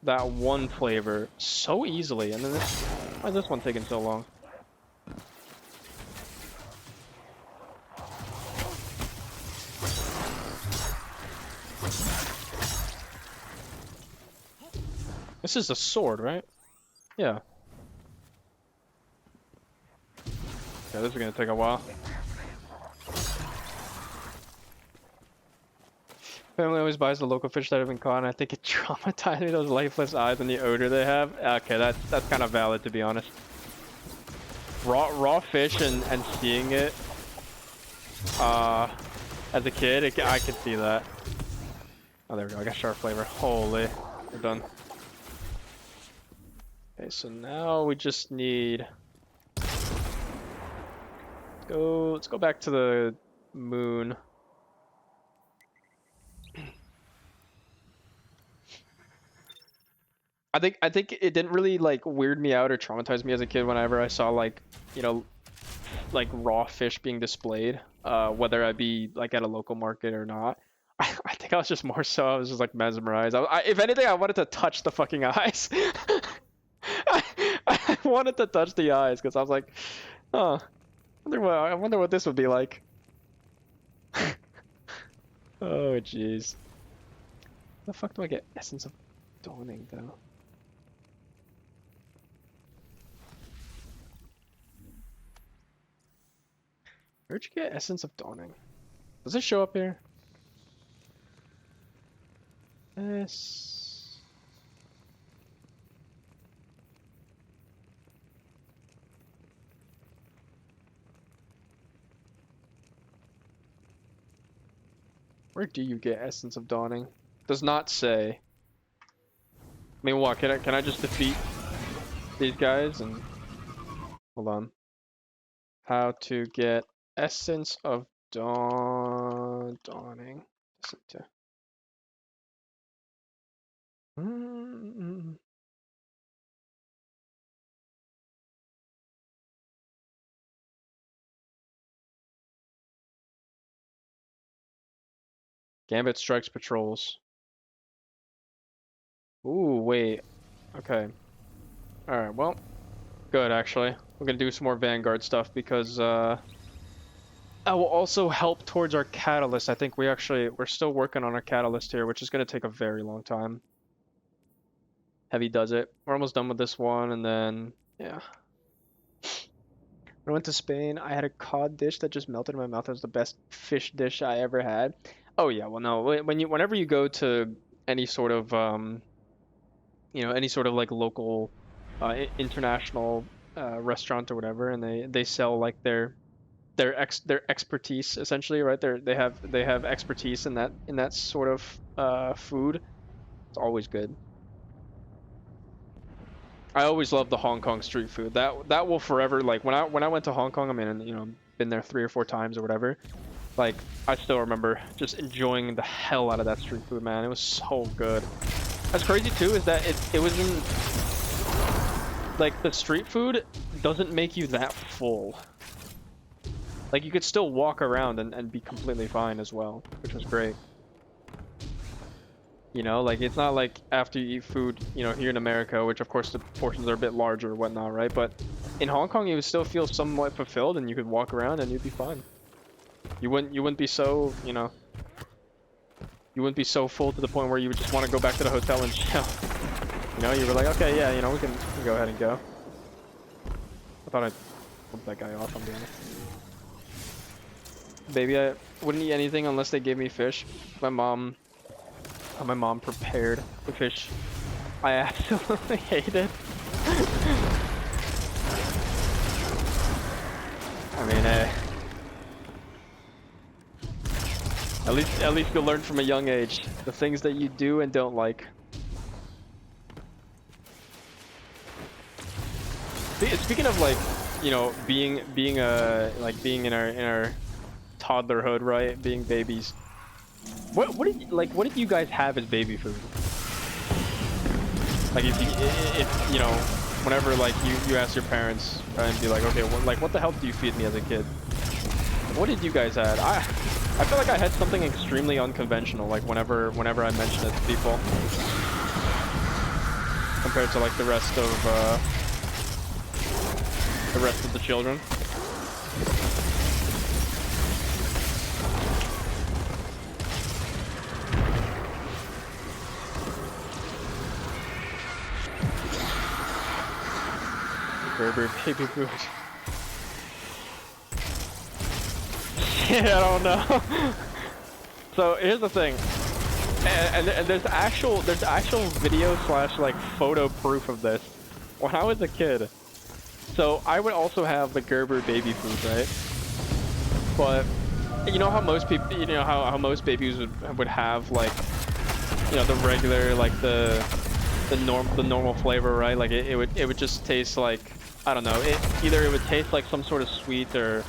that one flavor so easily, and then why is this one taking so long? This is a sword, right? Yeah. Okay, this is gonna take a while. Family always buys the local fish that have been caught, and I think it traumatized me, those lifeless eyes and the odor they have. Okay, that's kind of valid, to be honest. raw fish and seeing it as a kid, I could see that. Oh, there we go. I got sharp flavor. Holy, we're done. Okay, so now we just need. Let's go back to the moon. I think it didn't really like weird me out or traumatize me as a kid whenever I saw like, you know, like raw fish being displayed, whether I be like at a local market or not. I think I was just more so I was just like mesmerized. If anything, I wanted to touch the fucking eyes. I wanted to touch the eyes because I was like, oh, I wonder what this would be like. Oh jeez. The fuck do I get Essence of Dawning though? Where'd you get Essence of Dawning? Does it show up here? Yes. Where do you get Essence of Dawning? Does not say. I mean, what? Can I just defeat these guys and hold on? How to get Essence of Dawning? Gambit strikes patrols. Ooh, wait. Okay. Alright, well, good actually. We're gonna do some more Vanguard stuff because that will also help towards our catalyst. I think we're still working on our catalyst here, which is gonna take a very long time. Heavy does it. We're almost done with this one, and then yeah. When I went to Spain, I had a cod dish that just melted in my mouth. It was the best fish dish I ever had. Oh yeah, well no, whenever you go to any sort of you know, any sort of like local international restaurant or whatever, and they sell like their expertise essentially, right? They have expertise in that sort of food. It's always good. I always love the Hong Kong street food. That will forever, like when I went to Hong Kong, I mean, you know, been there 3 or 4 times or whatever. Like I still remember just enjoying the hell out of that street food, man. It was so good. What's crazy too is that it wasn't like the street food doesn't make you that full. Like you could still walk around and be completely fine as well, which was great. You know, like it's not like after you eat food, you know, here in America, which of course the portions are a bit larger or whatnot, right? But in Hong Kong, you would still feel somewhat fulfilled, and you could walk around and you'd be fine. You wouldn't be so, you know, you wouldn't be so full to the point where you would just want to go back to the hotel and chill. You know, you were like, okay, yeah, you know, we can go ahead and go. I thought I'd flip that guy off, I'm being honest. Baby, I wouldn't eat anything unless they gave me fish. My mom prepared the fish. I absolutely hate it. I mean, at least you'll learn from a young age the things that you do and don't like. Speaking of like, you know, being in our toddlerhood, right? Being babies. What did you guys have as baby food? Like if you know, whenever like you ask your parents and be like, okay, what the hell did you feed me as a kid? What did you guys have? I feel like I had something extremely unconventional, like whenever I mention it to people, compared to like the rest of the children. Gerber baby food. Yeah, I don't know. So here's the thing, and there's actual video / like photo proof of this. When I was a kid, So I would also have the Gerber baby food, right? But you know how most people, you know how most babies would have like, you know, the regular like the normal flavor, right? Like it would just taste like, I don't know, either it would taste like some sort of sweet, or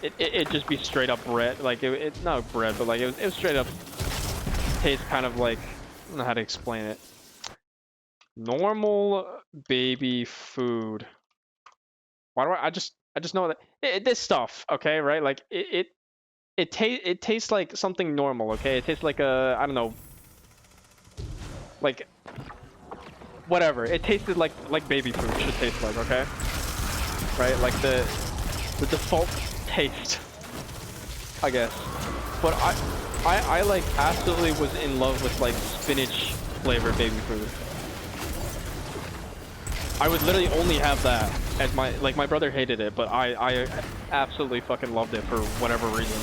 it'd just be straight up bread. Like it not bread, but like it was straight up taste kind of like, I don't know how to explain it. Normal baby food. Why do I just know that this stuff, okay, right? Like it tastes like something normal, okay? It tastes like a, I don't know, like whatever. It tasted like baby food should taste like, okay? Right? Like the default taste, I guess. But I like absolutely was in love with like spinach flavored baby food. I would literally only have that as my, like, my brother hated it, but I absolutely fucking loved it for whatever reason.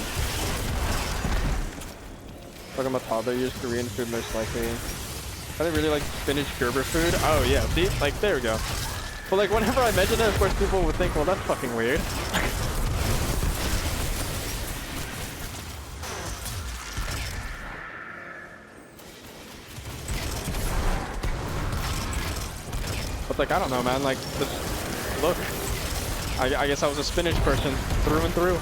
Talking about toddler use Korean food most likely. I really like spinach Gerber food. Oh yeah, see, like there we go. But like whenever I mention it, of course people would think, well, that's fucking weird. But like, I don't know, man, like, look, I guess I was a spinach person through and through.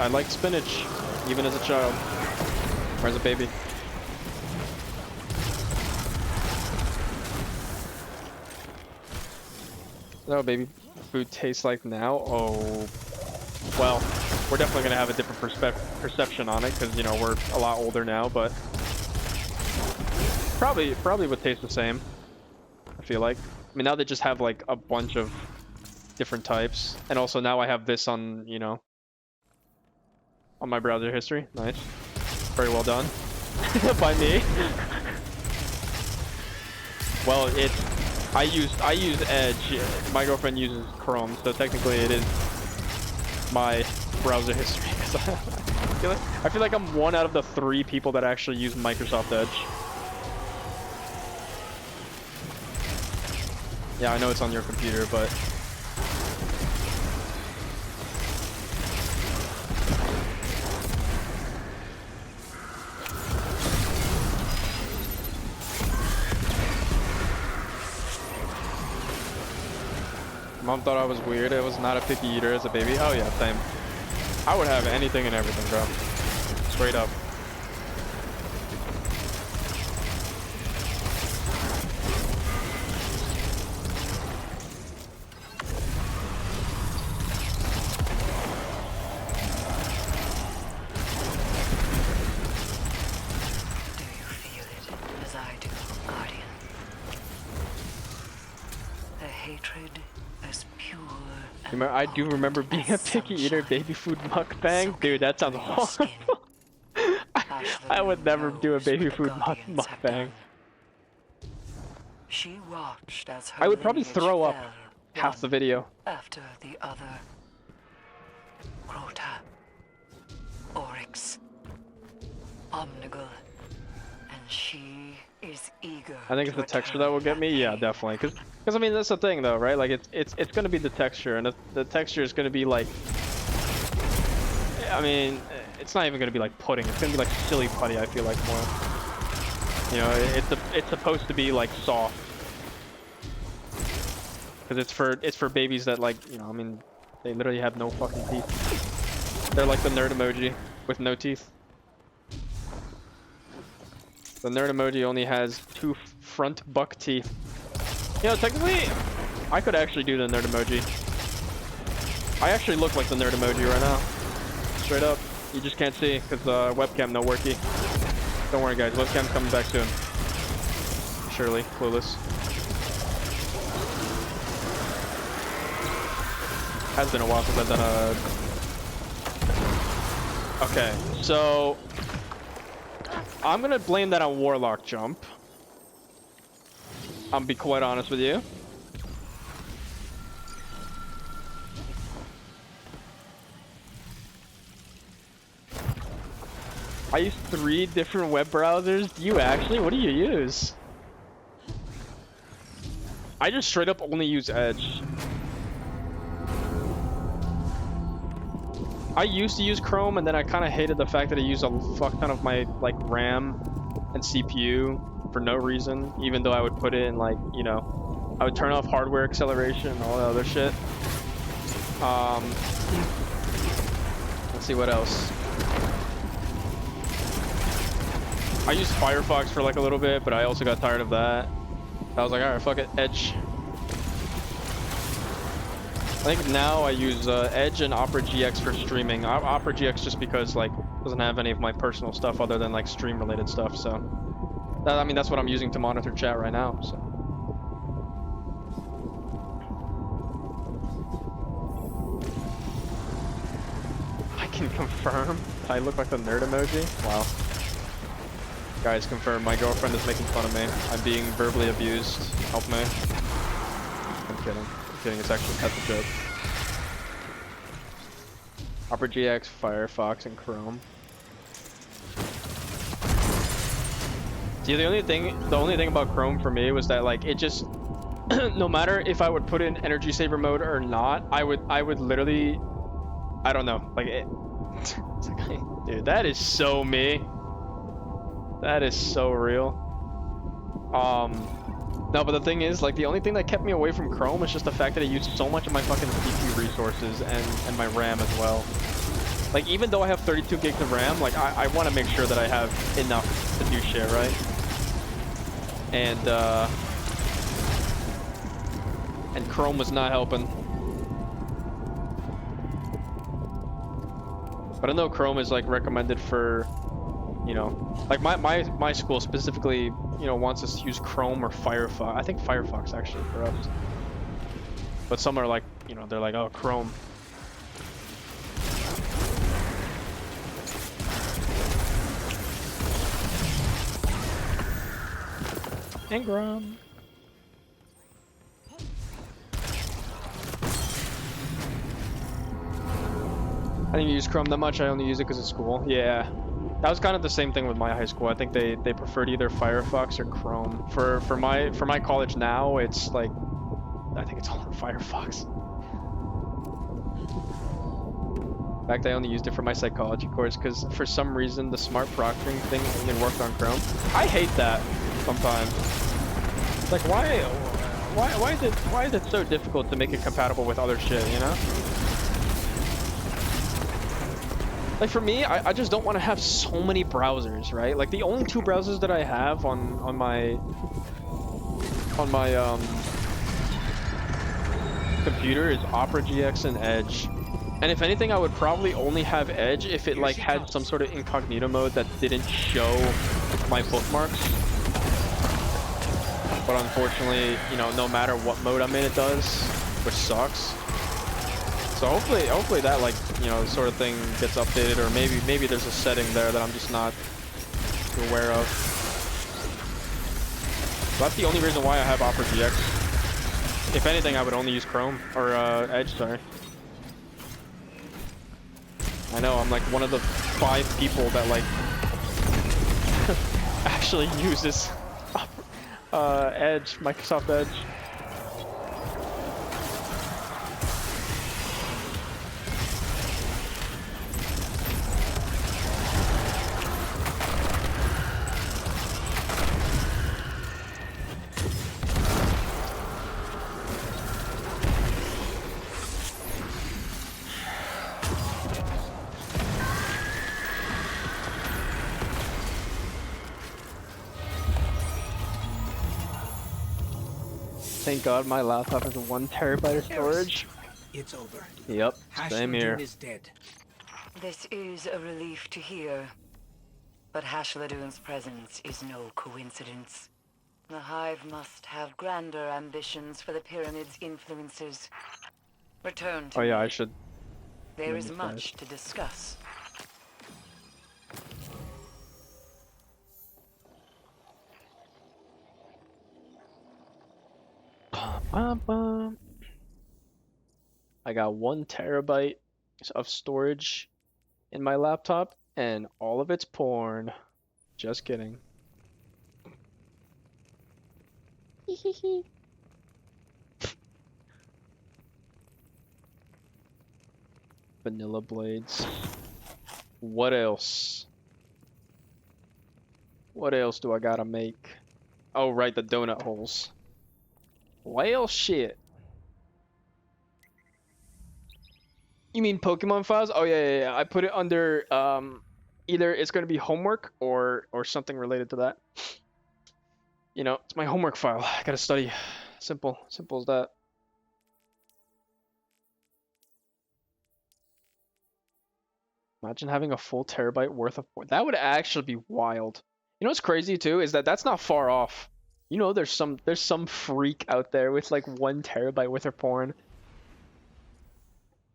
I liked spinach, even as a child, or as a baby. No, baby food tastes like now? Oh, well, we're definitely gonna have a different perception on it, because, you know, we're a lot older now, but probably would taste the same. I feel like. I mean, now they just have like a bunch of different types, and also now I have this on, you know, on my browser history. Nice, very well done by me. Well, I use Edge. My girlfriend uses Chrome, so technically it is my browser history. I feel like I'm one out of the 3 people that actually use Microsoft Edge. Yeah, I know it's on your computer, but Mom thought I was weird. I was not a picky eater as a baby. Oh yeah, same. I would have anything and everything, bro. Straight up. I do remember being a picky eater, baby food mukbang. Dude, that sounds horrible. I would never do a baby food mukbang. She watched as her I would probably lineage throw up fell half the video. after the other. Crota, Oryx, Omnigul, and she is eager. I think it's the texture that will get me. Yeah, definitely. Because I mean, that's the thing though, right? Like it's gonna be the texture, and the texture is gonna be like, I mean, it's not even gonna be like pudding. It's gonna be like silly putty. I feel like more. You know, it's supposed to be like soft, because it's for babies that, like, you know, I mean, they literally have no fucking teeth. They're like the nerd emoji with no teeth. The nerd emoji only has 2 front buck teeth. You know, technically, I could actually do the nerd emoji. I actually look like the nerd emoji right now. Straight up. You just can't see, because webcam no worky. Don't worry, guys. Webcam's coming back soon. Surely. Clueless. Has been a while since I've done a... Okay, so... I'm gonna blame that on Warlock Jump. I'll be quite honest with you. I use 3 different web browsers. Do you actually? What do you use? I just straight up only use Edge. I used to use Chrome, and then I kind of hated the fact that I used a fuck ton of my like RAM and CPU for no reason, even though I would put in like, you know, I would turn off hardware acceleration and all that other shit. Let's see what else. I used Firefox for like a little bit, but I also got tired of that. I was like, alright, fuck it, Edge. I think now I use Edge and Opera GX for streaming. Opera GX just because like doesn't have any of my personal stuff other than like stream related stuff. So that, I mean, that's what I'm using to monitor chat right now. So I can confirm I look like the nerd emoji. Wow. Guys, confirm my girlfriend is making fun of me. I'm being verbally abused. Help me. I'm kidding. It's actually that's a joke. Opera GX, Firefox, and Chrome. See, the only thing about Chrome for me was that like it just no matter if I would put in energy saver mode or not, I would literally, I don't know, like it. It's like, dude, that is so me. That is so real. No, but the thing is, like, the only thing that kept me away from Chrome is just the fact that it used so much of my fucking CPU resources and my RAM as well. Like, even though I have 32 gigs of RAM, like, I want to make sure that I have enough to do shit, right? And Chrome was not helping. But I know Chrome is, like, recommended for, you know, like my school specifically, you know, wants us to use Chrome or Firefox. I think Firefox actually for us. But some are like, you know, they're like, oh, Chrome. Ingram. I didn't use Chrome that much. I only use it because of school. Yeah. That was kind of the same thing with my high school. I think they preferred either Firefox or Chrome. For my college now, it's like I think it's all Firefox. In fact, I only used it for my psychology course because for some reason the smart proctoring thing only worked on Chrome. I hate that sometimes. It's like why is it so difficult to make it compatible with other shit, you know? Like for me, I just don't want to have so many browsers, right? Like the only two browsers that I have on my computer is Opera GX and Edge. And if anything, I would probably only have Edge if it like had some sort of incognito mode that didn't show my bookmarks. But unfortunately, you know, no matter what mode I'm in, it does, which sucks. So hopefully that like, you know, sort of thing gets updated, or maybe there's a setting there that I'm just not aware of. So that's the only reason why I have Opera GX. If anything, I would only use Chrome or Edge, sorry. I know I'm like one of the 5 people that like actually uses Edge, Microsoft Edge. Thank God my laptop has 1 terabyte of storage. It's over. Yep, same here. Is dead. This is a relief to hear. But Hashladun's presence is no coincidence. The Hive must have grander ambitions for the Pyramid's influences. Return to Oh yeah, me. I should. There is much to discuss. I got 1 terabyte of storage in my laptop, and all of it's porn. Just kidding. Vanilla blades. What else? What else do I gotta make? Oh, right, the donut holes. Well, shit. You mean Pokemon files? Oh, yeah. I put it under, either it's gonna be homework or something related to that. You know, it's my homework file. I gotta study. Simple as that. Imagine having a full terabyte worth of porn. That would actually be wild. You know what's crazy too is that that's not far off. You know, there's some freak out there with like 1 terabyte worth of porn.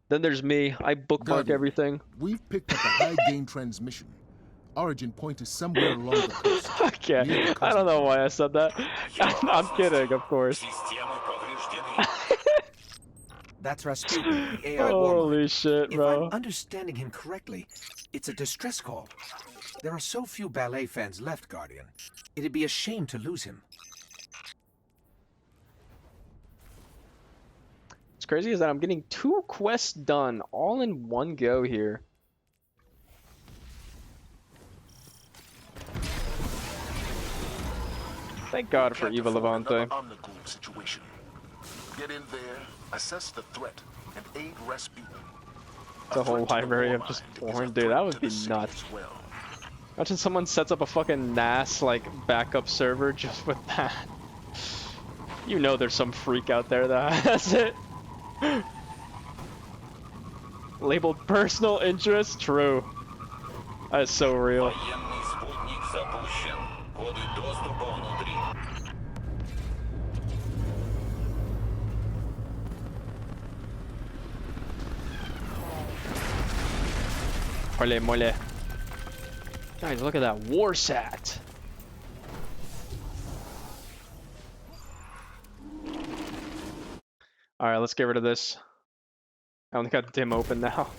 Then there's me. I bookmark Guardian, everything. We've picked up a high gain transmission. Origin point is somewhere along the coast. Okay. I don't know why I said that. I'm kidding, of course. That's Rasputin, the AI Holy shit, bro. If I'm understanding him correctly, it's a distress call. There are so few ballet fans left, Guardian. It'd be a shame to lose him. What's crazy is that I'm getting 2 quests done all in one go here. Thank God for Eva Levante. Situation. Get in there, assess the threat, and aid Rasputin. The whole library of just porn, dude, that would be nuts. Imagine someone sets up a fucking NAS like backup server just with that. You know there's some freak out there that has it. Labeled personal interest? True. That is so real. Mole, mole. Guys, look at that Warsat. Alright, let's get rid of this. I only got dim open now.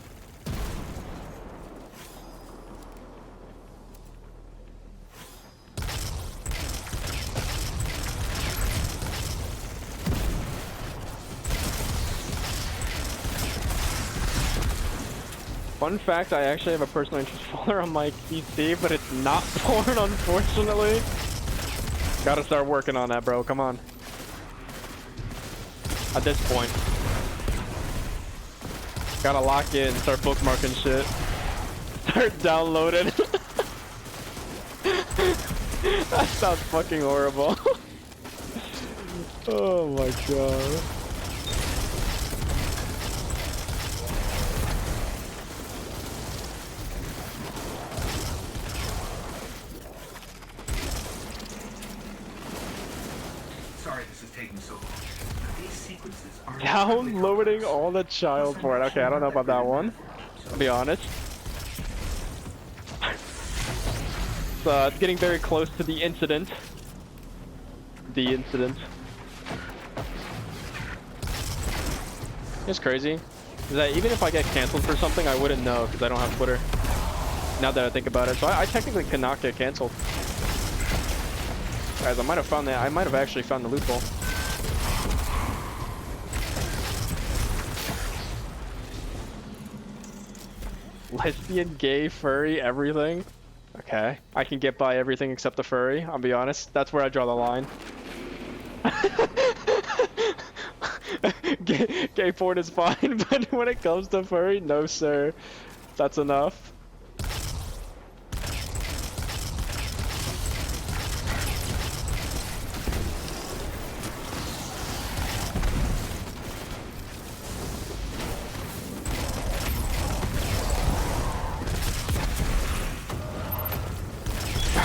Fun fact, I actually have a personal interest folder on my PC, but it's not porn, unfortunately. Gotta start working on that, bro. Come on. At this point. Gotta lock in, start bookmarking shit. Start downloading. That sounds fucking horrible. Oh my god. Sorry this is taking so long. These sequences are Downloading all the child porn. Okay, I don't know about that one. I'll be honest. It's getting very close to the incident. The incident. It's crazy. Is that even if I get canceled for something, I wouldn't know because I don't have Twitter. Now that I think about it, so I technically cannot get canceled. Guys, I might have found that. I might have actually found the loophole. Lesbian, gay, furry, everything. Okay, I can get by everything except the furry. I'll be honest. That's where I draw the line. Gay porn is fine, but when it comes to furry, no sir. That's enough.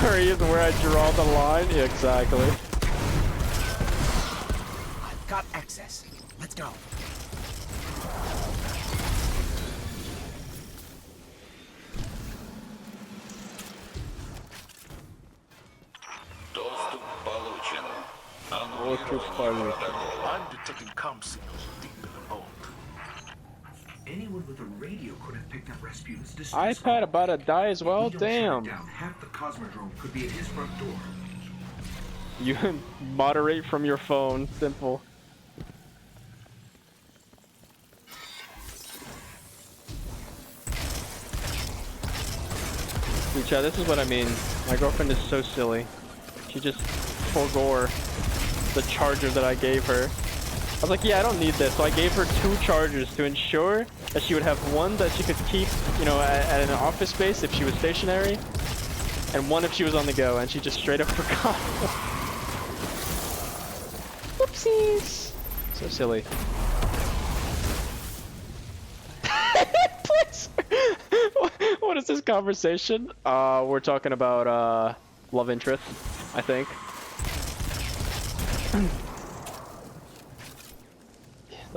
Furry is where I draw the line. Yeah, exactly. I've got access. Let's go. I'm detecting comm signals deep in the vault. Anyone with a radio could have picked up Rasputin's distress. iPad about to die as well? Damn. Half the Cosmodrome could be at his front door. You can moderate from your phone. Simple. Dude, Chad, this is what I mean. My girlfriend is so silly. She just forgore the charger that I gave her. I was like, yeah, I don't need this. So I gave her 2 chargers to ensure that she would have one that she could keep, you know, at an office space if she was stationary, and one if she was on the go, and she just straight up forgot. Whoopsies. So silly. Please. What is this conversation? We're talking about love interest, I think.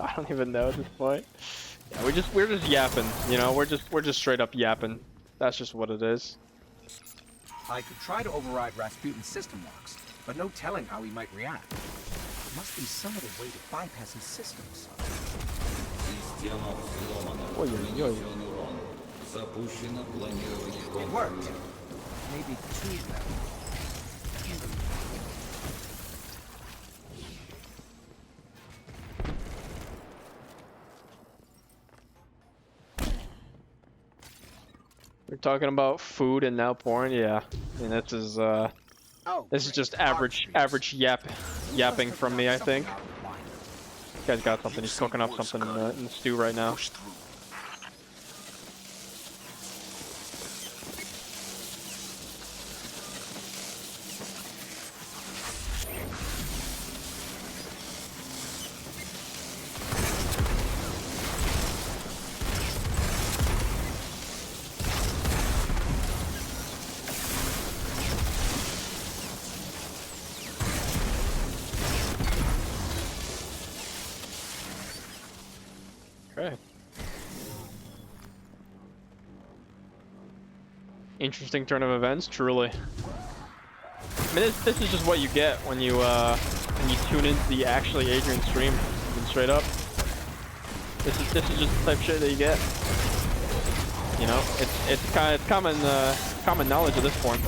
I don't even know at this point. Yeah, we're just yapping, you know. We're just straight up yapping. That's just what it is. I could try to override Rasputin's system locks, but no telling how he might react. There must be some other way to bypass his systems. It worked. Maybe 2 of them. We're talking about food and now porn, yeah. I mean, this is just average yapping from me, I think. This guy's got something. He's cooking up something in the stew right now. Okay. Interesting turn of events, truly. I mean, this is just what you get when you tune into the actually Adrian stream. I mean, straight up. This is just the type of shit that you get. You know, it's common knowledge at this point.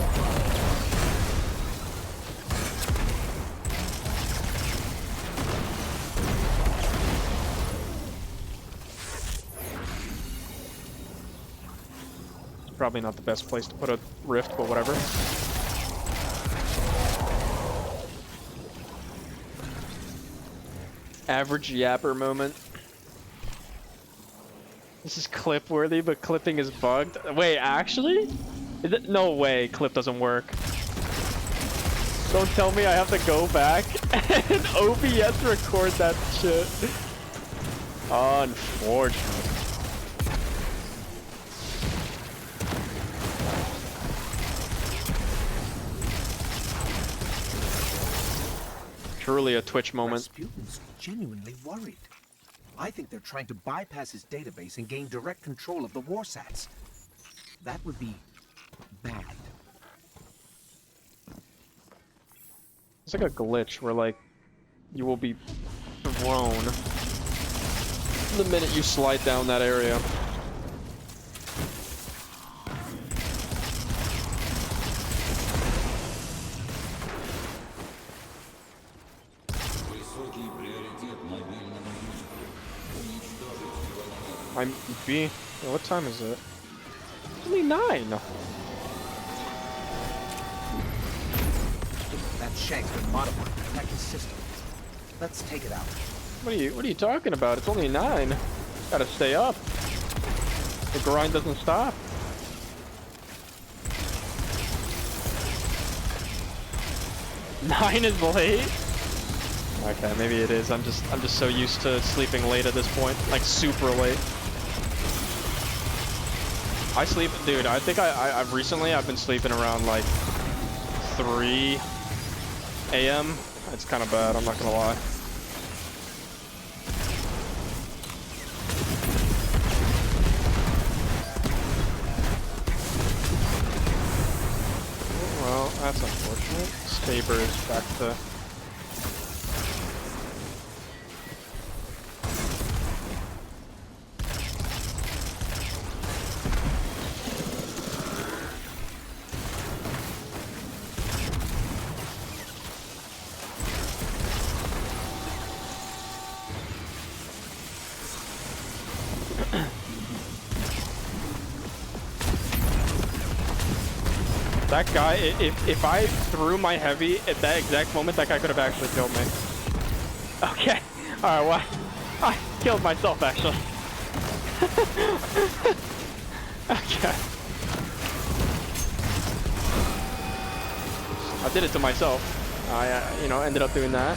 Probably not the best place to put a rift, but whatever. Average yapper moment. This is clip worthy, but clipping is bugged. Wait, actually? Is it? No way, clip doesn't work. Don't tell me I have to go back and OBS record that shit. Unfortunate. Truly a Twitch moment. Rasputin's genuinely worried. I think they're trying to bypass his database and gain direct control of the Warsats. That would be bad. It's like a glitch where, like, you will be thrown the minute you slide down that area. I'm B. What time is it? It's only 9. That shank's been modified to protect his system. Let's take it out. What are you talking about? It's only 9. Gotta stay up. The grind doesn't stop. Nine is late? Okay, maybe it is. I'm just so used to sleeping late at this point. Like super late. I sleep, dude, I think I've recently been sleeping around like 3 a.m. It's kind of bad, I'm not gonna lie. Well, that's unfortunate. Saber is back to... That guy, if I threw my heavy at that exact moment, that guy could have actually killed me. Okay. Alright, well, I killed myself, actually. Okay. I did it to myself. I, you know, ended up doing that.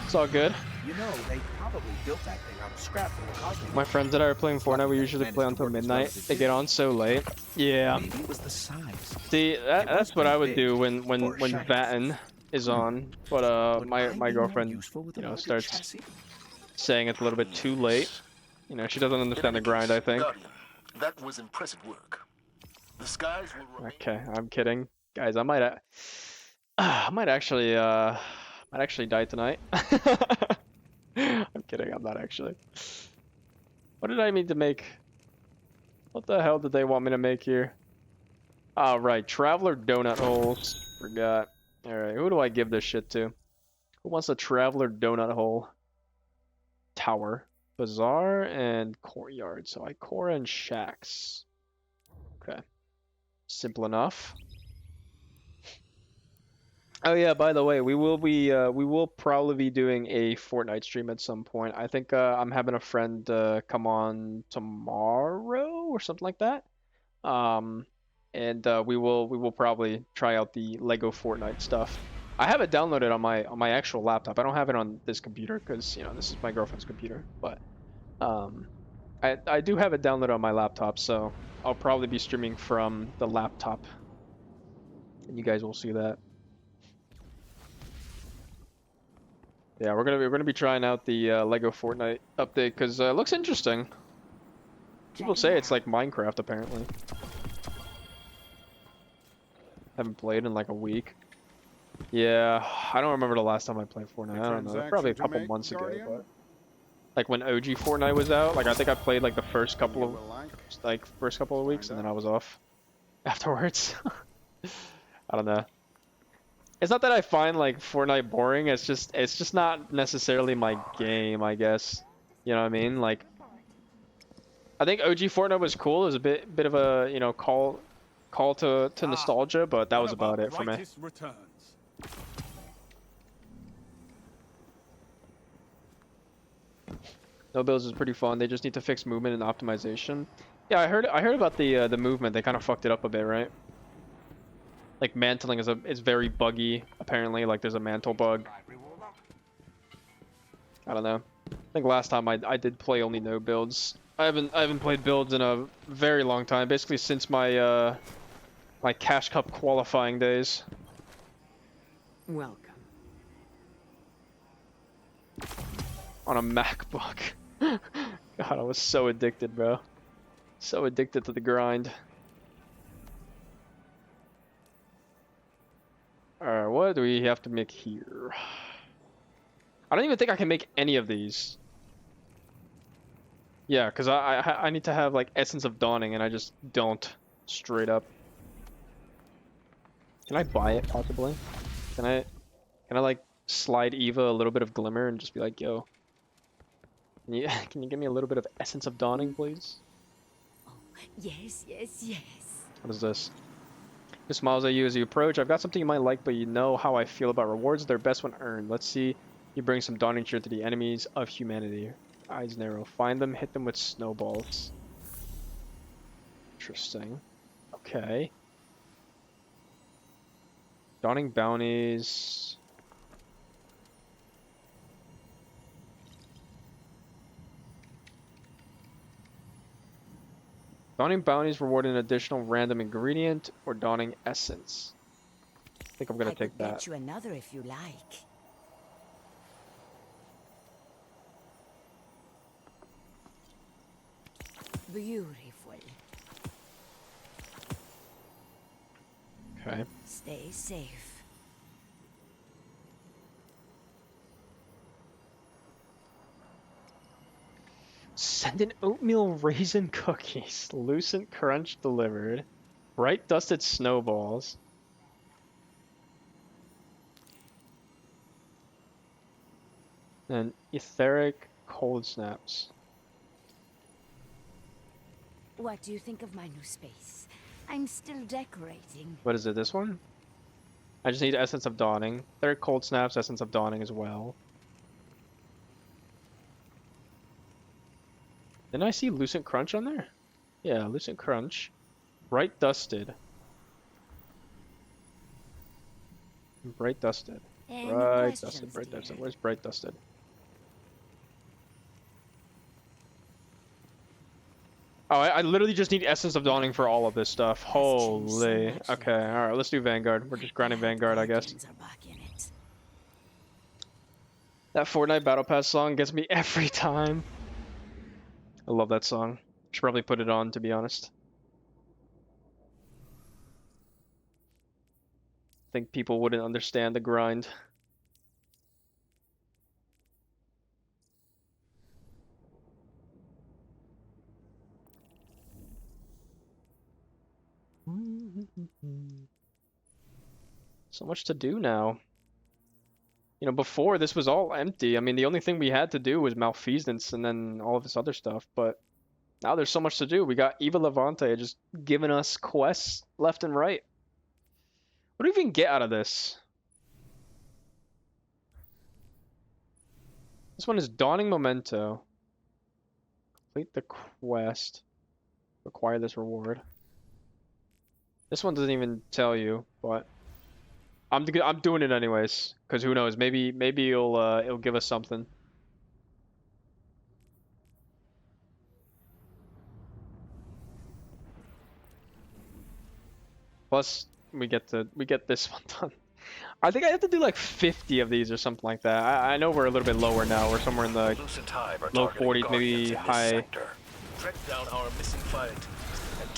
It's all good. You know, they probably built that thing out of scrap from the Cosmic. My friends that are playing Fortnite, we usually play until midnight. They get on so late. Yeah. Maybe it was the size. See, that's what I would do when Vatten is on. But my girlfriend, you know, starts saying it's a little bit too late. You know, she doesn't understand the grind, I think. That was impressive work. The skies will remain. Okay, I'm kidding, guys. I might actually die tonight. I'm kidding. I'm not actually. What did I mean to make? What the hell did they want me to make here? Oh, right. Traveler donut holes. Forgot. All right. Who do I give this shit to? Who wants a traveler donut hole? Tower, bazaar, and courtyard. So Ikora and shacks. Okay. Simple enough. Oh yeah, by the way, we will probably be doing a Fortnite stream at some point. I think I'm having a friend come on tomorrow or something like that. And we will probably try out the Lego Fortnite stuff. I have it downloaded on my actual laptop. I don't have it on this computer because, you know, this is my girlfriend's computer, but I do have it downloaded on my laptop, so I'll probably be streaming from the laptop. And you guys will see that. Yeah, we're gonna be trying out the Lego Fortnite update because it looks interesting. People say it's like Minecraft apparently. Haven't played in like a week. Yeah, I don't remember the last time I played Fortnite. I don't know, probably a couple months ago. But like when OG Fortnite was out, like I think I played like the first couple of weeks, and then I was off afterwards. I don't know. It's not that I find like Fortnite boring. It's just not necessarily my game, I guess. You know what I mean? Like, I think OG Fortnite was cool. It was a bit of a, you know, call to nostalgia, but that was about it for me. No Builds is pretty fun. They just need to fix movement and optimization. Yeah, I heard about the movement. They kind of fucked it up a bit, right? Like mantling is very buggy apparently. Like there's a mantle bug. I don't know. I think last time I did play only no builds. I haven't played builds in a very long time. Basically since my my Cash Cup qualifying days. Welcome. On a MacBook. God, I was so addicted, bro. So addicted to the grind. Alright, what do we have to make here? I don't even think I can make any of these. Yeah, because I need to have like Essence of Dawning and I just don't. Straight up. Can I buy it possibly? Can I like slide Eva a little bit of Glimmer and just be like, yo. Can you give me a little bit of Essence of Dawning, please? Oh, yes, yes, yes. What is this? Who smiles at you as you approach? I've got something you might like, but you know how I feel about rewards. They're best when earned. Let's see you bring some Dawning cheer to the enemies of humanity. Eyes narrow. Find them, hit them with snowballs. Interesting. Okay. Dawning bounties. Dawning bounties reward an additional random ingredient or dawning essence. I think I'm gonna take that. Get you another if you like. Beautiful. Okay. Stay safe. Send an oatmeal raisin cookies. Lucent crunch delivered. Bright dusted snowballs. And etheric cold snaps. What do you think of my new space? I'm still decorating. What is it, this one? I just need Essence of Dawning. There are Cold Snaps, Essence of Dawning as well. Didn't I see Lucent Crunch on there? Yeah, Lucent Crunch. Bright Dusted. Bright Dusted. Bright Dusted, Bright Dusted. Where's Bright Dusted? Oh, I literally just need Essence of Dawning for all of this stuff. Holy. Okay, alright, let's do Vanguard. We're just grinding Vanguard, I guess. That Fortnite Battle Pass song gets me every time. I love that song. Should probably put it on, to be honest. I think people wouldn't understand the grind. So much to do now. You know, before this was all empty. I mean, the only thing we had to do was Malfeasance and then all of this other stuff, but now there's so much to do. We got Eva Levante just giving us quests left and right. What do we even get out of this? This one is Dawning Memento. Complete the quest. Acquire this reward. This one doesn't even tell you, but I'm doing it anyways, because who knows? Maybe it'll give us something. Plus, we get this one done. I think I have to do like 50 of these or something like that. I know we're a little bit lower now. We're somewhere in the low 40s, maybe high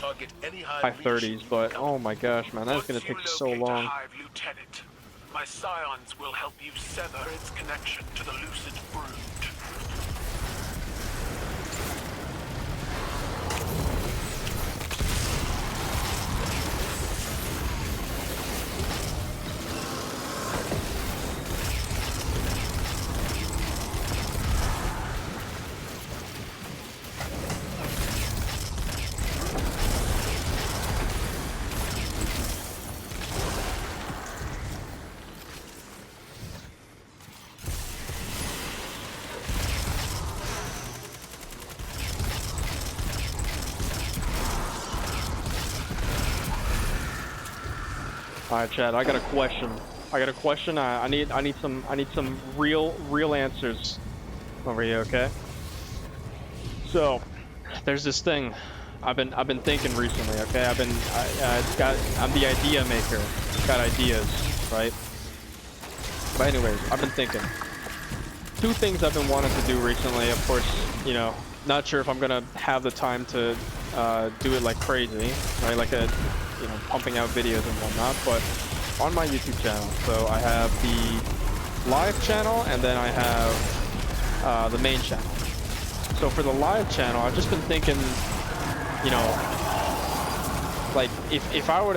30s. But oh my gosh, man, that's gonna take so long. My scions will help you sever its connection to the Lucid Brood. Alright, Chad, I got a question. I need some real answers over here, okay? So, there's this thing I've been thinking recently, okay? I'm the idea maker. Got ideas, right? But anyways, I've been thinking. Two things I've been wanting to do recently, of course, you know, not sure if I'm gonna have the time to do it like crazy, right? Like pumping out videos and whatnot, but on my YouTube channel. So I have the live channel and then I have the main channel. So for the live channel, I've just been thinking, you know, like if I were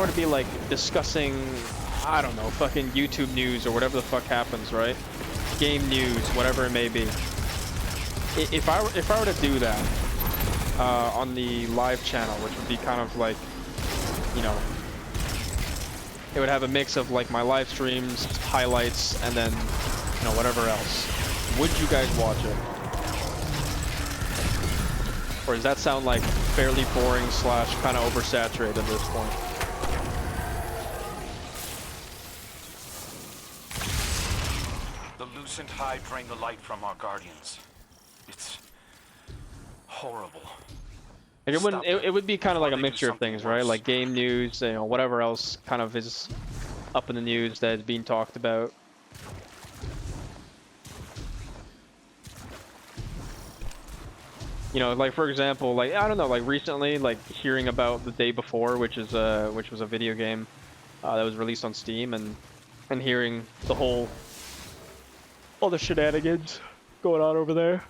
to be like discussing, I don't know, fucking YouTube news or whatever the fuck happens, right? Game news, whatever it may be. If I were to do that on the live channel, which would be kind of like, you know, it would have a mix of like my live streams, highlights, and then, you know, whatever else. Would you guys watch it? Or does that sound like fairly boring / kind of oversaturated at this point? The Lucent Hive drain the light from our guardians. It's horrible. Like it would be kind of like a mixture of things, right? Like game news, you know, whatever else kind of is up in the news that is being talked about. You know, like for example, like I don't know, like recently, like hearing about The Day Before, which was a video game that was released on Steam, and hearing all the shenanigans going on over there.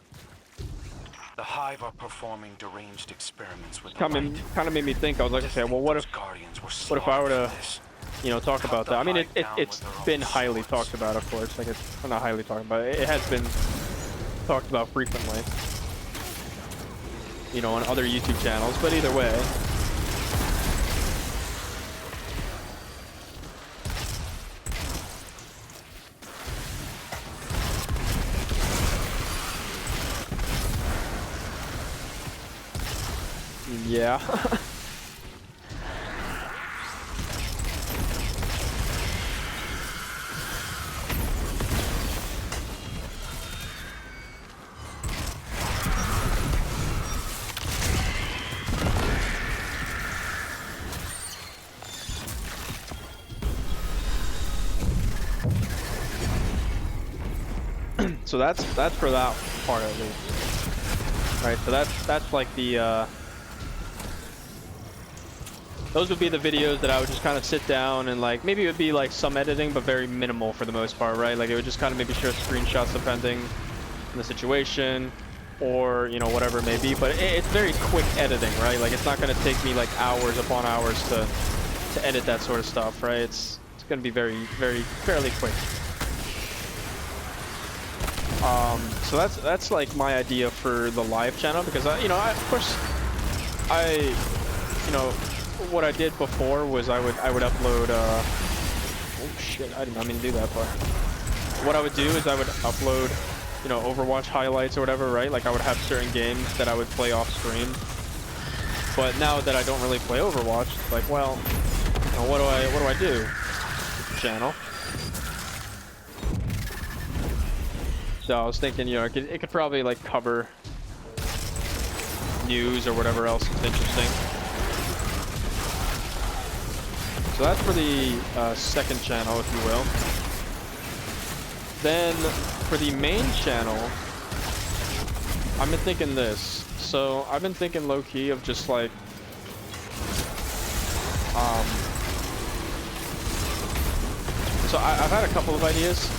The Hive are performing deranged experiments with kind of made me think. I was like, okay, well, what if I were to, you know, talk about that? I mean, it's been highly talked about, of course. Like well, not highly talked about. It has been talked about frequently, you know, on other YouTube channels. But either way, Yeah. So that's for that part at least. Right, so that's like the those would be the videos that I would just kind of sit down and like, maybe it would be like some editing, but very minimal for the most part, right? Like it would just kind of maybe share screenshots depending on the situation, or you know, whatever it may be. But it's very quick editing, right? Like it's not going to take me like hours upon hours to edit that sort of stuff, right? It's going to be fairly quick. So that's like my idea for the live channel, because you know, of course, you know, what I did before was I would upload oh shit, I did not mean to do that, but what I would do is I would upload, you know, Overwatch highlights or whatever, right? Like I would have certain games that I would play off stream. But now that I don't really play Overwatch, it's like, well, you know, what do I do? Channel. So I was thinking, you know, it could probably like cover news or whatever else is interesting. So that's for the second channel, if you will. Then for the main channel, I've been thinking this. So I've been thinking low-key of just like so I've had a couple of ideas.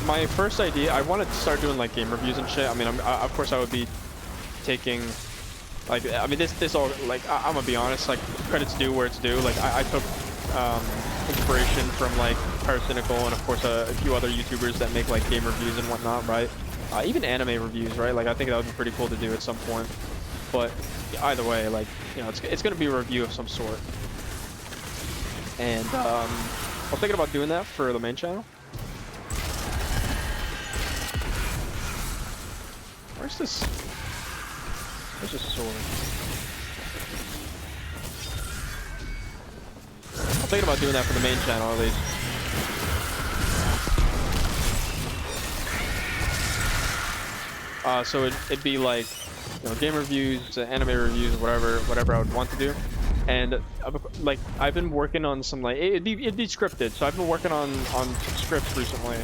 My first idea, I wanted to start doing like game reviews and shit. I mean, of course I would be taking, like, I mean, this all, like, I'm gonna be honest, like, credits due where it's due. Like, I took inspiration from like Pyrocynical and of course a few other YouTubers that make like game reviews and whatnot, right? Even anime reviews, right? Like, I think that would be pretty cool to do at some point. But either way, like, you know, it's gonna be a review of some sort. And I was thinking about doing that for the main channel. Where's this sword? I'm thinking about doing that for the main channel at least. So it'd be like, you know, game reviews, anime reviews, whatever I would want to do. And like I've been working on some, like, it'd be scripted. So I've been working on some scripts recently.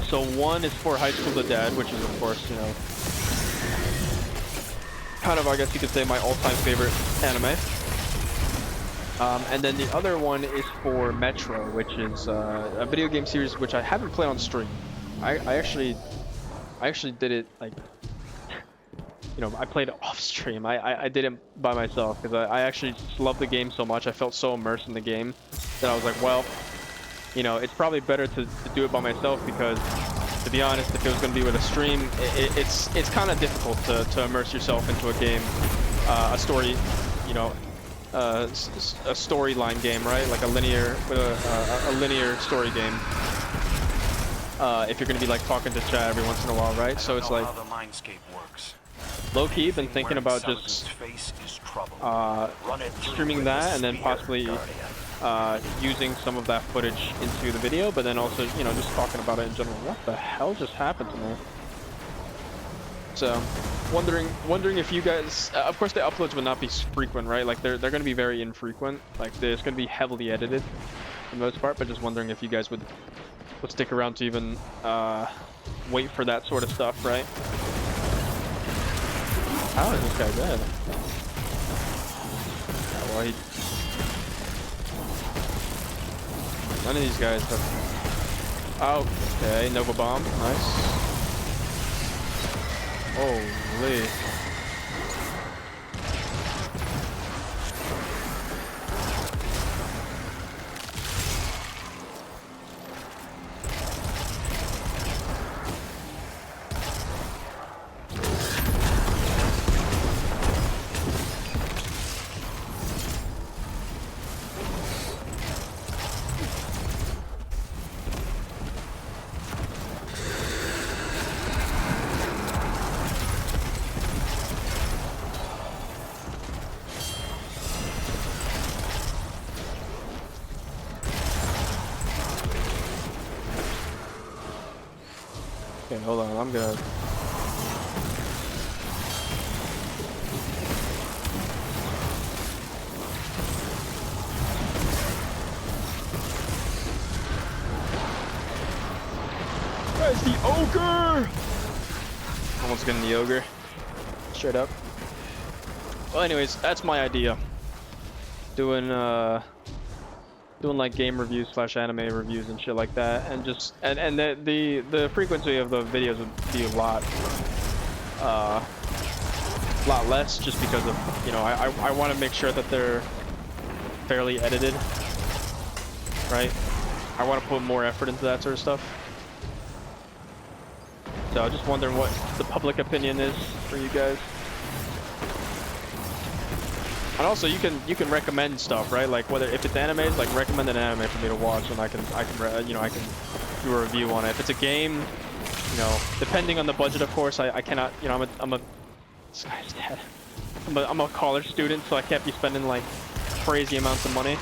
So one is for High School of the Dead, which is of course, you know, kind of, I guess you could say, my all-time favorite anime. And then the other one is for Metro, which is a video game series which I haven't played on stream. I actually did it, like, you know, I played it off stream. I did it by myself because I actually just love the game so much. I felt so immersed in the game that I was like, well, you know, it's probably better to do it by myself, because to be honest, if it was going to be with a stream, it's kind of difficult to immerse yourself into a game, a story, you know, a storyline game, right? Like a linear story game. If you're going to be like talking to chat every once in a while, right? So it's like, low-key been thinking about just streaming that and then possibly using some of that footage into the video, but then also, you know, just talking about it in general. What the hell just happened to me? So, wondering if you guys, of course the uploads would not be frequent, right? Like they're going to be very infrequent. Like it's going to be heavily edited for the most part, but just wondering if you guys would stick around to even wait for that sort of stuff, right? How is this guy dead? Yeah, well, none of these guys have... Oh, okay, Nova Bomb, nice. Holy. Okay, hold on. I'm gonna. Where's the ogre? Almost getting the ogre. Straight up. Well, anyways, that's my idea. Doing like game reviews / anime reviews and shit like that, and just and the frequency of the videos would be a lot less, just because of, you know, I want to make sure that they're fairly edited, right? I want to put more effort into that sort of stuff. So I'm just wondering what the public opinion is for you guys. And also, you can recommend stuff, right? Like whether if it's animes, like recommend an anime for me to watch, and I can you know, I can do a review on it. If it's a game, you know, depending on the budget, of course, I cannot, you know, I'm a college student, so I can't be spending like crazy amounts of money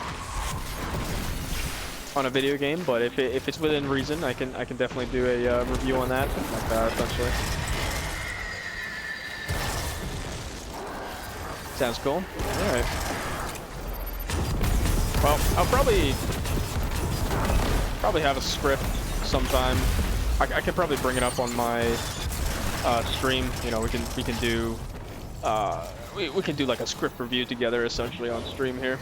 on a video game. But if it's within reason, I can definitely do a review on that, something like that, essentially. Sounds cool. Alright. Well, I'll probably have a script sometime. I could probably bring it up on my stream. You know, we can do we can do like a script review together, essentially, on stream here.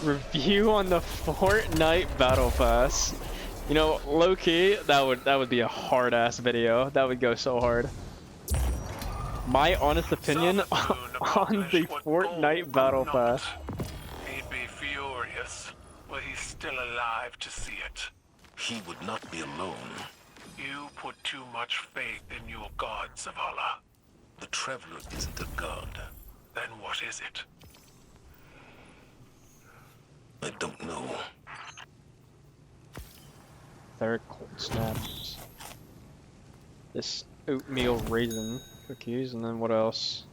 Review on the Fortnite Battle Pass. You know, low key, that would be a hard ass video. That would go so hard. My honest opinion on the Fortnite Battle Pass. He'd be furious, but he's still alive to see it. He would not be alone. You put too much faith in your god, Zavala. The Traveler isn't a god. Then what is it? I don't know. Ferret cold snaps. This oatmeal raisin cookies, and then what else?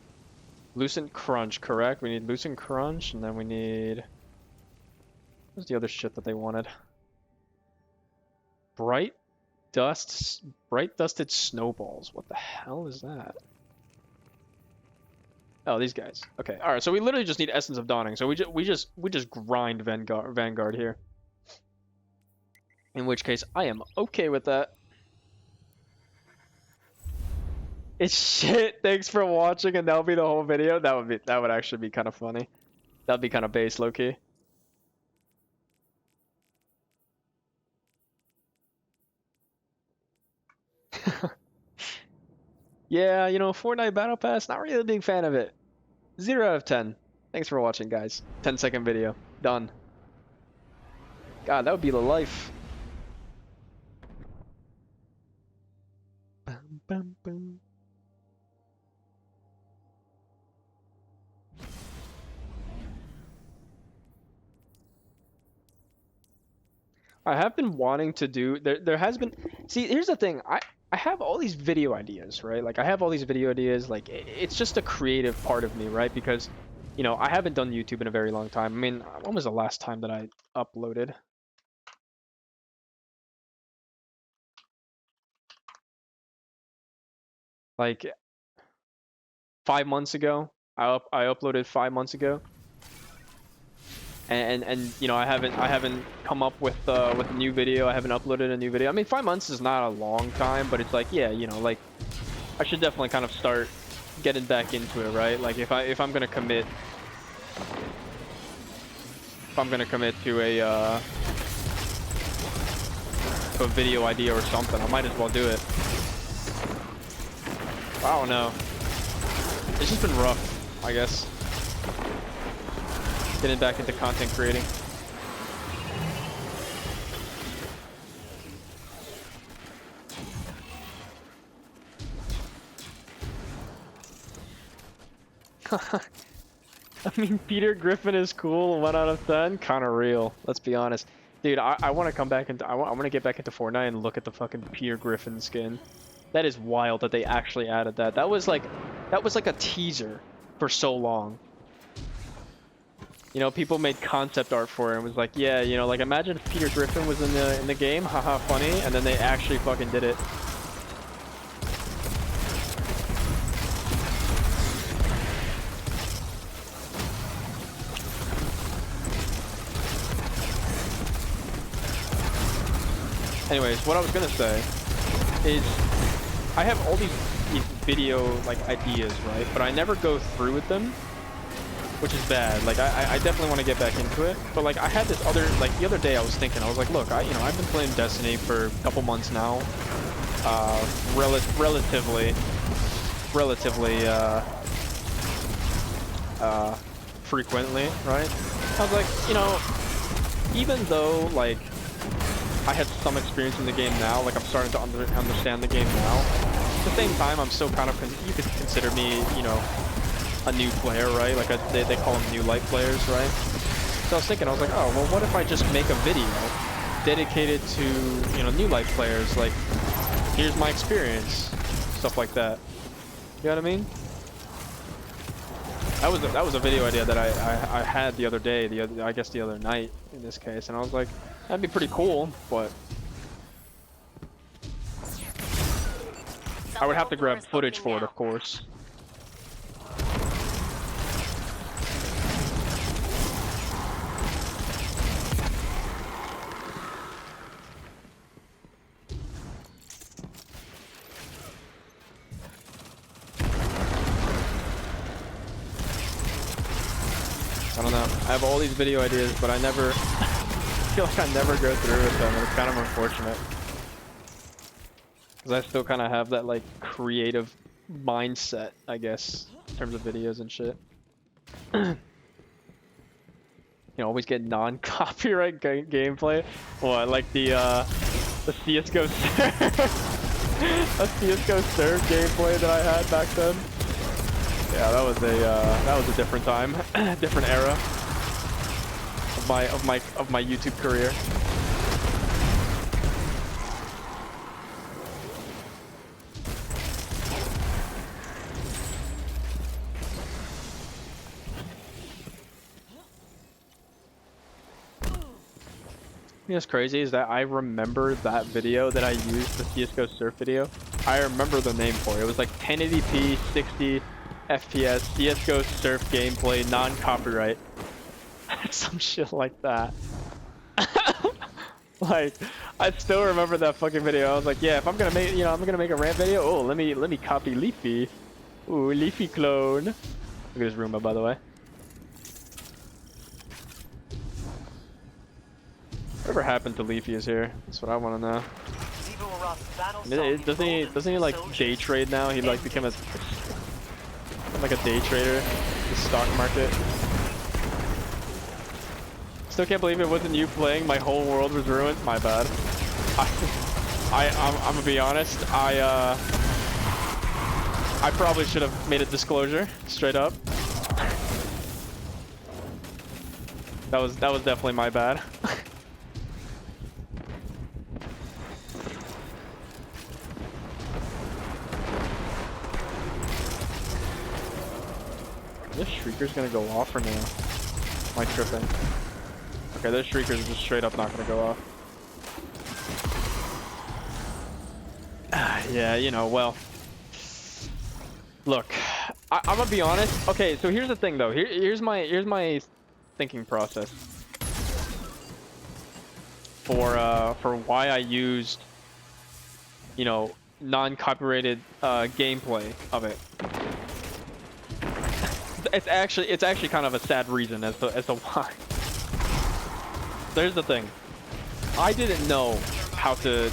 Lucent Crunch, correct? We need Lucent Crunch, and then we need... What's the other shit that they wanted? Bright dusted snowballs. What the hell is that? Oh, these guys. Okay, all right. So we literally just need Essence of Dawning. So we just grind Vanguard here. In which case, I am okay with that. It's shit. Thanks for watching, and that'll be the whole video. That would actually be kind of funny. That'd be kind of base, low key. Yeah, you know, Fortnite Battle Pass, not really a big fan of it. 0 out of 10. Thanks for watching, guys. 10-second video. Done. God, that would be the life. Bum, bum, bum. I have been wanting to do, there has been, see, here's the thing, I have all these video ideas, right? Like, I have all these video ideas, like, it's just a creative part of me, right? Because, you know, I haven't done YouTube in a very long time. I mean, when was the last time that I uploaded? Like, 5 months ago. I uploaded 5 months ago. And you know, I haven't come up with a new video. I haven't uploaded a new video. I mean, 5 months is not a long time, but it's like, yeah, you know, like, I should definitely kind of start getting back into it, right? Like, if I'm gonna commit to a video idea or something, I might as well do it. I don't know. It's just been rough, I guess. Getting back into content creating. I mean, Peter Griffin is cool. 1 out of 10. Kind of real. Let's be honest, dude. I want to come back into. I want to get back into Fortnite and look at the fucking Peter Griffin skin. That is wild that they actually added that. That was like a teaser for so long. you know, people made concept art for it and was like, yeah, you know, like imagine if Peter Griffin was in the game, haha, funny, and then they actually fucking did it. Anyways, what I was gonna say is I have all these video like ideas, right? But I never go through with them, which is bad. Like I definitely want to get back into it. But like I had this other, like the other day I was thinking, I was like, look, I've been playing Destiny for a couple months now, relatively frequently, right? I was like, you know, even though like I have some experience in the game now, like I'm starting to understand the game now. At the same time, I'm still kind of, you could consider me, you know, a new player, right? Like they call them new light players, right? So I was thinking, I was like, oh, well, what if I just make a video dedicated to, you know, new light players? Like, here's my experience, stuff like that. You know what I mean? That was a video idea that I had the other day, I guess the other night in this case, and I was like, that'd be pretty cool, but I would have to grab footage for it, of course. I don't know. I have all these video ideas, but I never feel like I never go through with them, and it's kind of unfortunate. Because I still kind of have that, like, creative mindset, I guess, in terms of videos and shit. You know, always get non-copyright gameplay. What, like the CSGO Surf? A CSGO Surf gameplay that I had back then? Yeah, that was a different time, different era of my YouTube career. You know what's crazy is that I remember that video that I used, the CSGO Surf video. I remember the name for it. It was like 1080p, 60 FPS, CSGO Surf gameplay, non-copyright. Some shit like that. Like, I still remember that fucking video. I was like, yeah, if I'm gonna make, you know, I'm gonna make a rant video. Oh, let me copy Leafy. Ooh, Leafy clone. Look at his Roomba, by the way. Whatever happened to Leafy is here. That's what I want to know. Doesn't he like day trade now? He like became like a day trader, the stock market. Still can't believe it wasn't you playing. My whole world was ruined. My bad. I'm gonna be honest. I probably should have made a disclosure straight up. That was definitely my bad. This Shrieker's gonna go off or no? Am I tripping? Okay, this Shrieker's just straight up not gonna go off. Yeah, you know, well. Look, I'm gonna be honest. Okay, so here's the thing though. Here's my thinking process for why I used, you know, non-copyrighted gameplay of it. It's actually kind of a sad reason as to why. There's the thing. I didn't know how to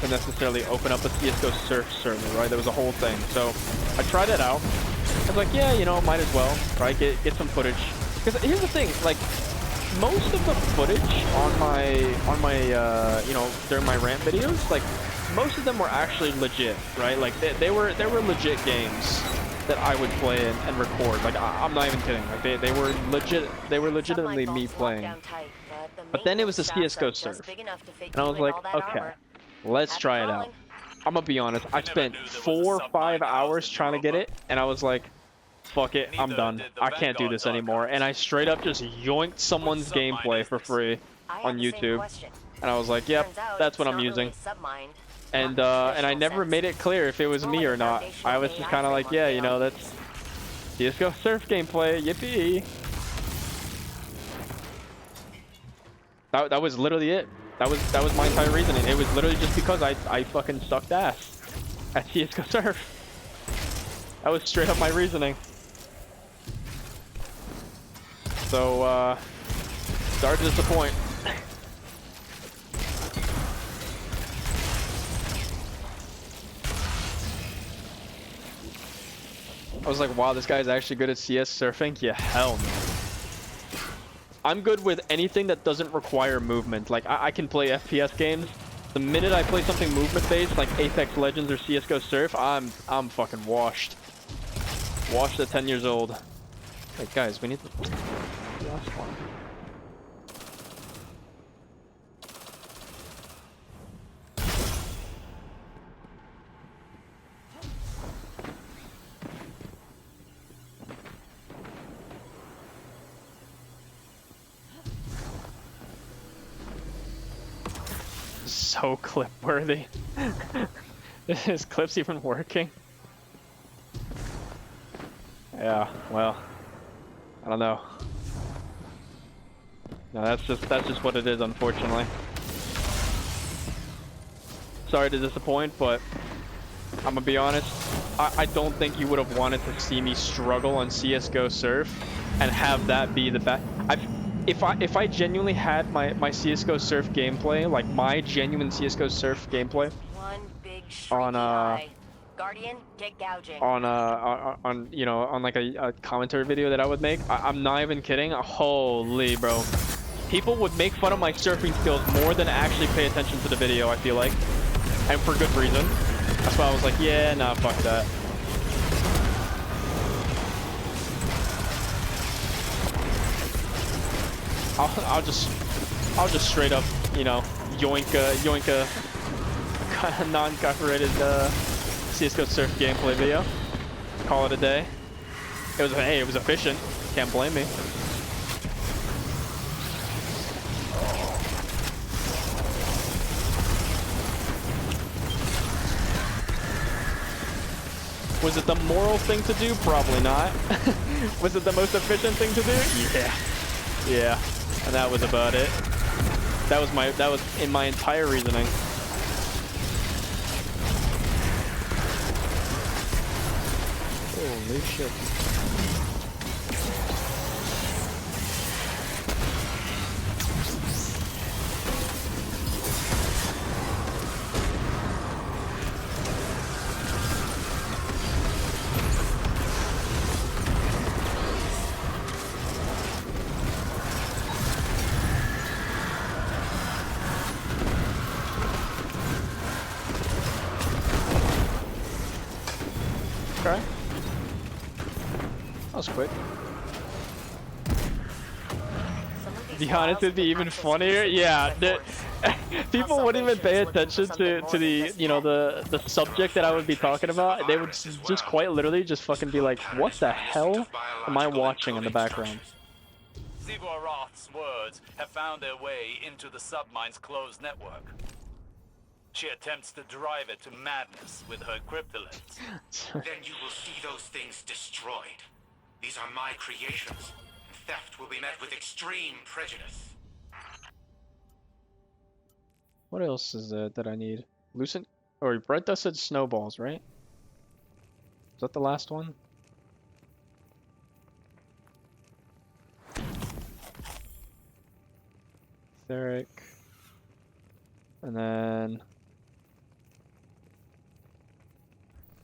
necessarily open up a CSGO Surf server, right? There was a whole thing. So I tried it out. I was like, yeah, you know, might as well, right? Get some footage. Because here's the thing, like most of the footage on my you know, during my rant videos, like most of them were actually legit, right? Like they were legit games that I would play and record. Like I'm not even kidding. Like they were legit. They were legitimately me playing. But then it was the CSGO Surf, and I was like, okay, let's try it out. I'm gonna be honest. I spent 4 or 5 hours trying to get it, and I was like, fuck it, I'm done. I can't do this anymore. And I straight up just yoinked someone's gameplay for free on YouTube. And I was like, yep, that's what I'm using. And I never made it clear if it was me or not. I was just kind of like, yeah, you know, that's CSGO Surf gameplay, yippee. That was literally it. That was my entire reasoning. It was literally just because I fucking sucked ass at CSGO Surf. That was straight up my reasoning. So, sorry to disappoint. I was like, wow, this guy's actually good at CS surfing? Yeah, hell no. I'm good with anything that doesn't require movement. Like, I can play FPS games. The minute I play something movement-based, like Apex Legends or CSGO Surf, I'm fucking washed. Washed at 10 years old. Wait, guys, we need the last one. So clip worthy. Is clips even working? Yeah, well, I don't know. No, that's just what it is, unfortunately. Sorry to disappoint, but I'm gonna be honest. I don't think you would have wanted to see me struggle on CS:GO Surf and have that be the best. If I genuinely had my CS:GO Surf gameplay, like my genuine CS:GO Surf gameplay, on Guardian, get gouging. on you know, on like a commentary video that I would make, I'm not even kidding. Holy bro, people would make fun of my surfing skills more than actually pay attention to the video, I feel like, and for good reason. That's why I was like, yeah, nah, fuck that. I'll just straight up, you know, yoink a kind of non-copyrighted CS:GO Surf gameplay video. Call it a day. It was efficient. Can't blame me. Was it the moral thing to do? Probably not. Was it the most efficient thing to do? Yeah. Yeah. And that was about it. That was in my entire reasoning. Holy shit. Okay. That was quick. To be honest, it'd be even funnier. Yeah, people wouldn't even pay attention to the, you know, the subject that I would be talking about. They would just quite literally just fucking be like, what the hell am I watching in the background? Zivor Roth's words have found their way into the submine's closed network. She attempts to drive it to madness with her cryptolens. Then you will see those things destroyed. These are my creations. Theft will be met with extreme prejudice. What else is there that I need? Lucent? Or Red Dust said snowballs, right? Is that the last one? Etheric. And then...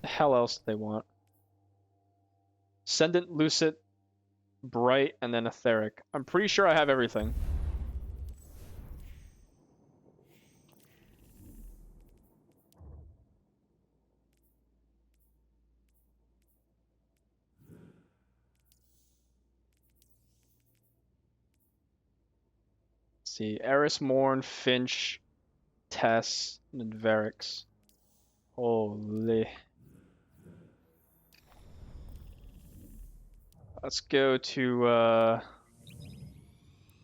the hell else do they want? Ascendant, Lucid, Bright, and then Etheric. I'm pretty sure I have everything. Let's see, Eris, Morn, Finch, Tess, and Verix. Holy. Let's go to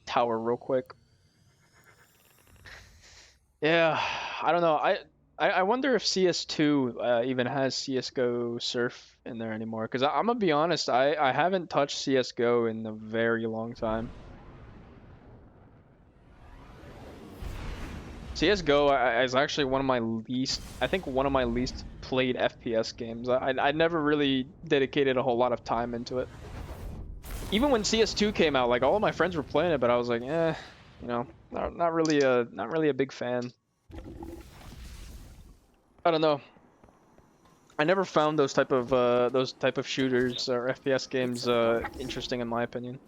tower real quick. Yeah, I don't know. I wonder if CS2 even has CS:GO Surf in there anymore. Because I'm gonna be honest, I haven't touched CS:GO in a very long time. CS:GO is actually one of my least, I think one of my least played FPS games. I never really dedicated a whole lot of time into it. Even when CS2 came out, like all of my friends were playing it, but I was like, you know, not really a big fan. I don't know. I never found those type of shooters or FPS games interesting in my opinion.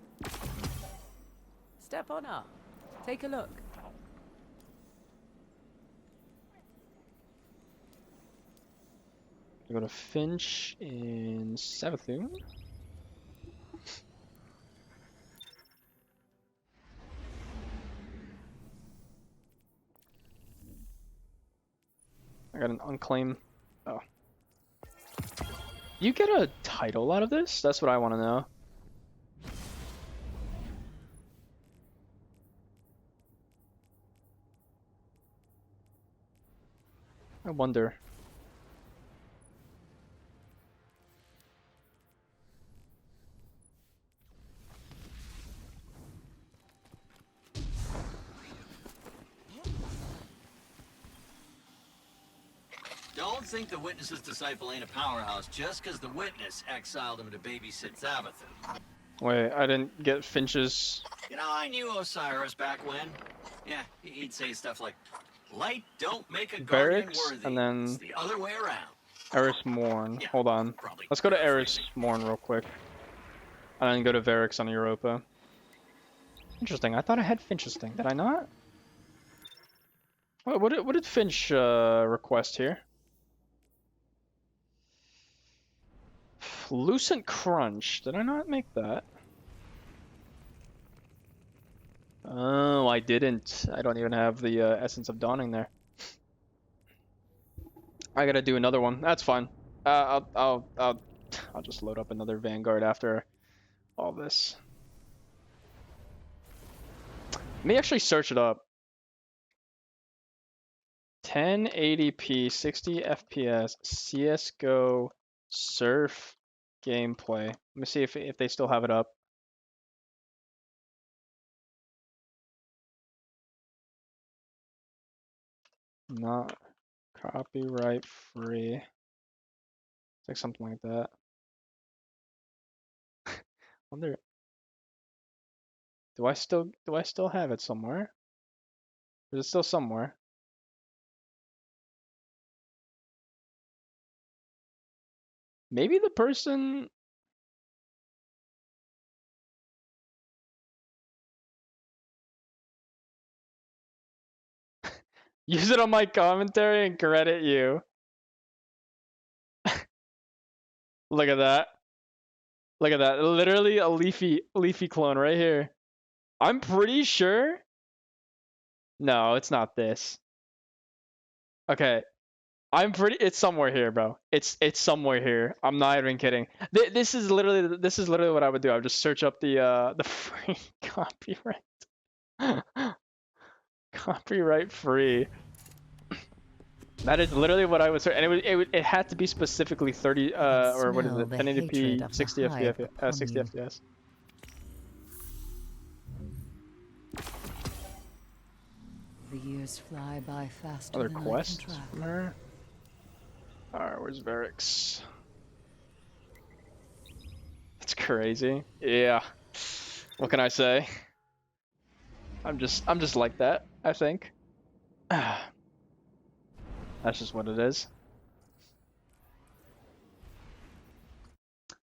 Step on up. Take a look. I go to Finch in Savathun. I got an unclaimed. Oh. You get a title out of this? That's what I want to know. I wonder. Don't think the Witness's disciple ain't a powerhouse just because the Witness exiled him to babysit Savathun. Wait, I didn't get Finch's. You know, I knew Osiris back when. Yeah, he'd say stuff like, "Light don't make a guardian Barracks, worthy. and then It's the other way around." Eris Morn. Yeah, Hold on. Let's go to Eris Morn real quick. And then go to Varix on Europa. Interesting. I thought I had Finch's thing. Did I not? What did Finch request here? Lucent Crunch. Did I not make that? Oh, I didn't. I don't even have the Essence of Dawning there. I gotta do another one. That's fine. I'll just load up another Vanguard after all this. Let me actually search it up. 1080p, 60 FPS, CS:GO Surf gameplay. Let me see if they still have it up. Not copyright free. It's like something like that. Wonder. Do I still have it somewhere? Is it still somewhere? Maybe the person. Use it on my commentary and credit you. Look at that. Look at that. Literally a leafy clone right here. I'm pretty sure. No, it's not this. Okay. It's somewhere here, bro. It's somewhere here. I'm not even kidding. This is literally what I would do. I would just search up the free copyright. Copyright free. That is literally what I would search, and it had to be specifically 30 or what is it? 1080p, 60 FPS, 60 FPS. The years fly by faster Other than I quests can track. from her. Alright, where's Varix? That's crazy. Yeah. What can I say? I'm just like that, I think. That's just what it is.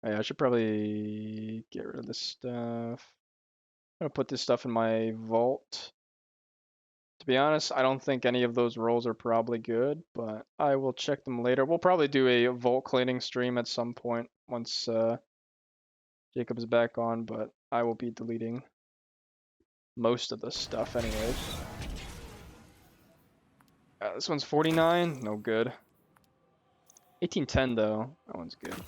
Yeah, I should probably get rid of this stuff. I'm gonna put this stuff in my vault. To be honest, I don't think any of those rolls are probably good, but I will check them later. We'll probably do a vault cleaning stream at some point once Jacob's back on, but I will be deleting most of the stuff anyways. This one's 49, no good. 1810 though, that one's good.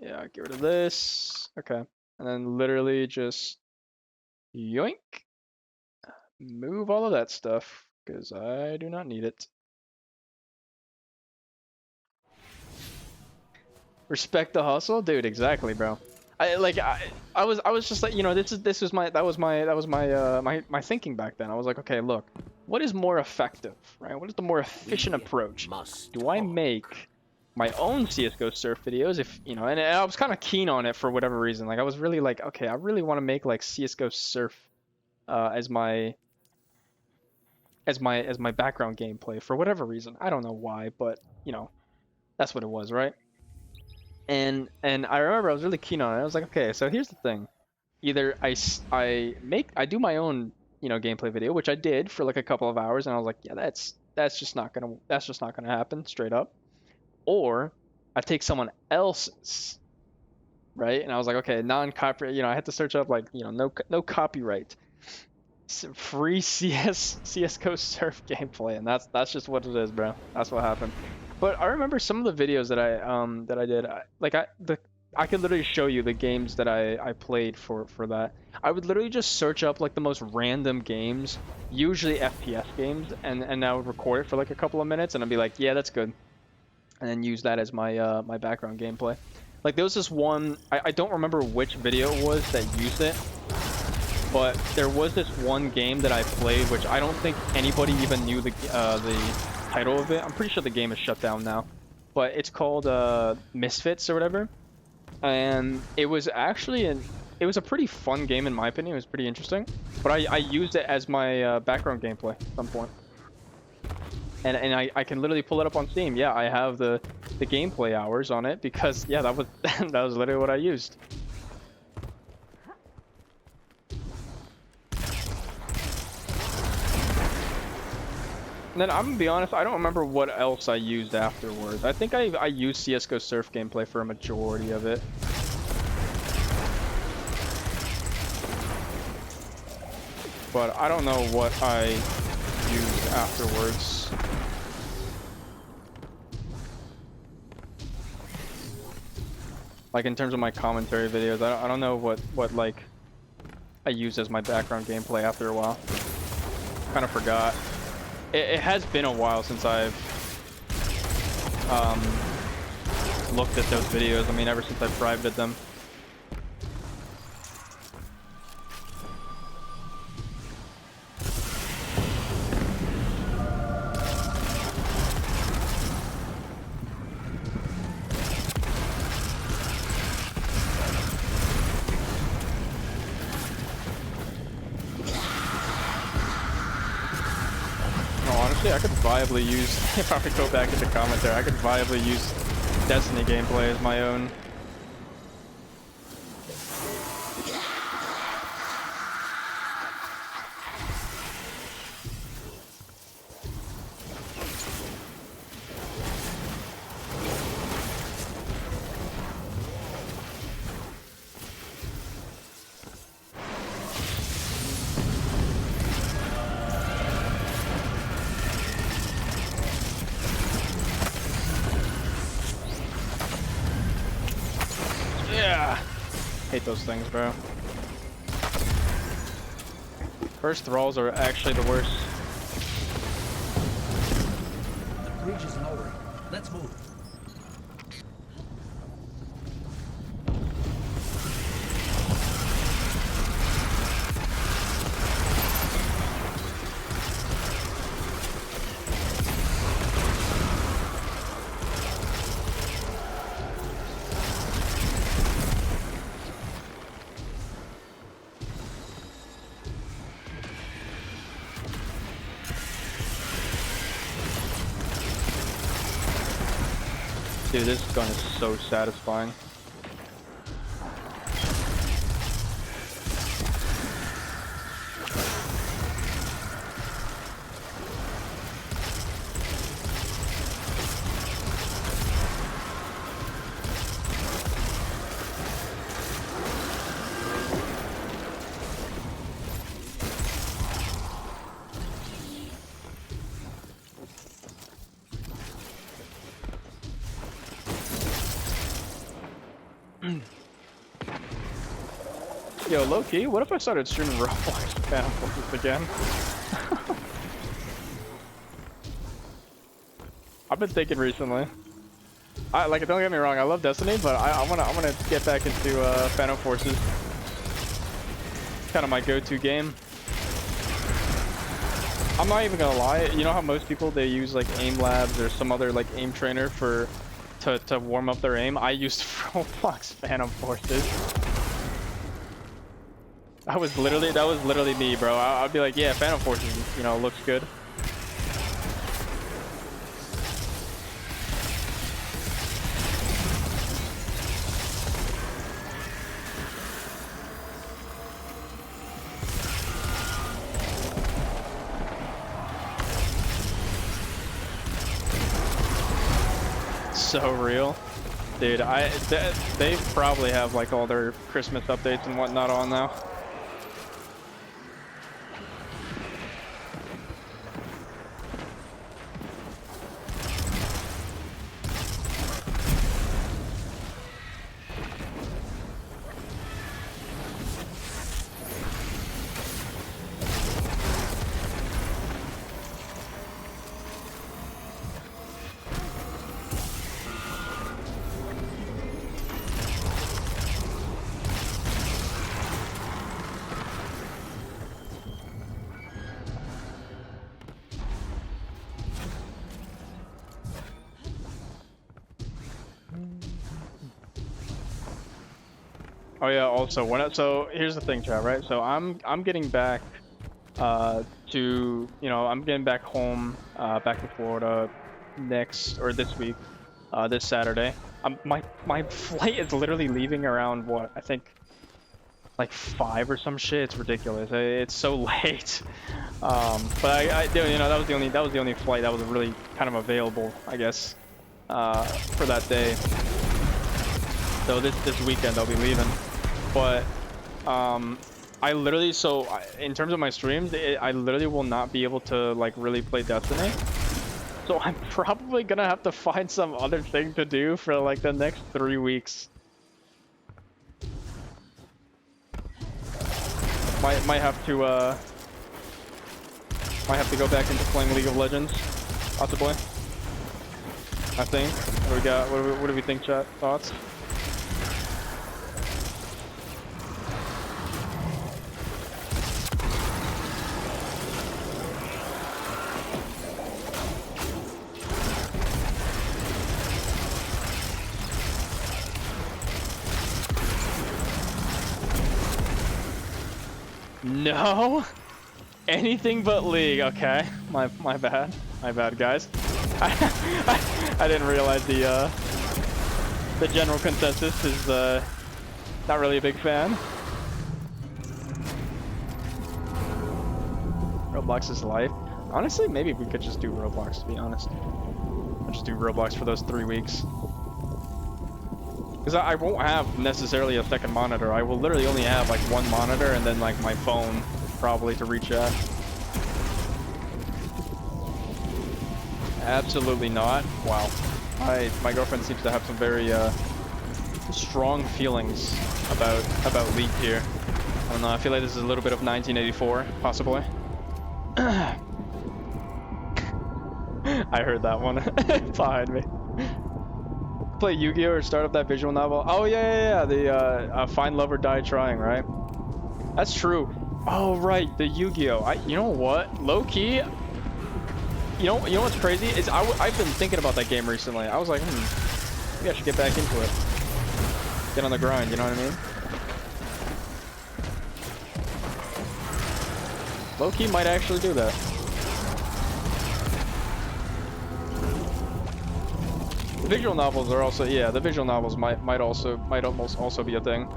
Yeah, get rid of this. Okay. And then literally just yoink. Move all of that stuff because I do not need it. Respect the hustle, dude. Exactly, bro. I was just like, you know, this was my thinking back then. I was like, okay, look, what is more effective, right? What is the more efficient approach? Do I make my own CS:GO surf videos? If you know, and I was kind of keen on it for whatever reason. Like I was really like, okay, I really want to make like CS:GO surf as my background gameplay for whatever reason. I don't know why, but you know, that's what it was, right? And I remember I was really keen on it. I was like, okay, so here's the thing. Either I do my own, you know, gameplay video, which I did for like a couple of hours, and I was like, yeah, that's just not gonna happen straight up. Or I take someone else's, right? And I was like, okay, non-copyright, you know, I had to search up like, you know, no copyright. Free CS:GO surf gameplay, and that's just what it is, bro. That's what happened. But I remember some of the videos that I did. I could literally show you the games that I played for that. I would literally just search up like the most random games, usually FPS games, and I would record it for like a couple of minutes, and I'd be like, yeah, that's good, and then use that as my my background gameplay. Like there was this one, I don't remember which video it was that used it. But there was this one game that I played, which I don't think anybody even knew the title of it. I'm pretty sure the game is shut down now. But it's called Misfits or whatever. And it was actually it was a pretty fun game in my opinion. It was pretty interesting. But I used it as my background gameplay at some point. And I can literally pull it up on Steam. Yeah, I have the gameplay hours on it because yeah, that was that was literally what I used. And then I'm gonna be honest, I don't remember what else I used afterwards. I think I used CS:GO surf gameplay for a majority of it. But I don't know what I used afterwards. Like in terms of my commentary videos, I don't know what like I used as my background gameplay after a while. Kind of forgot. It has been a while since I've looked at those videos. I mean, ever since I privated them. I could viably use, if I could go back into commentary, I could viably use Destiny gameplay as my own. Hate those things, bro. First thralls are actually the worst. The bridge is lowering. Let's move. Dude, this gun is so satisfying. Yo, low-key, what if I started streaming Roblox Phantom Forces again? I've been thinking recently. Don't get me wrong, I love Destiny, but I wanna get back into Phantom Forces. Kind of my go-to game. I'm not even gonna lie. You know how most people they use like Aim Labs or some other like aim trainer to warm up their aim? I used Roblox Phantom Forces. That was literally me, bro. I'd be like, yeah, Phantom Forces, you know, looks good. So real, dude. They probably have like all their Christmas updates and whatnot on now. Oh yeah, also so here's the thing, chat, right? So I'm getting back to, you know, I'm getting back home back to Florida this week, this Saturday. My flight is literally leaving around what, I think like 5 or some shit. It's ridiculous. It's so late. But you know, that was the only flight that was really kind of available, I guess, for that day. So this weekend I'll be leaving. But I literally, in terms of my streams, I literally will not be able to like really play Destiny. So I'm probably gonna have to find some other thing to do for like the next 3 weeks. Might have to go back into playing League of Legends, possibly. I think. What do we got? What do we think, chat? Thoughts? No, anything but League. Okay, my bad, guys. I didn't realize the general consensus is not really a big fan. Roblox is life. Honestly, maybe we could just do Roblox. To be honest, I'll just do Roblox for those 3 weeks. Because I won't have necessarily a second monitor. I will literally only have like one monitor and then like my phone probably to reach out. Absolutely not. Wow. My girlfriend seems to have some very strong feelings about League here. I don't know. I feel like this is a little bit of 1984, possibly. I heard that one behind me. Play Yu-Gi-Oh or start up that visual novel. Oh yeah. The Find Love or Die Trying, right? That's true. Oh right, the Yu-Gi-Oh. You know what? Low key. You know what's crazy is I've been thinking about that game recently. I was like, maybe I should get back into it. Get on the grind. You know what I mean? Low key might actually do that. Visual novels are also, yeah, the visual novels might almost also be a thing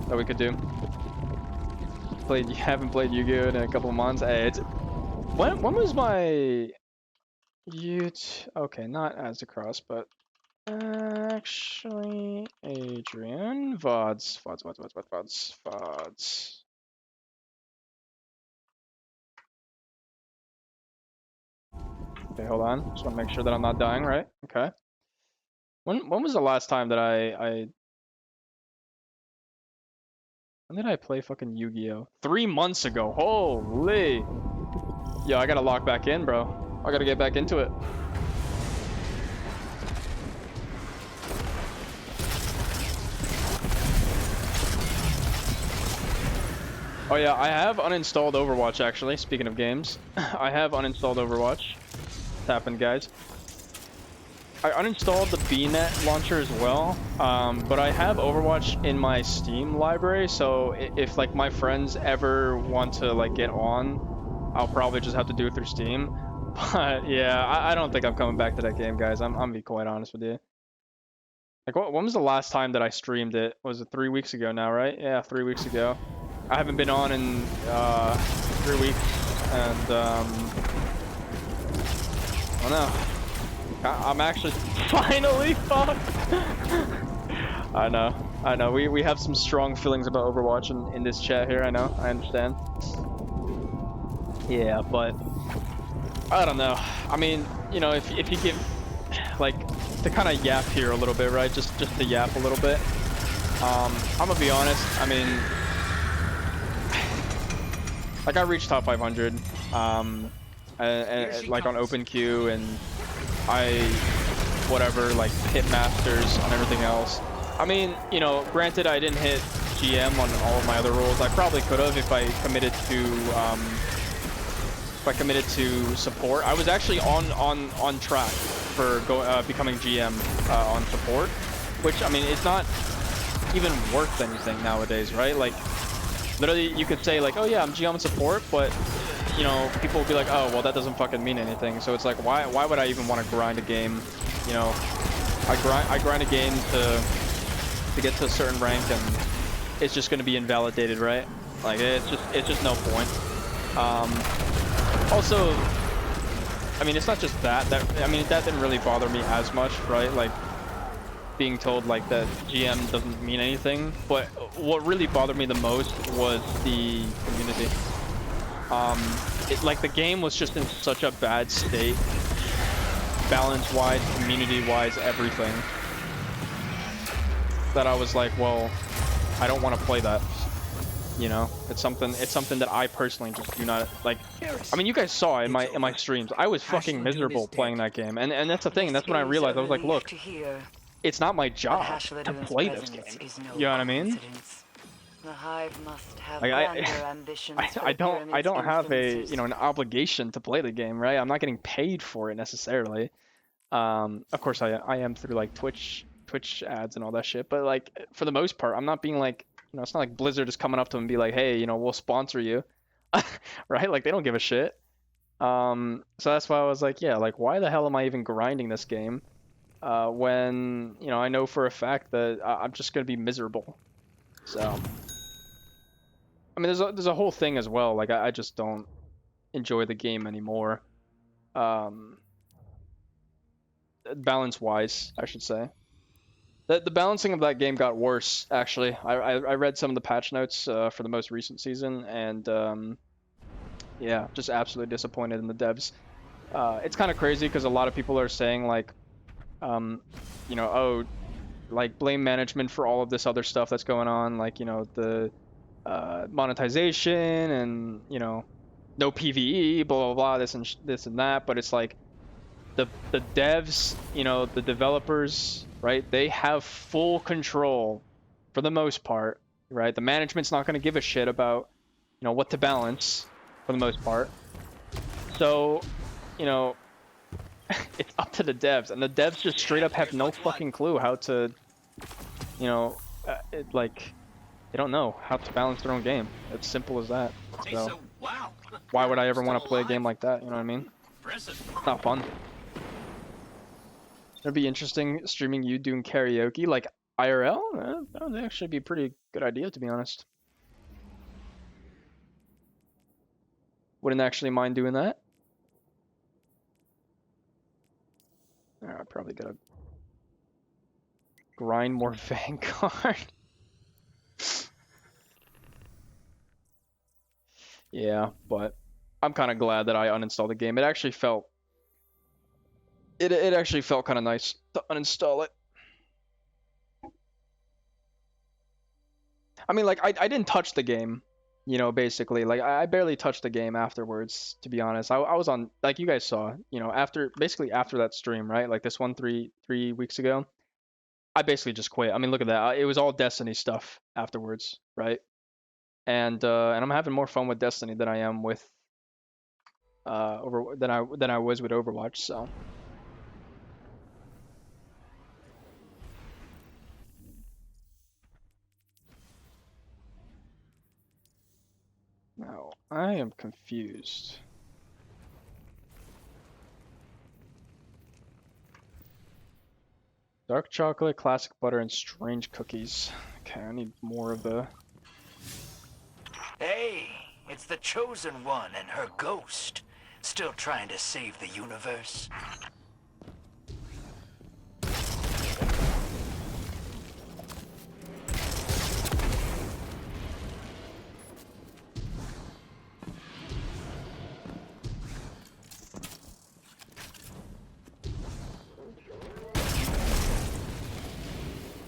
that we could do. Haven't played Yu-Gi-Oh in a couple of months. Hey, when was my okay, not Aztecross, but actually Adrian VODs. Okay, hold on. Just want to make sure that I'm not dying, right? Okay. When was the last time that when did I play fucking Yu-Gi-Oh? 3 months ago. Holy. Yo, I gotta log back in, bro. I gotta get back into it. Oh yeah, I have uninstalled Overwatch actually, speaking of games. I have uninstalled Overwatch. It's happened, guys. I uninstalled the BNet launcher as well, but I have Overwatch in my Steam library, so if like my friends ever want to like get on, I'll probably just have to do it through Steam. But yeah, I don't think I'm coming back to that game, guys. I'm gonna be quite honest with you. Like, when was the last time that I streamed it? Was it 3 weeks ago now, right? Yeah, 3 weeks ago. I haven't been on in 3 weeks, and I don't know. I'm actually finally fucked. I know. We have some strong feelings about Overwatch in this chat here. I know. I understand. Yeah, but I don't know. I mean, you know, if you give like to kind of yap here a little bit, right? Just to yap a little bit. I'm gonna be honest. I mean, like I reached top 500, and like on OpenQ, and whatever, like hit masters on everything else. I mean, you know, granted I didn't hit GM on all of my other roles. I probably could have if I committed to support. I was actually on track for becoming GM on support, which I mean it's not even worth anything nowadays, right? Like literally you could say like, oh yeah, I'm GM support, but you know, people will be like, oh, well, that doesn't fucking mean anything. So it's like, why would I even want to grind a game? You know, I grind a game to get to a certain rank, and it's just going to be invalidated, right? Like, it's just no point. Also, I mean, it's not just that I mean, that didn't really bother me as much, right? Like, being told like that GM doesn't mean anything. But what really bothered me the most was the community. Like the game was just in such a bad state, balance-wise, community-wise, everything, that I was like, well, I don't want to play that. You know, it's something that I personally just do not like. I mean, you guys saw in my streams, I was fucking miserable playing that game, and that's the thing. That's when I realized I was like, look, it's not my job to play this game. You know what I mean? The Hive must have like ambitions I don't have a, you know, an obligation to play the game, right? I'm not getting paid for it necessarily. Of course I am through like Twitch ads and all that shit, but like for the most part I'm not being like, you know, it's not like Blizzard is coming up to them and be like, hey, you know, we'll sponsor you. Right? Like they don't give a shit. So that's why I was like, yeah, like why the hell am I even grinding this game when, you know, I know for a fact that I'm just gonna be miserable. So I mean, there's a whole thing as well. Like I just don't enjoy the game anymore. Balance-wise, I should say. The balancing of that game got worse. Actually, I read some of the patch notes for the most recent season, and yeah, just absolutely disappointed in the devs. It's kind of crazy because a lot of people are saying like, you know, oh, like blame management for all of this other stuff that's going on, like, you know, the monetization and, you know, no PvE, blah blah blah, this and that. But it's like the devs, you know, the developers, right? They have full control for the most part, right? The management's not going to give a shit about, you know, what to balance for the most part. So, you know, it's up to the devs, and the devs just straight up have no fucking clue how to, you know, like, they don't know how to balance their own game. It's simple as that. So, why would I ever want to play a game like that? You know what I mean? It's not fun. It'd be interesting streaming you doing karaoke, like IRL. That would actually be a pretty good idea, to be honest. Wouldn't actually mind doing that. I probably gotta grind more Vanguard. Yeah, but I'm kind of glad that I uninstalled the game. It actually felt kind of nice to uninstall it. I mean, like, I didn't touch the game, you know, basically. Like, I barely touched the game afterwards, to be honest. I was on, like you guys saw, you know, basically after that stream, right? Like this one three weeks ago. I basically just quit. I mean, look at that. It was all Destiny stuff afterwards, right? And I'm having more fun with Destiny than I am with than I was with Overwatch, so. Now, I am confused. Dark chocolate, classic butter, and strange cookies. Okay, I need more of the... Hey, it's the Chosen One and her ghost. Still trying to save the universe.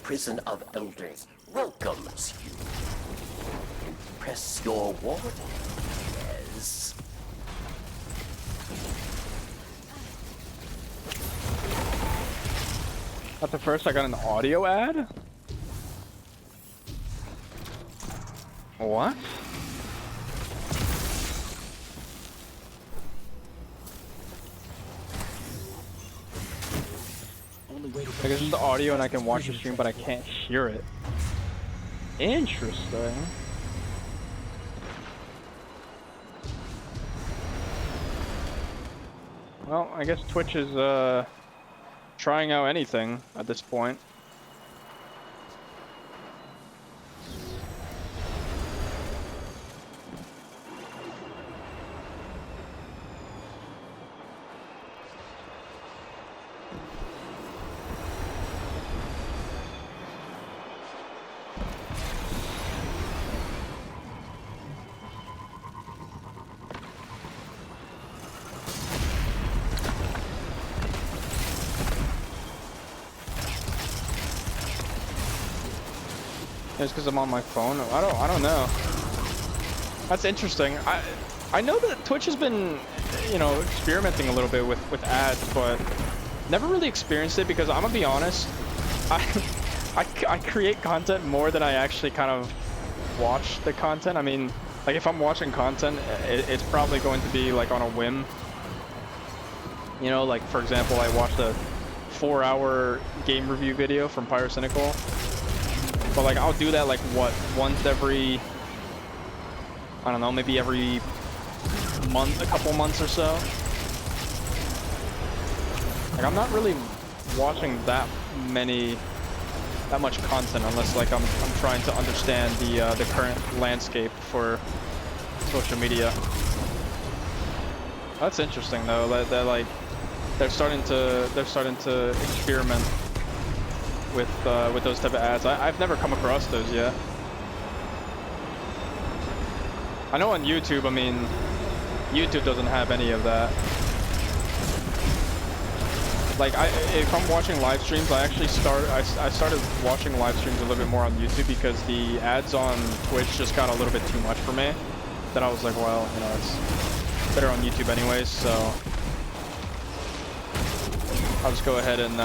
Prison of Elders welcomes you. Press your warning. Yes. At the first I got an audio ad? What? I guess it's the audio and I can watch the stream, but I can't hear it. Interesting. Well, I guess Twitch is trying out anything at this point. It's because I'm on my phone. I don't know. That's interesting. I know that Twitch has been, you know, experimenting a little bit with ads, but never really experienced it because I'm gonna be honest, I create content more than I actually kind of watch the content. I mean, like if I'm watching content, it's probably going to be like on a whim. You know, like for example, I watched a 4-hour game review video from Pyrocynical. But like I'll do that like what, once every, I don't know, maybe every month, a couple months or so. Like I'm not really watching that much content unless like I'm trying to understand the current landscape for social media. That's interesting though. That like they're starting to experiment with those type of ads. I've never come across those yet. I know on YouTube, I mean, YouTube doesn't have any of that. Like if I'm watching live streams, I started watching live streams a little bit more on YouTube because the ads on Twitch just got a little bit too much for me. Then I was like, well, you know, it's better on YouTube anyways, so I'll just go ahead and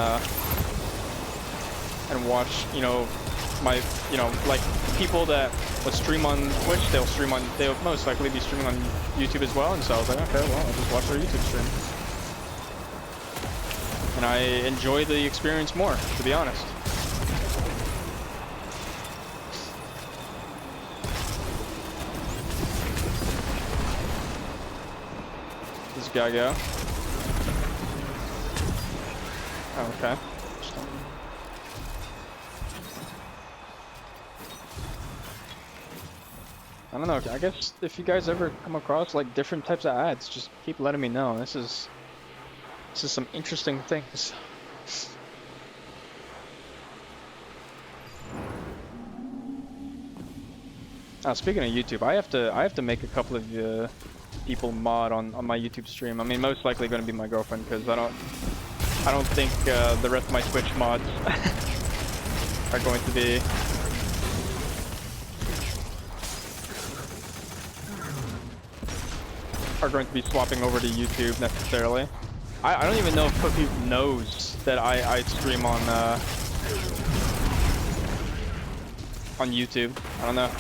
watch, you know, my, you know, like people that would stream on Twitch, they'll most likely be streaming on YouTube as well, and so I was like, okay, well, I'll just watch their YouTube stream. And I enjoy the experience more, to be honest. This guy go. Oh, okay. I don't know, I guess if you guys ever come across like different types of ads, just keep letting me know. This is some interesting things. Speaking of YouTube, I have to make a couple of people mod on my YouTube stream. I mean, most likely going to be my girlfriend because I don't think the rest of my Twitch mods are going to be are going to be swapping over to YouTube necessarily. I don't even know if Cookie knows that I stream on YouTube. I don't know.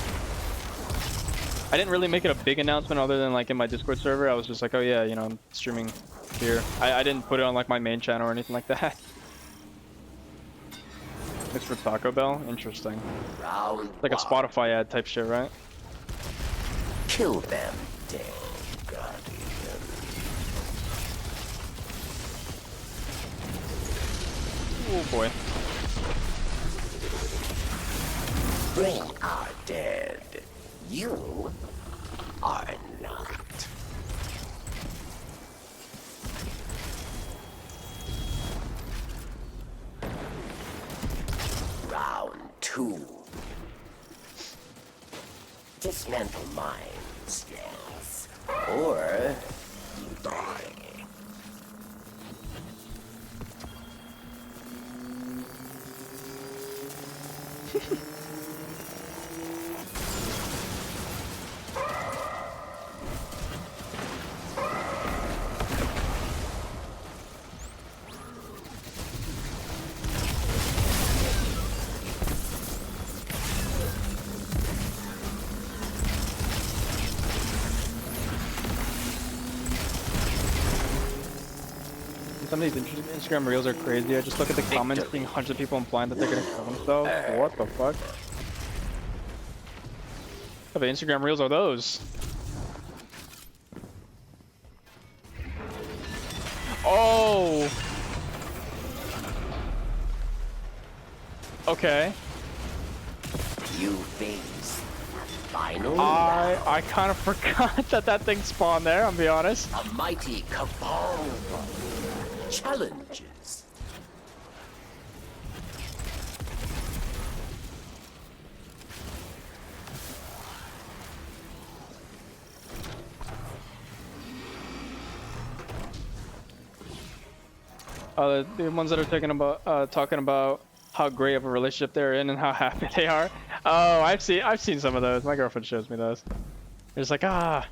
I didn't really make it a big announcement other than like in my Discord server. I was just like, oh yeah, you know, I'm streaming here. I didn't put it on like my main channel or anything like that. It's for Taco Bell? Interesting. Like a Spotify ad type shit, right? Kill them, dead Guardian. Oh boy. They are dead. You are not. Round 2. Dismantle mines, yes. Or you die. Some of these Instagram reels are crazy. I just look at the comments, seeing hundreds of people implying that they're gonna kill themselves. What the fuck? What type of Instagram reels are those? Oh! Okay. You face final I kind of forgot that thing spawned there, I'll be honest. a mighty cabal challenges. The ones that are talking about how great of a relationship they're in and how happy they are. Oh, I've seen some of those. My girlfriend shows me those. They're just like, the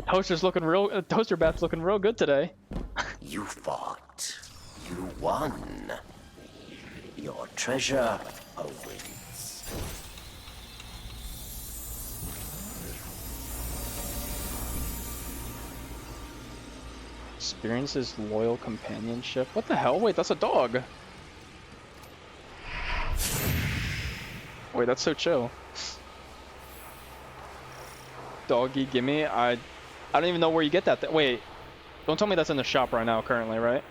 toaster bath's looking real good today. You fought. You won. Your treasure awaits. Experiences loyal companionship. What the hell? Wait, that's a dog. Wait, that's so chill. Doggy gimme. I don't even know where you get that. Wait, don't tell me that's in the shop right now currently, right?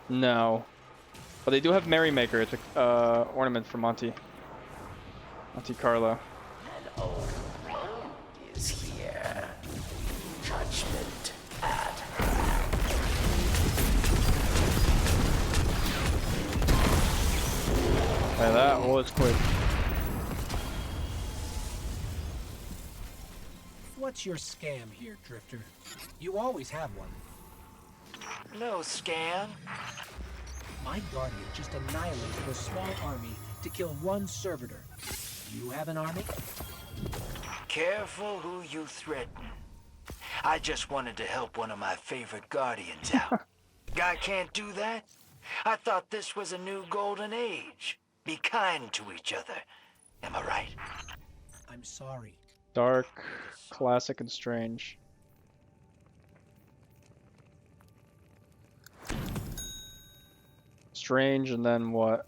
No. But they do have Merrymaker. It's a ornament for Monte Carlo. An old friend is here. Judgment at hand. Hey, that was quick. What's your scam here, Drifter? You always have one. No scam. My Guardian just annihilated a small army to kill one servitor. You have an army? Careful who you threaten. I just wanted to help one of my favorite Guardians out. Guy can't do that? I thought this was a new golden age. Be kind to each other. Am I right? I'm sorry. Dark, classic, and strange. Strange, and then what?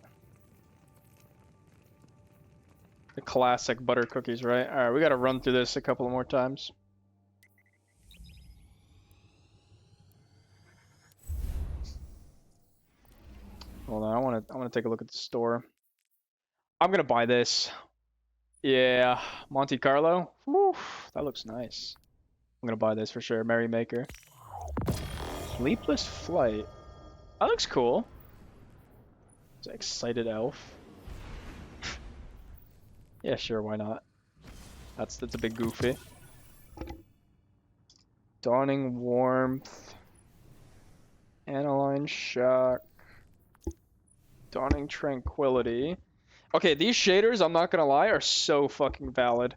The classic butter cookies, right? Alright, we gotta run through this a couple more times. Hold on, I wanna take a look at the store. I'm gonna buy this. Yeah, Monte Carlo. Woo, that looks nice. I'm gonna buy this for sure. Merrymaker. Sleepless Flight. That looks cool. It's an excited elf. Yeah, sure, why not? That's a bit goofy. Dawning Warmth. Aniline Shock. Dawning Tranquility. Okay, these shaders, I'm not gonna lie, are so fucking valid.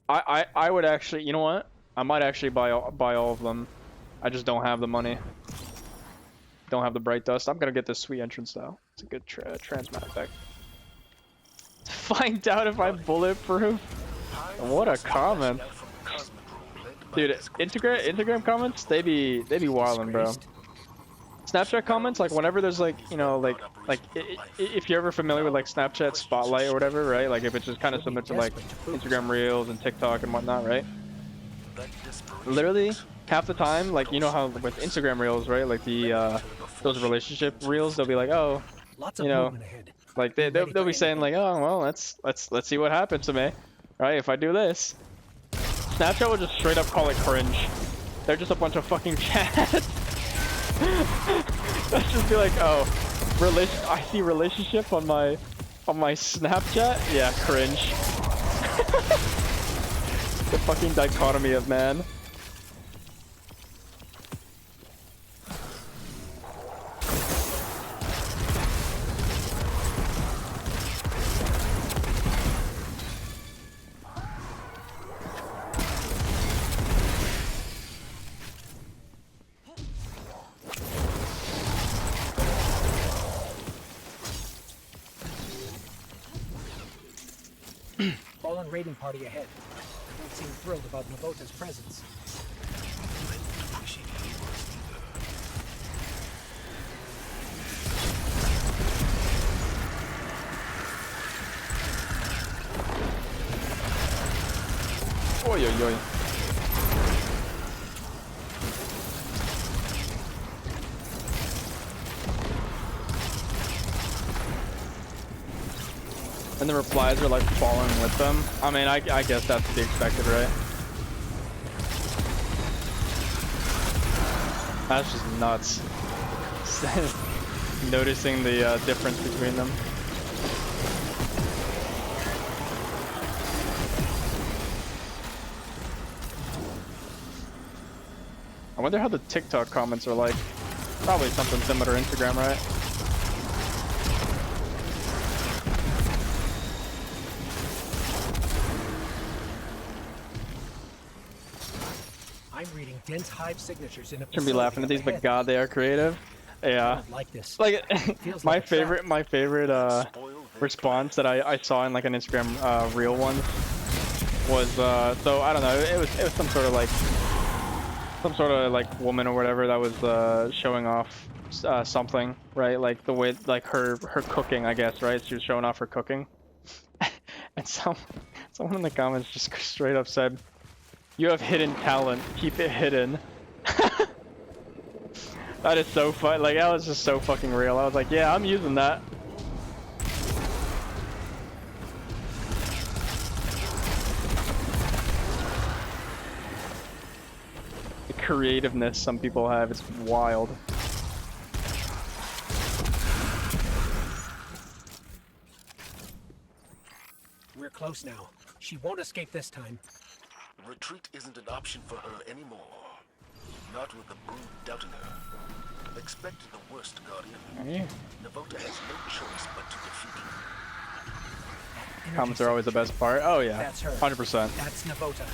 I would actually, you know what? I might actually buy all of them. I just don't have the money. Don't have the bright dust. I'm gonna get this sweet entrance though. It's a good transmat effect. Find out if I'm bulletproof. What a comment, dude. Instagram comments, they be wildin', bro. Snapchat comments, like whenever there's like, you know, like if you're ever familiar with like Snapchat Spotlight or whatever, right? Like if it's just kind of similar to like Instagram Reels and TikTok and whatnot, right? Literally half the time, like you know how with Instagram Reels, right? Like the those relationship reels, they'll be like, oh, you know, like they'll be saying like, oh well, let's see what happens to me, right? If I do this. Snapchat will just straight up call it cringe. They're just a bunch of fucking chats. Let's just be like, oh, I see relationship on my Snapchat. Yeah, cringe. The fucking dichotomy of man. Fallen raiding party ahead. Don't seem thrilled about Navota's presence. Oi, oi, oi. And the replies are like falling with them. I mean, I guess that's to be expected, right? That's just nuts. Noticing the difference between them. I wonder how the TikTok comments are like. Probably something similar to Instagram, right? I'm reading dense hive signatures in a Shouldn't be laughing at these, but God, they are creative. Yeah. Like this. Like my favorite response that I saw in like an Instagram reel one was so I don't know, it was some sort of like woman or whatever that was showing off something, right? Like the way like her cooking, I guess, right? She was showing off her cooking. And someone in the comments just straight up said, "You have hidden talent. Keep it hidden." That is so fun. Like that was just so fucking real. I was like, yeah, I'm using that. The creativeness some people have is wild. We're close now. She won't escape this time. Retreat isn't an option for her anymore. Not with the brood doubting her. Expect the worst, Guardian. Navota has no choice but to defeat you. Comments are always the best part. Oh yeah, That's her. 100%. That's Navota.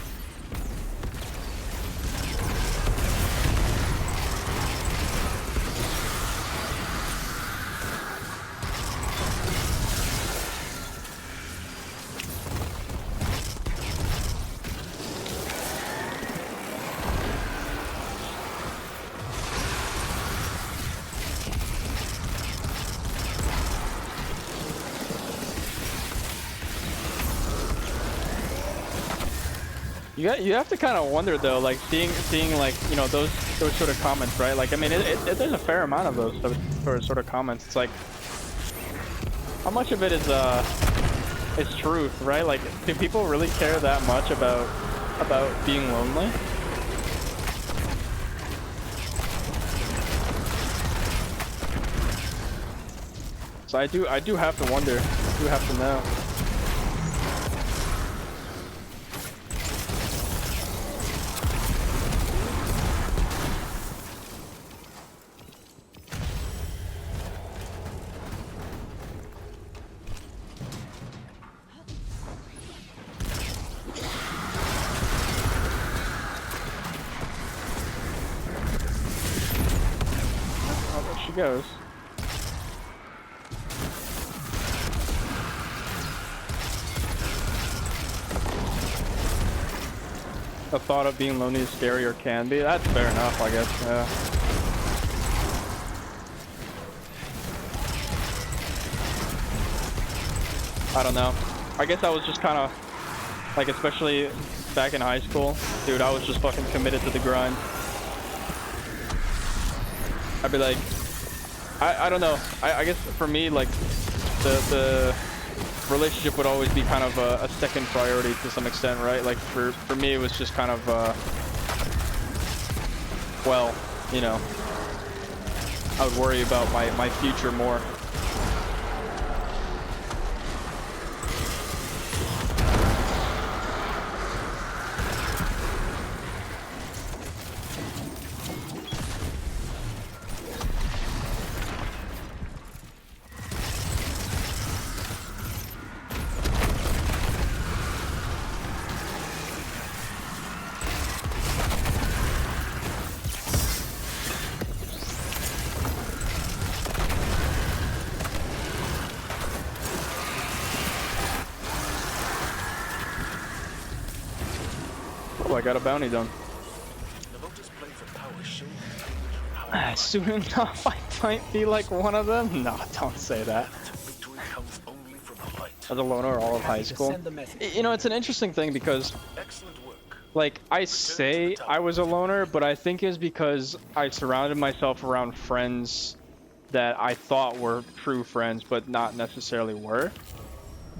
You have to kind of wonder though, like seeing like, you know, those sort of comments, right? Like I mean, there's a fair amount of those sort of comments. It's like, how much of it is truth, right? Like, do people really care that much about being lonely? So I do have to wonder. I do have to know. she goes. The thought of being lonely is scary or can be. That's fair enough, I guess. Yeah. I don't know. I guess I was just kind of like, especially back in high school, dude, I was just fucking committed to the grind. I'd be like, I don't know. I guess for me, like, the relationship would always be kind of a second priority to some extent, right? Like for me, it was just kind of, well, you know, I would worry about my future more. I got a bounty done. Soon enough, I might be like one of them. No, don't say that. As a loner all of high school. You know, it's an interesting thing because, like, I say I was a loner, but I think it's because I surrounded myself around friends that I thought were true friends, but not necessarily were.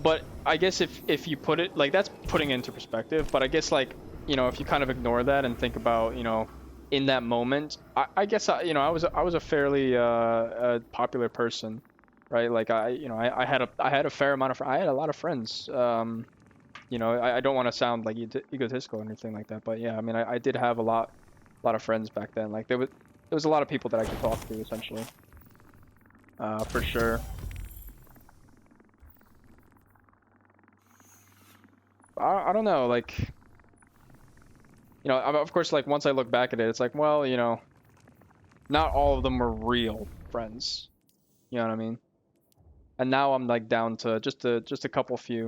But I guess if you put it, like, that's putting it into perspective, but I guess, like, you know, if you kind of ignore that and think about, you know, in that moment, I guess you know, I was a fairly popular person, right? Like I had a fair amount of, I had a lot of friends. You know, I don't want to sound like egotistical or anything like that, but yeah, I mean, I did have a lot of friends back then. Like there was a lot of people that I could talk to, essentially, for sure. I don't know, like, you know, of course, like, once I look back at it, it's like, well, you know, not all of them were real friends. You know what I mean? And now I'm, like, down to just a couple few.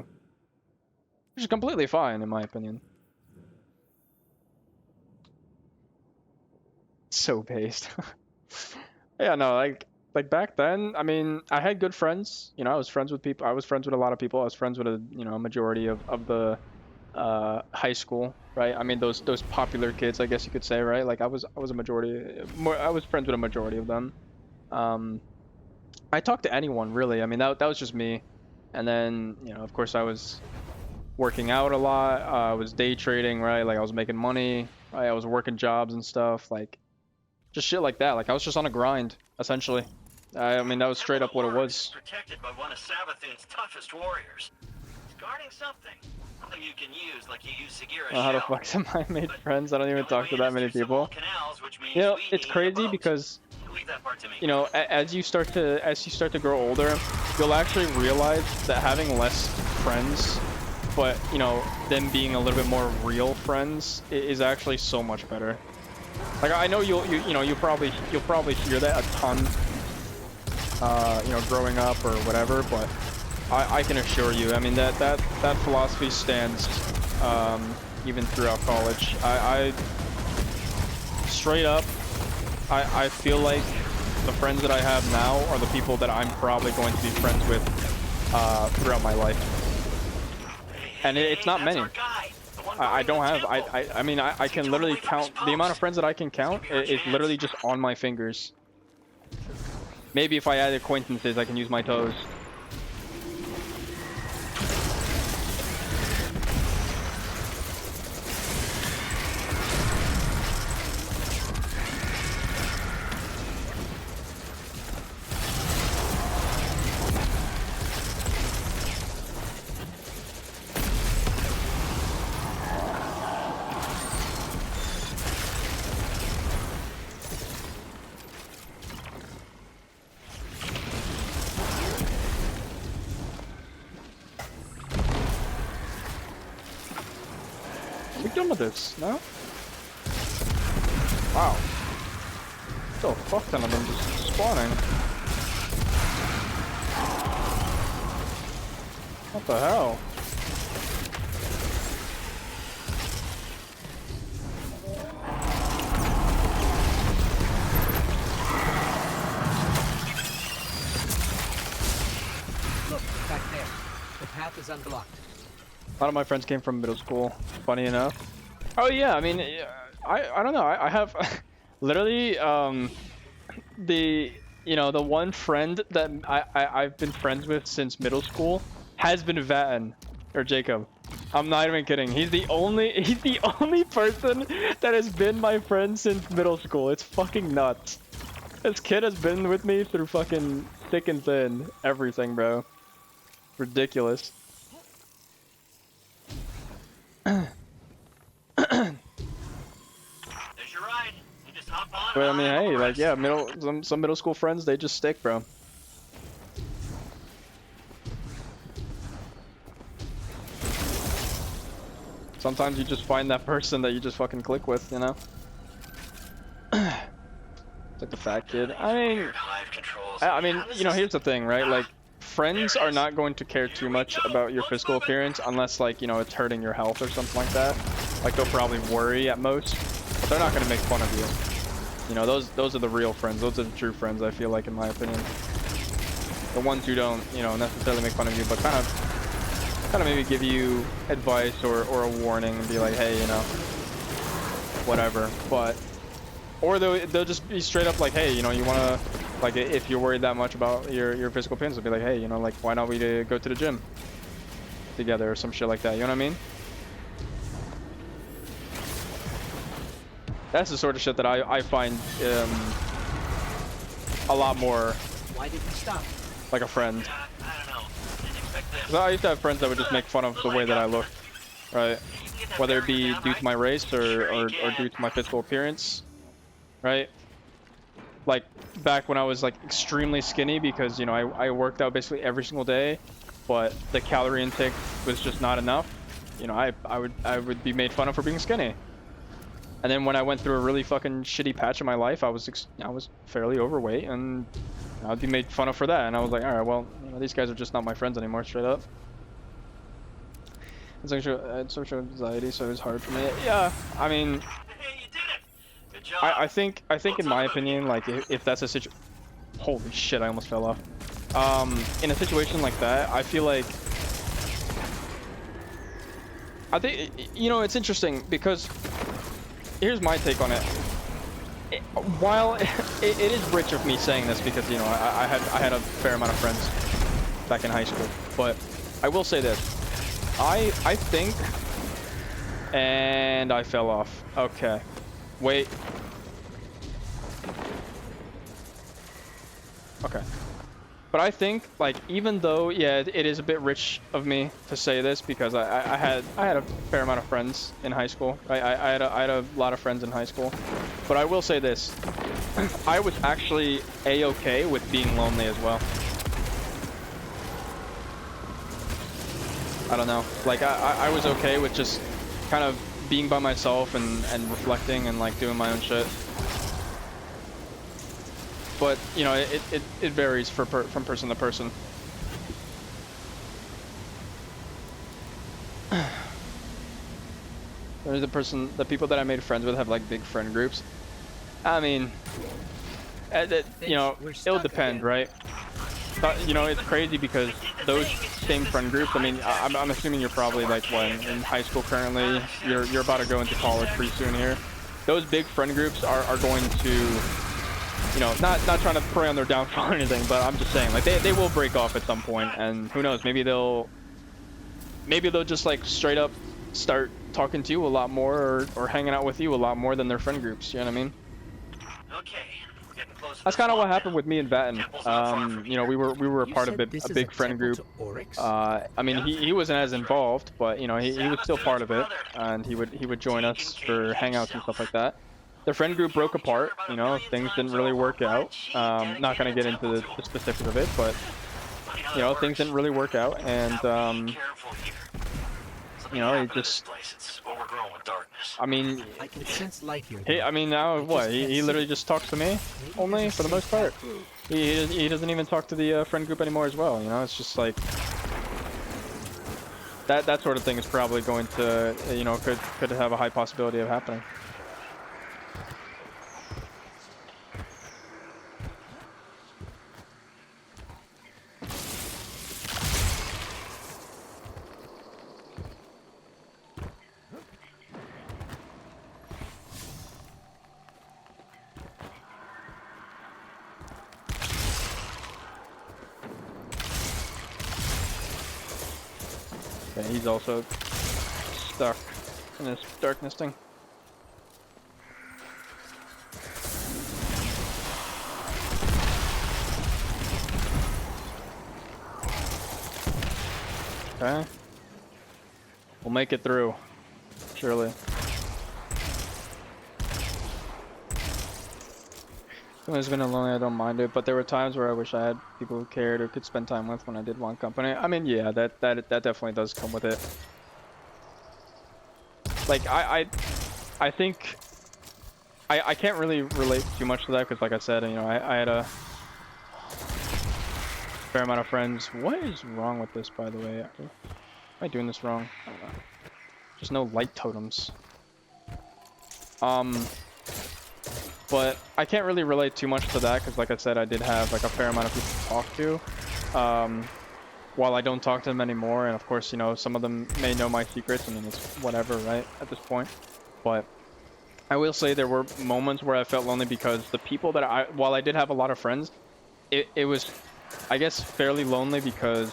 Which is completely fine, in my opinion. So based. Yeah, no, like back then, I mean, I had good friends. You know, I was friends with people. I was friends with a lot of people. I was friends with a, you know, majority of the high school, right? I mean, those popular kids, I guess you could say, right? Like I was a majority, I was friends with a majority of them. I talked to anyone, really. I mean, that was just me. And then, you know, of course, I was working out a lot. I was day trading, right? Like I was making money, right? I was working jobs and stuff, like just shit like that. Like I was just on a grind, essentially. I mean, that was straight up what it was. Protected by one of Savathun's toughest warriors. He's guarding something. Something you can use, like you use Segura's how the fuck am I made friends? I don't even talk to that many people. You know, it's crazy because, you know, as you start to grow older, you'll actually realize that having less friends, but, you know, them being a little bit more real friends is actually so much better. Like I know you'll probably hear that a ton, you know, growing up or whatever, but I can assure you, I mean, that philosophy stands even throughout college. I straight up, I feel like the friends that I have now are the people that I'm probably going to be friends with throughout my life. And it's not many. I don't have, I mean, I can literally count, the amount of friends that I can count is literally just on my fingers. Maybe if I add acquaintances, I can use my toes. We're done with this, no? Wow. Still a fuck ton of them just spawning. What the hell? Look, back there. The path is unblocked. A lot of my friends came from middle school, funny enough. Oh yeah, I mean, I don't know, I have literally, the one friend that I've been friends with since middle school has been Vatten, or Jacob. I'm not even kidding. He's the only person that has been my friend since middle school. It's fucking nuts. This kid has been with me through fucking thick and thin, everything, bro. Ridiculous. But I mean, hey, like, yeah, some middle school friends, they just stick, bro. Sometimes you just find that person that you just fucking click with, you know? It's like the fat kid. I mean, you know, here's the thing, right? Like, friends are not going to care too much about your physical appearance unless, like, you know, it's hurting your health or something like that. Like, they'll probably worry at most, but they're not going to make fun of you. You know, those are the real friends. Those are the true friends, I feel like, in my opinion. The ones who don't, you know, necessarily make fun of you, but kind of maybe give you advice or a warning and be like, hey, you know, whatever. But, or they'll just be straight up like, hey, you know, you want to, like, if you're worried that much about your physical appearance, they'll be like, hey, you know, like, why not we go to the gym together or some shit like that, you know what I mean? That's the sort of shit that I find a lot more. Why did he stop? Like a friend. So I used to have friends that would just make fun of the way that I look, right? Whether it be due to my race or due to my physical appearance, right? Like back when I was like extremely skinny because, you know, I worked out basically every single day, but the calorie intake was just not enough. You know, I would be made fun of for being skinny. And then when I went through a really fucking shitty patch in my life, I was fairly overweight, and I'd be made fun of for that. And I was like, all right, well, you know, these guys are just not my friends anymore, straight up. It's actually social anxiety, so it was hard for me. Yeah, I mean, I think in my opinion, like if that's a situation, holy shit, I almost fell off. In a situation like that, I feel like, I think, you know, it's interesting because. Here's my take on it. While it is rich of me saying this because, you know, I had a fair amount of friends back in high school, but I will say this. I think, and I fell off. Okay, wait. Okay. But I think, like, even though, yeah, it is a bit rich of me to say this because I had a fair amount of friends in high school. I had a lot of friends in high school. But I will say this. I was actually A-okay with being lonely as well. I don't know. Like, I was okay with just kind of being by myself and reflecting and, like, doing my own shit. But, you know, it varies from person to person. There's the people that I made friends with have, like, big friend groups. I mean, you know, it'll depend, right? But, you know, it's crazy because those same friend groups, I mean, I'm assuming you're probably, like, what, in high school currently? You're about to go into college pretty soon here. Those big friend groups are going to... You know, not trying to prey on their downfall or anything, but I'm just saying, like, they will break off at some point, and who knows, maybe they'll just, like, straight up start talking to you a lot more or hanging out with you a lot more than their friend groups, you know what I mean? Okay, we're getting close. That's kind of what happened with me and Vatten. You know, we were a part of a big friend group. I mean, he wasn't as involved, but, you know, he was still part of it, and he would join us for hangouts and stuff like that. The friend group broke apart, you know, things didn't really work out. Not gonna get into the specifics of it, but, you know, things didn't really work out, and, you know, it just. It's overgrown with darkness. I mean, I can sense light here. I mean, now what? He literally just talks to me, only for the most part. He doesn't even talk to the friend group anymore as well. You know, it's just like that sort of thing is probably going to, you know, could have a high possibility of happening. Yeah, he's also stuck in this darkness thing. Okay. We'll make it through, surely. When it's been lonely, I don't mind it, but there were times where I wish I had people who cared or could spend time with when I did want company. I mean, yeah, that definitely does come with it. Like, I think I can't really relate too much to that because, like I said, you know, I had a fair amount of friends. What is wrong with this, by the way? Am I doing this wrong? I don't know. There's no light totems. But I can't really relate too much to that because, like I said, I did have like a fair amount of people to talk to. While I don't talk to them anymore, and of course, you know, some of them may know my secrets. I mean, it's whatever, right, at this point. But I will say there were moments where I felt lonely because the people that while I did have a lot of friends, it was, I guess, fairly lonely because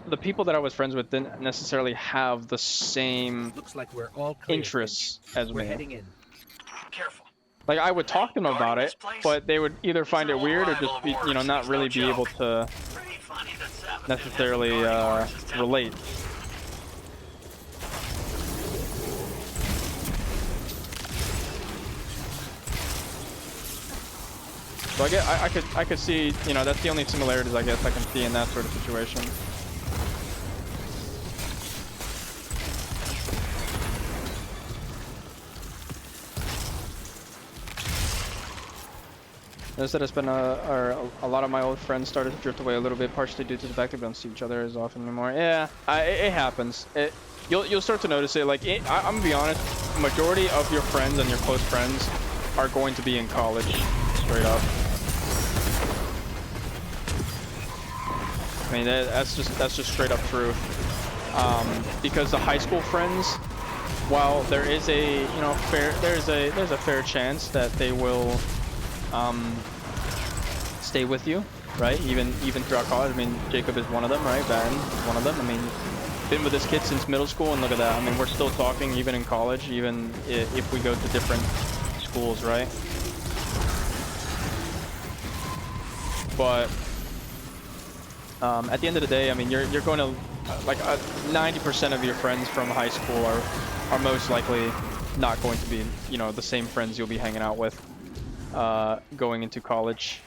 the people that I was friends with didn't necessarily have the same Looks like we're all clear, interests as We're me. heading in. Careful. Like, I would talk to them about it, but they would either find it weird or just be, you know, not really be able to necessarily relate. So I could see, you know, that's the only similarities I guess I can see in that sort of situation. Notice that it's been a lot of my old friends started to drift away a little bit, partially due to the fact that we don't see each other as often anymore. Yeah, it happens. You'll start to notice it. Like, I'm gonna be honest, majority of your friends and your close friends are going to be in college, straight up. I mean, that's just straight up truth. Because the high school friends, while there is a, you know, there's a fair chance that they will stay with you, right? Even throughout college. I mean, Jacob is one of them, right? Baron is one of them. I mean, been with this kid since middle school, and look at that. I mean, we're still talking even in college, even if we go to different schools, right? But at the end of the day, I mean, you're going to, like, 90% of your friends from high school are most likely not going to be, you know, the same friends you'll be hanging out with going into college.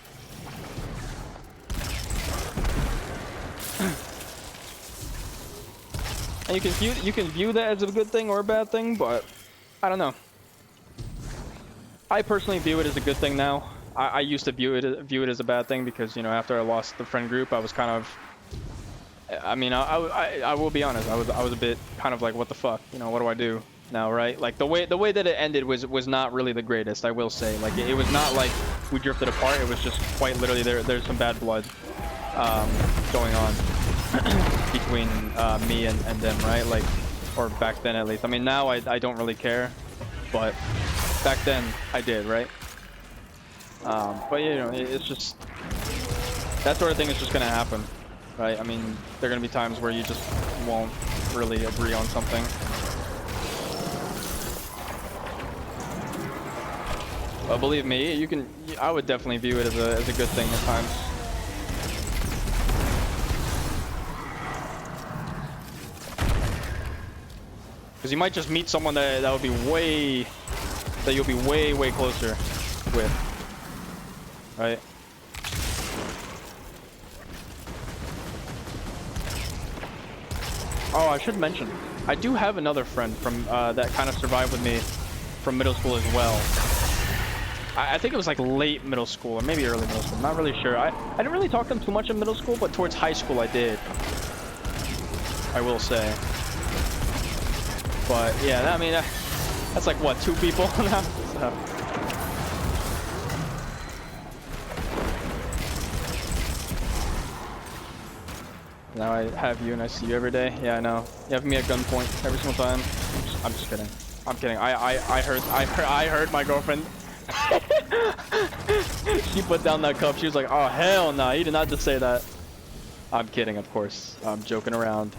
And you can view that as a good thing or a bad thing, but I don't know. I personally view it as a good thing now. I used to view it as a bad thing because, you know, after I lost the friend group, I was kind of, I mean, I will be honest, I was a bit kind of like, what the fuck, you know, what do I do now, right? Like, the way that it ended was not really the greatest, I will say. Like, it was not like we drifted apart. It was just quite literally there's some bad blood going on between me and them, right? Like, or back then at least. I mean, now I don't really care, but back then I did, right? But you know, it's just, that sort of thing is just gonna happen, right? I mean, there are gonna be times where you just won't really agree on something. But believe me, I would definitely view it as a good thing at times. Because you might just meet someone that you'll be way closer with, right? Oh, I should mention, I do have another friend from that kind of survived with me from middle school as well. I think it was like late middle school or maybe early middle school. I'm not really sure. I didn't really talk to him too much in middle school, but towards high school I did. I will say. But yeah, I mean, that's like what, 2 people now? So. Now I have you and I see you every day. Yeah, I know. You have me at gunpoint every single time. I'm just kidding. I'm kidding. I heard my girlfriend. She put down that cup. She was like, "Oh hell no, he did not just say that." I'm kidding, of course. I'm joking around.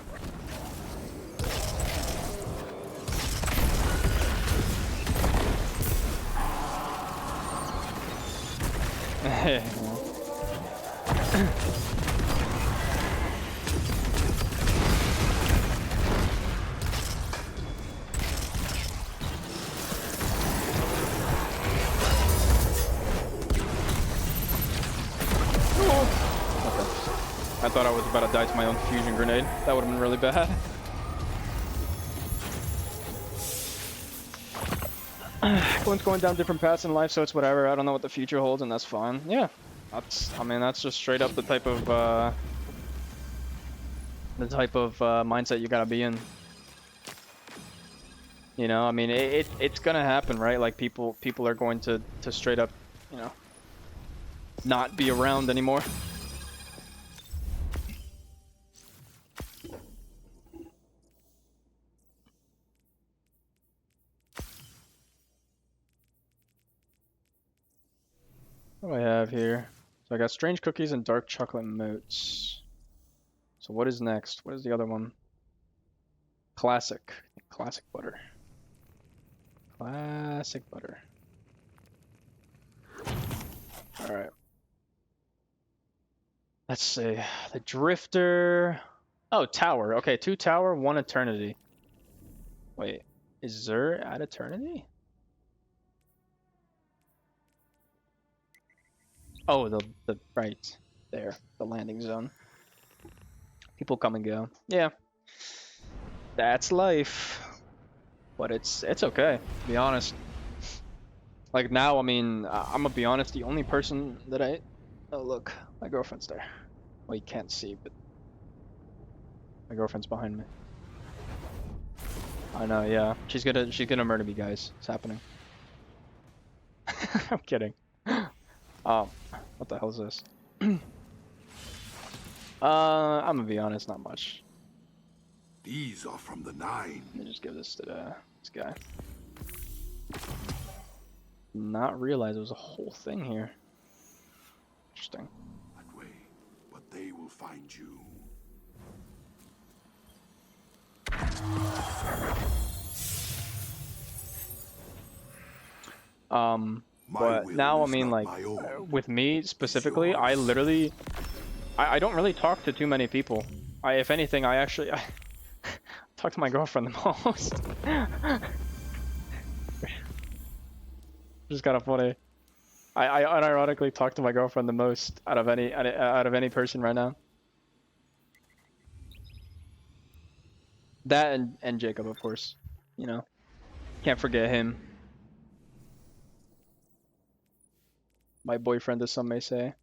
I thought I was about to die to my own fusion grenade. That would have been really bad. Everyone's going down different paths in life, so it's whatever. I don't know what the future holds, and that's fine. Yeah, I mean, that's just straight up the type of mindset you gotta be in. You know, I mean, it's gonna happen, right? Like people are going to straight up, you know, not be around anymore. What do I have here? So I got strange cookies and dark chocolate moats. So what is next? What is the other one? Classic. Classic butter. Classic butter. Alright. Let's see. The Drifter. Oh, Tower. Okay, 2 Tower, 1 Eternity. Wait. Is Xur at Eternity? Oh, the right there, the landing zone. People come and go. Yeah, that's life. But it's okay, to be honest. Like now, I mean, I'm gonna be honest. The only person that oh look, my girlfriend's there. Well, you can't see, but my girlfriend's behind me. I know. Yeah, she's gonna murder me, guys. It's happening. I'm kidding. What the hell is this? I'm gonna be honest, not much. These are from the 9. Let me just give this to this guy. Not realize there was a whole thing here. Interesting. That way, but they will find you. But now, I mean, like, with me specifically, I literally, I don't really talk to too many people. If anything, I actually talk to my girlfriend the most. Just kind of funny. I unironically talk to my girlfriend the most out of any person right now. That and Jacob, of course. You know, can't forget him. My boyfriend, as some may say.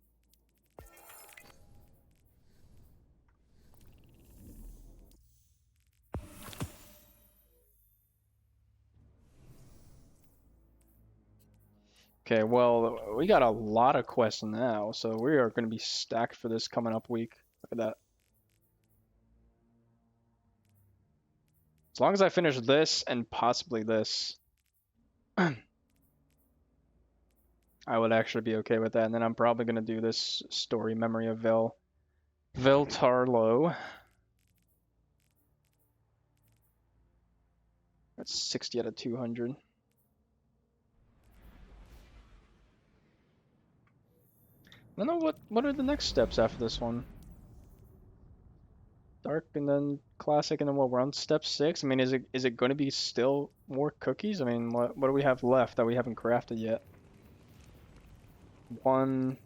Okay, well, we got a lot of quests now, so we are going to be stacked for this coming up week. Look at that. As long as I finish this and possibly this, I would actually be okay with that. And then I'm probably going to do this story, Memory of Veltarlo. That's 60 out of 200. I don't know what are the next steps after this one. Dark and then classic and then what? We're on step 6. I mean, is it going to be still more cookies? I mean, what do we have left that we haven't crafted yet? 1,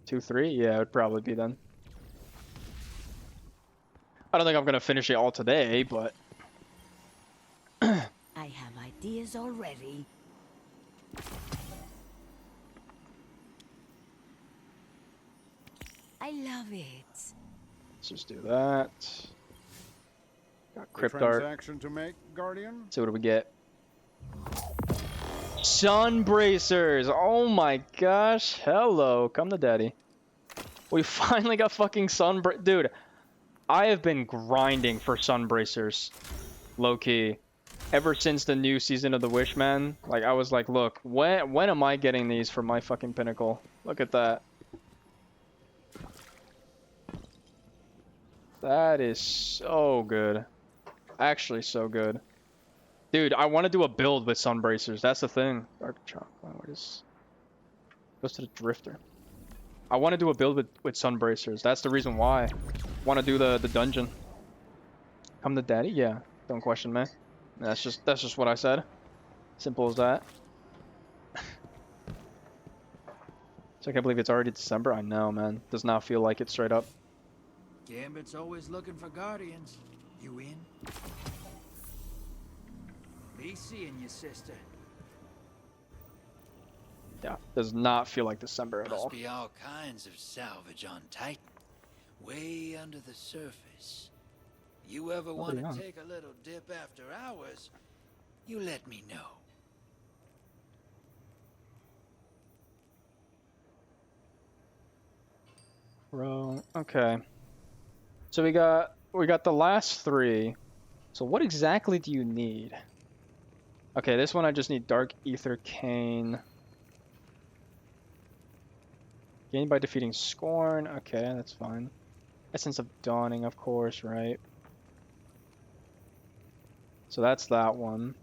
2, 3. Yeah, it would probably be then. I don't think I'm gonna finish it all today, but I have ideas already. I love it. Let's just do that. Got Crypt Art. Transaction to make, Guardian? So what do we get? Sun bracers. Oh my gosh. Hello. Come to daddy. We finally got fucking sun dude. I have been grinding for sun bracers. Low key. Ever since the new season of the Wishman. Like I was like, look, when am I getting these for my fucking pinnacle? Look at that. That is so good. Actually so good. Dude, I want to do a build with sun bracers. That's the thing. Dark chocolate. What is? Goes to the drifter. I want to do a build with sun bracers. That's the reason why. Want to do the dungeon. Come to daddy? Yeah. Don't question me. That's just what I said. Simple as that. So I can't believe it's already December. I know, man. Does not feel like it straight up. Gambit's always looking for guardians. You in? Be seeing you, sister. Yeah, does not feel like December at all. Must be all kinds of salvage on Titan, way under the surface. You ever want to take a little dip after hours, you let me know. Bro, okay. So we got the last three. So what exactly do you need? Okay, this one I just need Dark Ether Cane. Gained by defeating Scorn. Okay, that's fine. Essence of Dawning, of course, right? So that's that one.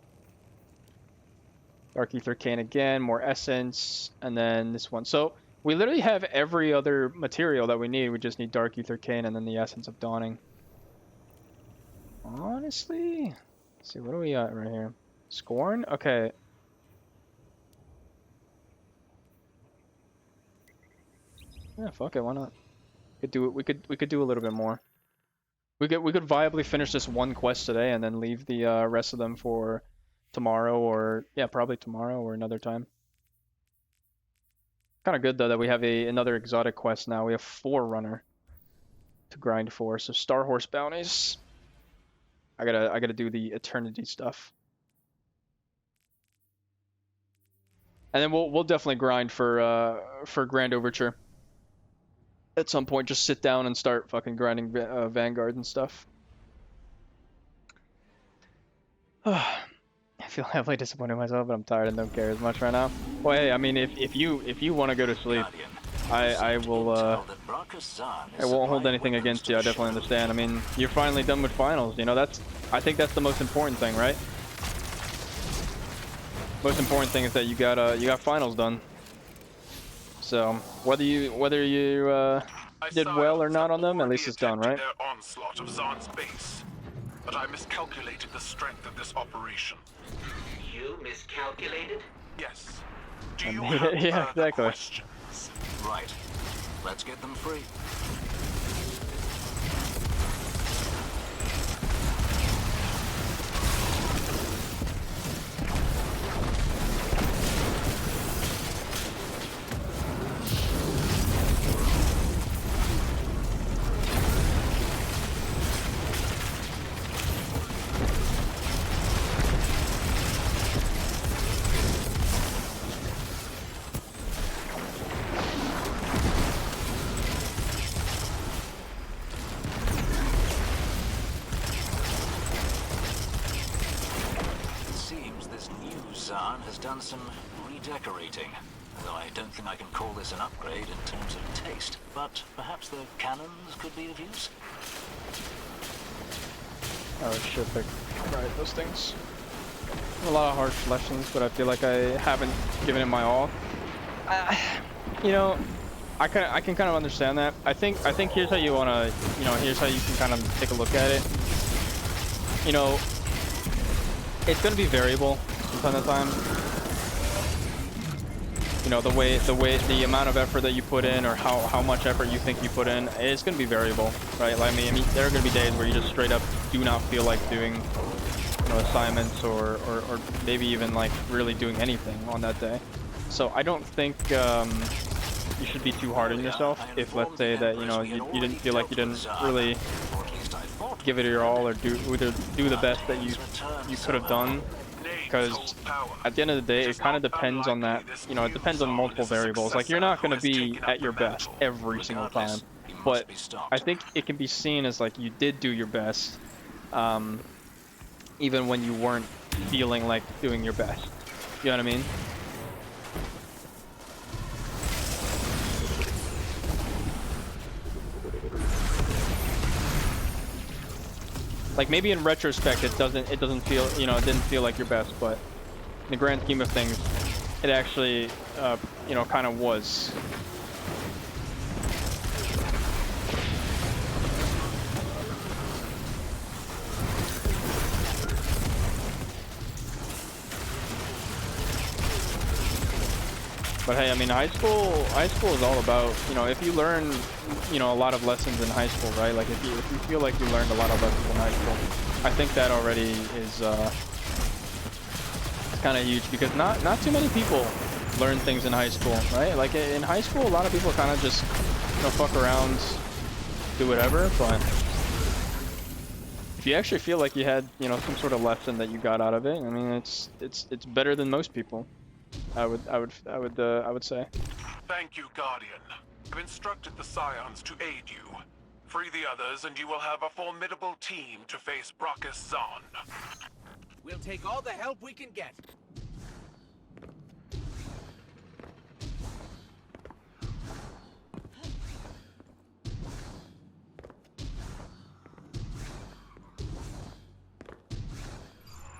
Dark Ether Cane again, more Essence, and then this one. So we literally have every other material that we need. We just need Dark Ether Cane and then the Essence of Dawning. Honestly, let's see, what do we got right here? Scorn? Okay. Yeah, fuck it, why not? Could do it. We could do a little bit more. We could viably finish this one quest today and then leave the rest of them for tomorrow, or yeah, probably tomorrow or another time. Kind of good though that we have another exotic quest now. We have Forerunner to grind for. So Star Horse bounties. I gotta do the Eternity stuff. And then we'll definitely grind for Grand Overture. At some point, just sit down and start fucking grinding Vanguard and stuff. I feel heavily disappointed in myself, but I'm tired and don't care as much right now. Well, hey, I mean, if you want to go to sleep, I will. I won't hold anything against you. I definitely understand. I mean, you're finally done with finals. You know, I think that's the most important thing, right? Most important thing is that you got finals done. So whether you did well or not on them, at least it's done, right? Their onslaught of Zaan's base, but I miscalculated the strength of this operation. You miscalculated? Yes. Do you have yeah, exactly. questions? Right. Let's get them free. Done some redecorating, though I don't think I can call this an upgrade in terms of taste, but perhaps the cannons could be of use? Oh shit, right, those things. A lot of harsh lessons, but I feel like I haven't given it my all. You know, I can kind of understand that. I think here's how you wanna, you know, here's how you can kind of take a look at it. You know, it's gonna be variable from time to time. you know, the amount of effort that you put in, or how much effort you think you put in, it's gonna be variable, right? Like, I mean, there are gonna be days where you just straight up do not feel like doing, you know, assignments or maybe even like really doing anything on that day. So I don't think you should be too hard on yourself if, let's say, that, you know, you didn't feel like you didn't really give it your all, or do the best that you could have done. Because at the end of the day, it kind of depends on that, you know, it depends on multiple variables. Like, you're not going to be at your best every single time, but I think it can be seen as like you did do your best, even when you weren't feeling like doing your best. You know what I mean? Like, maybe in retrospect it doesn't feel, you know, it didn't feel like your best, but in the grand scheme of things, it actually, you know, kind of was. But hey, I mean, high school is all about, you know, if you learn, you know, a lot of lessons in high school, right? Like, if you feel like you learned a lot of lessons in high school, I think that already is kind of huge, because not too many people learn things in high school, right? Like, in high school, a lot of people kind of just, you know, fuck around, do whatever. But if you actually feel like you had, you know, some sort of lesson that you got out of it, I mean, it's better than most people. I would say. Thank you, Guardian. I've instructed the Scions to aid you. Free the others, and you will have a formidable team to face Brachus Zahn. We'll take all the help we can get.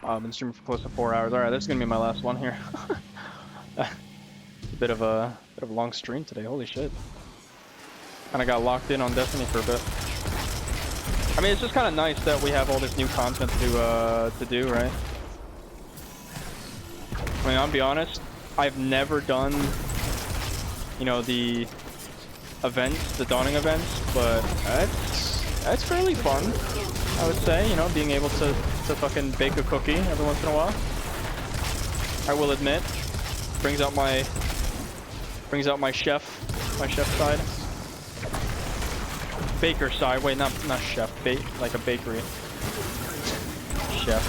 I've been streaming for close to 4 hours. All right, this is gonna be my last one here. A bit of a long stream today. Holy shit! Kind of got locked in on Destiny for a bit. I mean, it's just kind of nice that we have all this new content to do, right? I mean, I'll be honest. I've never done, you know, the events, the Dawning events, but that's fairly fun, I would say. You know, being able to fucking bake a cookie every once in a while. I will admit, brings out my chef side, baker side. Wait, not chef, like a bakery. Chef,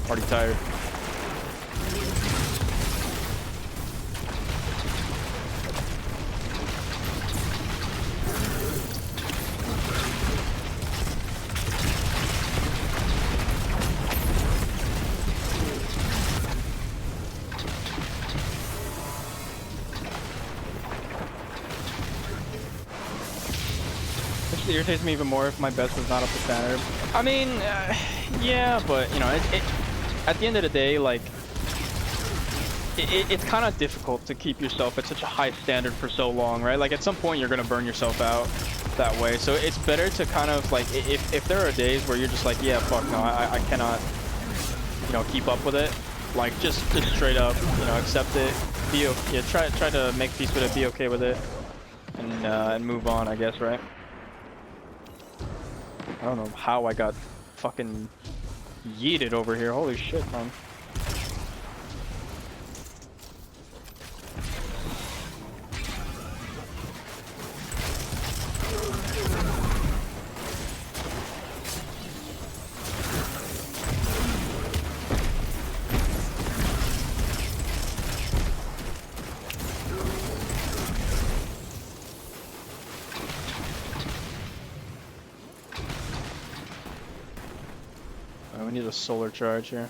already tired. It irritates me even more if my best was not up to standard. I mean, yeah, but you know, at the end of the day, like, it's kind of difficult to keep yourself at such a high standard for so long, right? Like, at some point you're gonna burn yourself out that way. So it's better to kind of like, if there are days where you're just like, yeah, fuck no, I cannot, you know, keep up with it. Like, just straight up, you know, accept it. Be okay. Yeah, try to make peace with it. Be okay with it, and move on, I guess, right? I don't know how I got fucking yeeted over here. Holy shit, man. We need a solar charge here.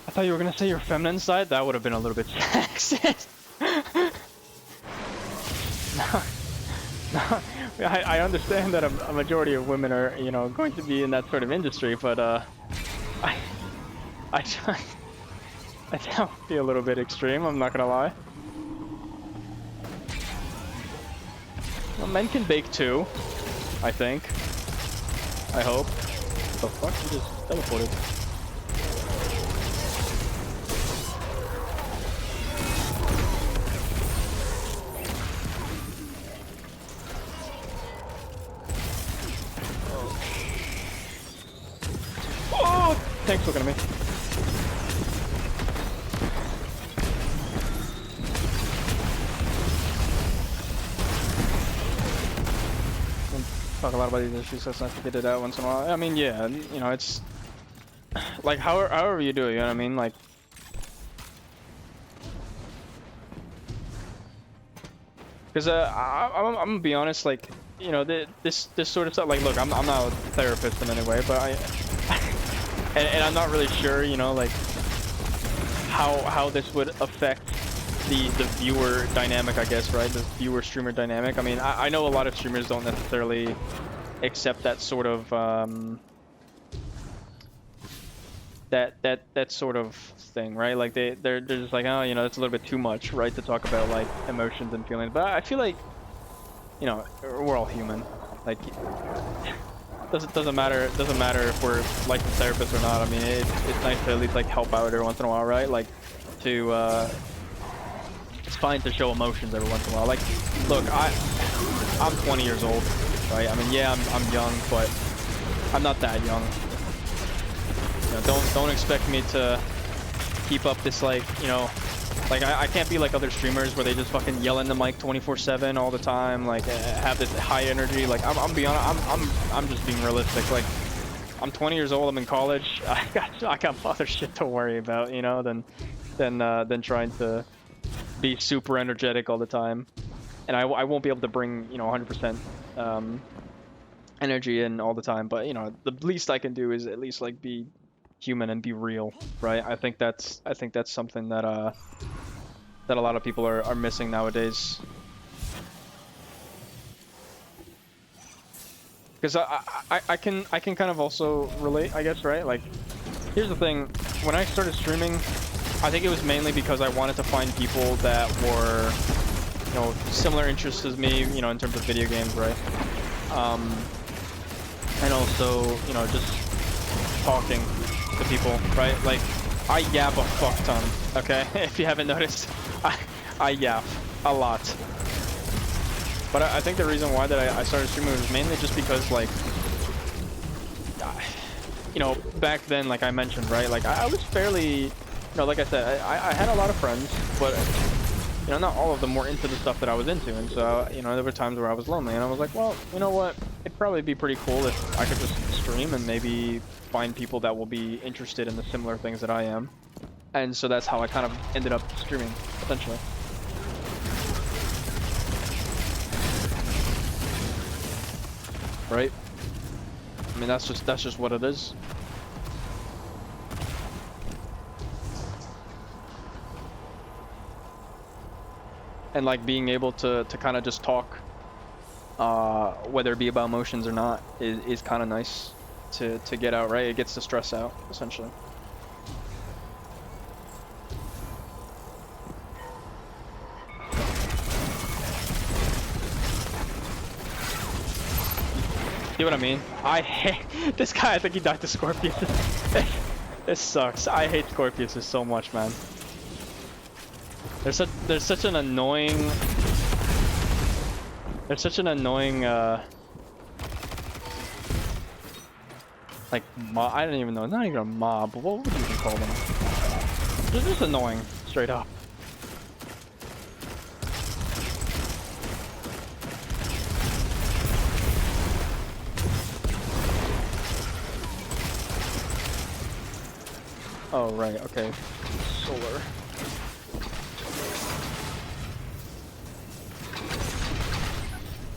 I thought you were gonna say your feminine side. That would have been a little bit sexist. No, I understand that a majority of women are, you know, going to be in that sort of industry, but I that would be a little bit extreme. I'm not gonna lie. Well, men can bake too. I think. I hope. What the fuck? He just teleported. tank's looking at me. Talk a lot about these issues, so it's nice to get it out once in a while. I mean, yeah, you know, it's like however you do it, you know what I mean? Like, because I'm gonna be honest, like, you know, this sort of stuff. Like, look, I'm not a therapist in any way, but and I'm not really sure, you know, like how this would affect the viewer dynamic, I guess, right? The viewer streamer dynamic. I mean, I know a lot of streamers don't necessarily accept that sort of that sort of thing, right? Like they're just like, oh, you know, it's a little bit too much, right, to talk about like emotions and feelings. But I feel like, you know, we're all human. Like, doesn't matter if we're like the therapist or not. I mean, it's nice to at least like help out every once in a while, right? Like to it's fine to show emotions every once in a while. Like, look, I'm 20 years old, right? I mean, yeah, I'm young, but I'm not that young. You know, don't expect me to keep up this, like, you know, like I can't be like other streamers where they just fucking yell in the mic 24/7 all the time, like have this high energy. Like I'm being honest, I'm just being realistic. Like, I'm 20 years old, I'm in college. I got other shit to worry about, you know, than trying to be super energetic all the time. And I won't be able to bring, you know, 100% energy in all the time, but, you know, the least I can do is at least like be human and be real, right? I think that's something that that a lot of people are missing nowadays. Because I can kind of also relate, I guess, right? Like, here's the thing, when I started streaming, I think it was mainly because I wanted to find people that were, you know, similar interests as me, you know, in terms of video games, right? And also, you know, just talking to people, right? Like, I yap a fuck ton, okay? If you haven't noticed, I yap a lot. But I think the reason why that I started streaming was mainly just because, like, you know, back then, like I mentioned, right? Like, I was fairly, you know, like I said, I had a lot of friends, but, you know, not all of them were into the stuff that I was into. And so, you know, there were times where I was lonely, and I was like, well, you know what? It'd probably be pretty cool if I could just stream and maybe find people that will be interested in the similar things that I am. And so that's how I kind of ended up streaming, essentially. Right? I mean, that's just what it is. And like being able to kind of just talk, whether it be about emotions or not, is kind of nice to get out, right? It gets the stress out, essentially. See what I mean? I hate this guy. I think he died to Scorpius. This sucks. I hate Scorpius so much, man. There's such an annoying. There's such an annoying like mob. I don't even know. Not even a mob. What would you even call them? They're just annoying, straight up. Oh, right, okay. Solar.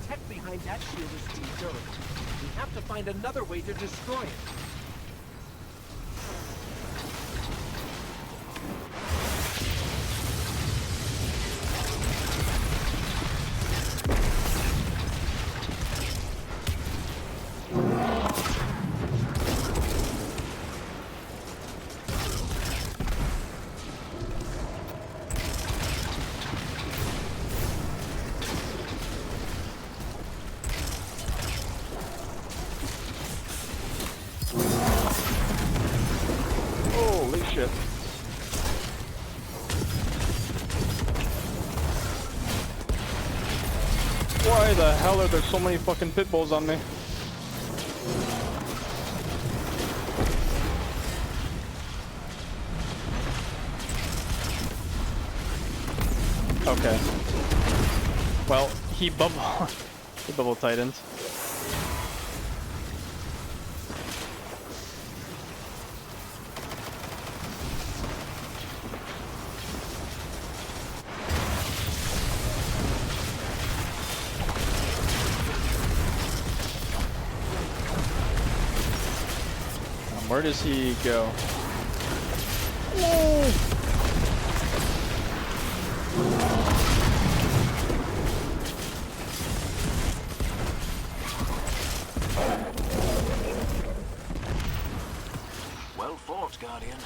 Tech behind that shield is too durable. We have to find another way to destroy it. Why the hell are there so many fucking pit bulls on me? Okay. Well, he bubble tightened. Where does he go? Well fought, Guardian.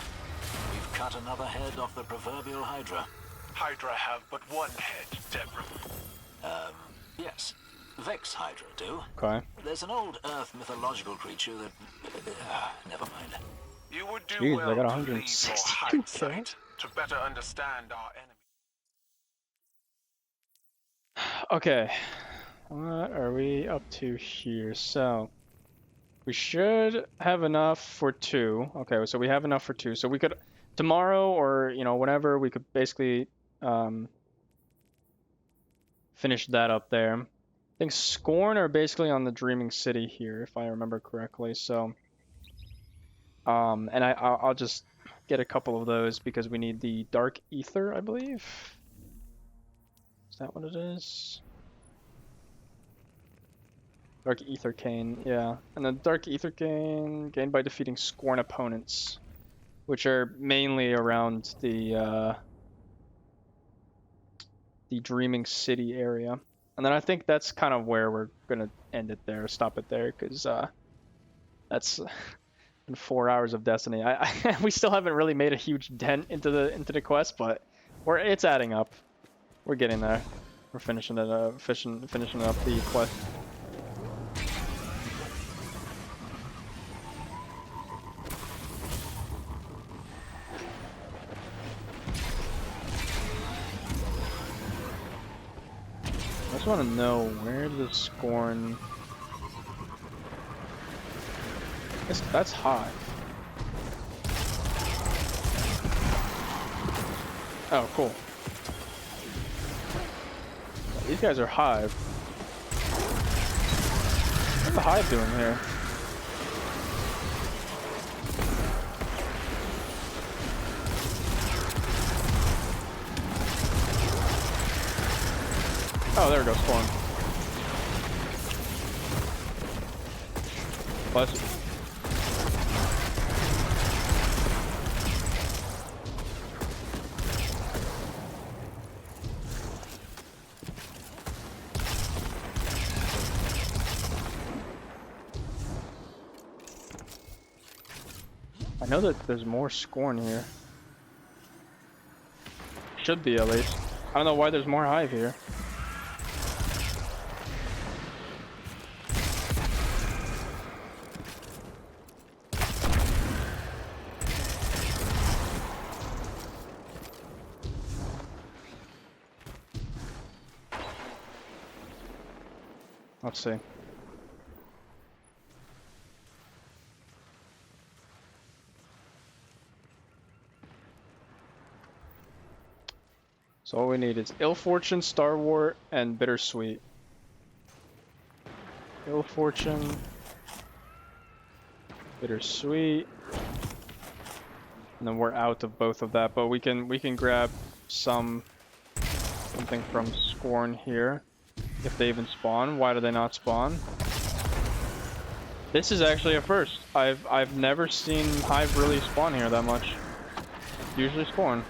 We've cut another head off the proverbial Hydra. Hydra have but one head, Devrim. Yes. Vex Hydra do. Okay. There's an old Earth mythological creature that... never mind. You would do Jeez, well I got to leave your 162 hindsight to better understand our enemy. Okay. What are we up to here? So we should have enough for 2. Okay, so we have enough for 2. So we could tomorrow, or whenever, we could basically finish that up there. I think Scorn are basically on the Dreaming City here, if I remember correctly. So and I'll just get a couple of those because we need the Dark Ether, I believe. Is that what it is? Dark Ether Cane, yeah. And the Dark Ether Cane gained by defeating Scorn opponents, which are mainly around the Dreaming City area. And then I think that's kind of where we're gonna end it there, stop it there, because that's been 4 hours of Destiny. We still haven't really made a huge dent into the quest, but it's adding up. We're getting there. We're finishing it up, finishing up the quest. I just want to know where the Scorn. That's Hive. Oh, cool. These guys are Hive. What's the Hive doing here? Oh, there we go, Spawn. Bless you. I know that there's more Scorn here. Should be, at least. I don't know why there's more Hive here. Let's see. So all we need is Ill Fortune, Starwart, and Bittersweet. Ill Fortune, Bittersweet, and then we're out of both of that. But we can grab something from Scorn here. If they even spawn, why do they not spawn? This is actually a first. I've never seen Hive really spawn here that much. Usually spawn.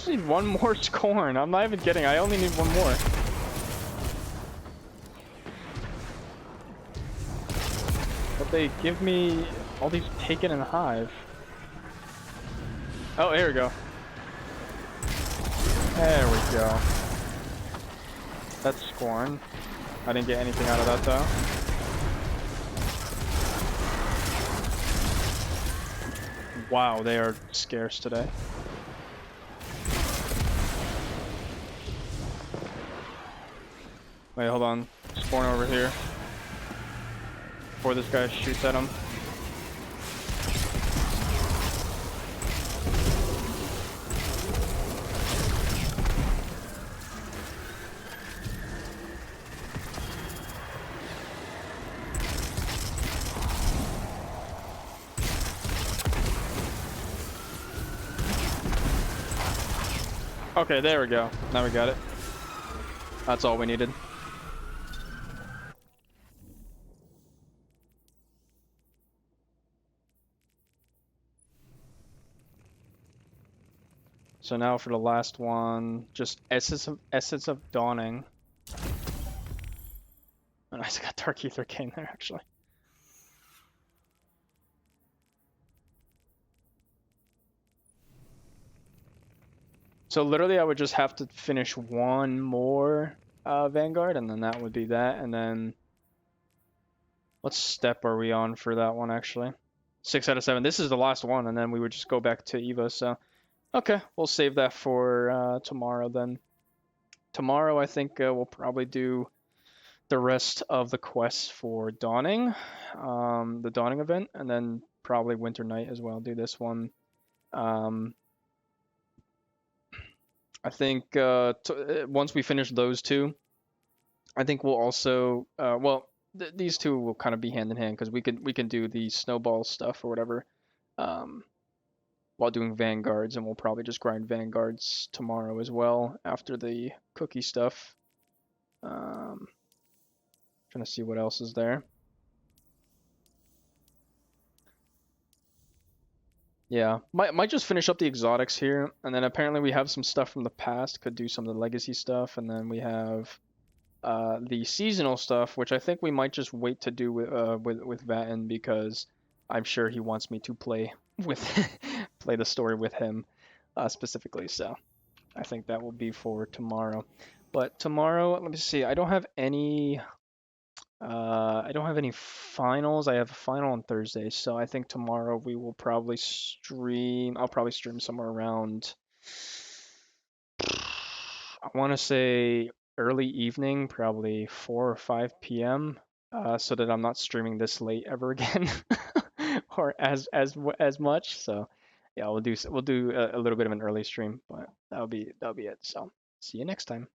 I need one more Scorn. I'm not even kidding. I only need one more. But they give me all these Taken and Hive. Oh, there we go. There we go. That's Scorn. I didn't get anything out of that though. Wow, they are scarce today. Wait, hold on. Spawn over here. Before this guy shoots at him. Okay, there we go. Now we got it. That's all we needed. So now for the last one, just Essence of Dawning. And I just got Dark Ether Cane there, actually. So literally I would just have to finish one more Vanguard, and then that would be that, and then... What step are we on for that one, actually? 6 out of 7. This is the last one, and then we would just go back to Eva, so... Okay, we'll save that for tomorrow then. Tomorrow I think we'll probably do the rest of the quests for Dawning, the Dawning event, and then probably Winter Night as well, do this one. I think once we finish those two, I think we'll also well these two will kind of be hand in hand because we can do the snowball stuff or whatever while doing Vanguards, and we'll probably just grind Vanguards tomorrow as well after the cookie stuff. Trying to see what else is there. Yeah, might just finish up the exotics here, and then apparently we have some stuff from the past, could do some of the legacy stuff, and then we have the seasonal stuff, which I think we might just wait to do with Vatten, because I'm sure he wants me to play with play the story with him specifically. So I think that will be for tomorrow. But tomorrow, let me see. I don't have any finals. I have a final on Thursday, so I think tomorrow we will probably stream. I'll probably stream somewhere around, I want to say early evening, probably 4 or 5 p.m. So that I'm not streaming this late ever again, or as much. So yeah, we'll do a little bit of an early stream, but that'll be it. So see you next time.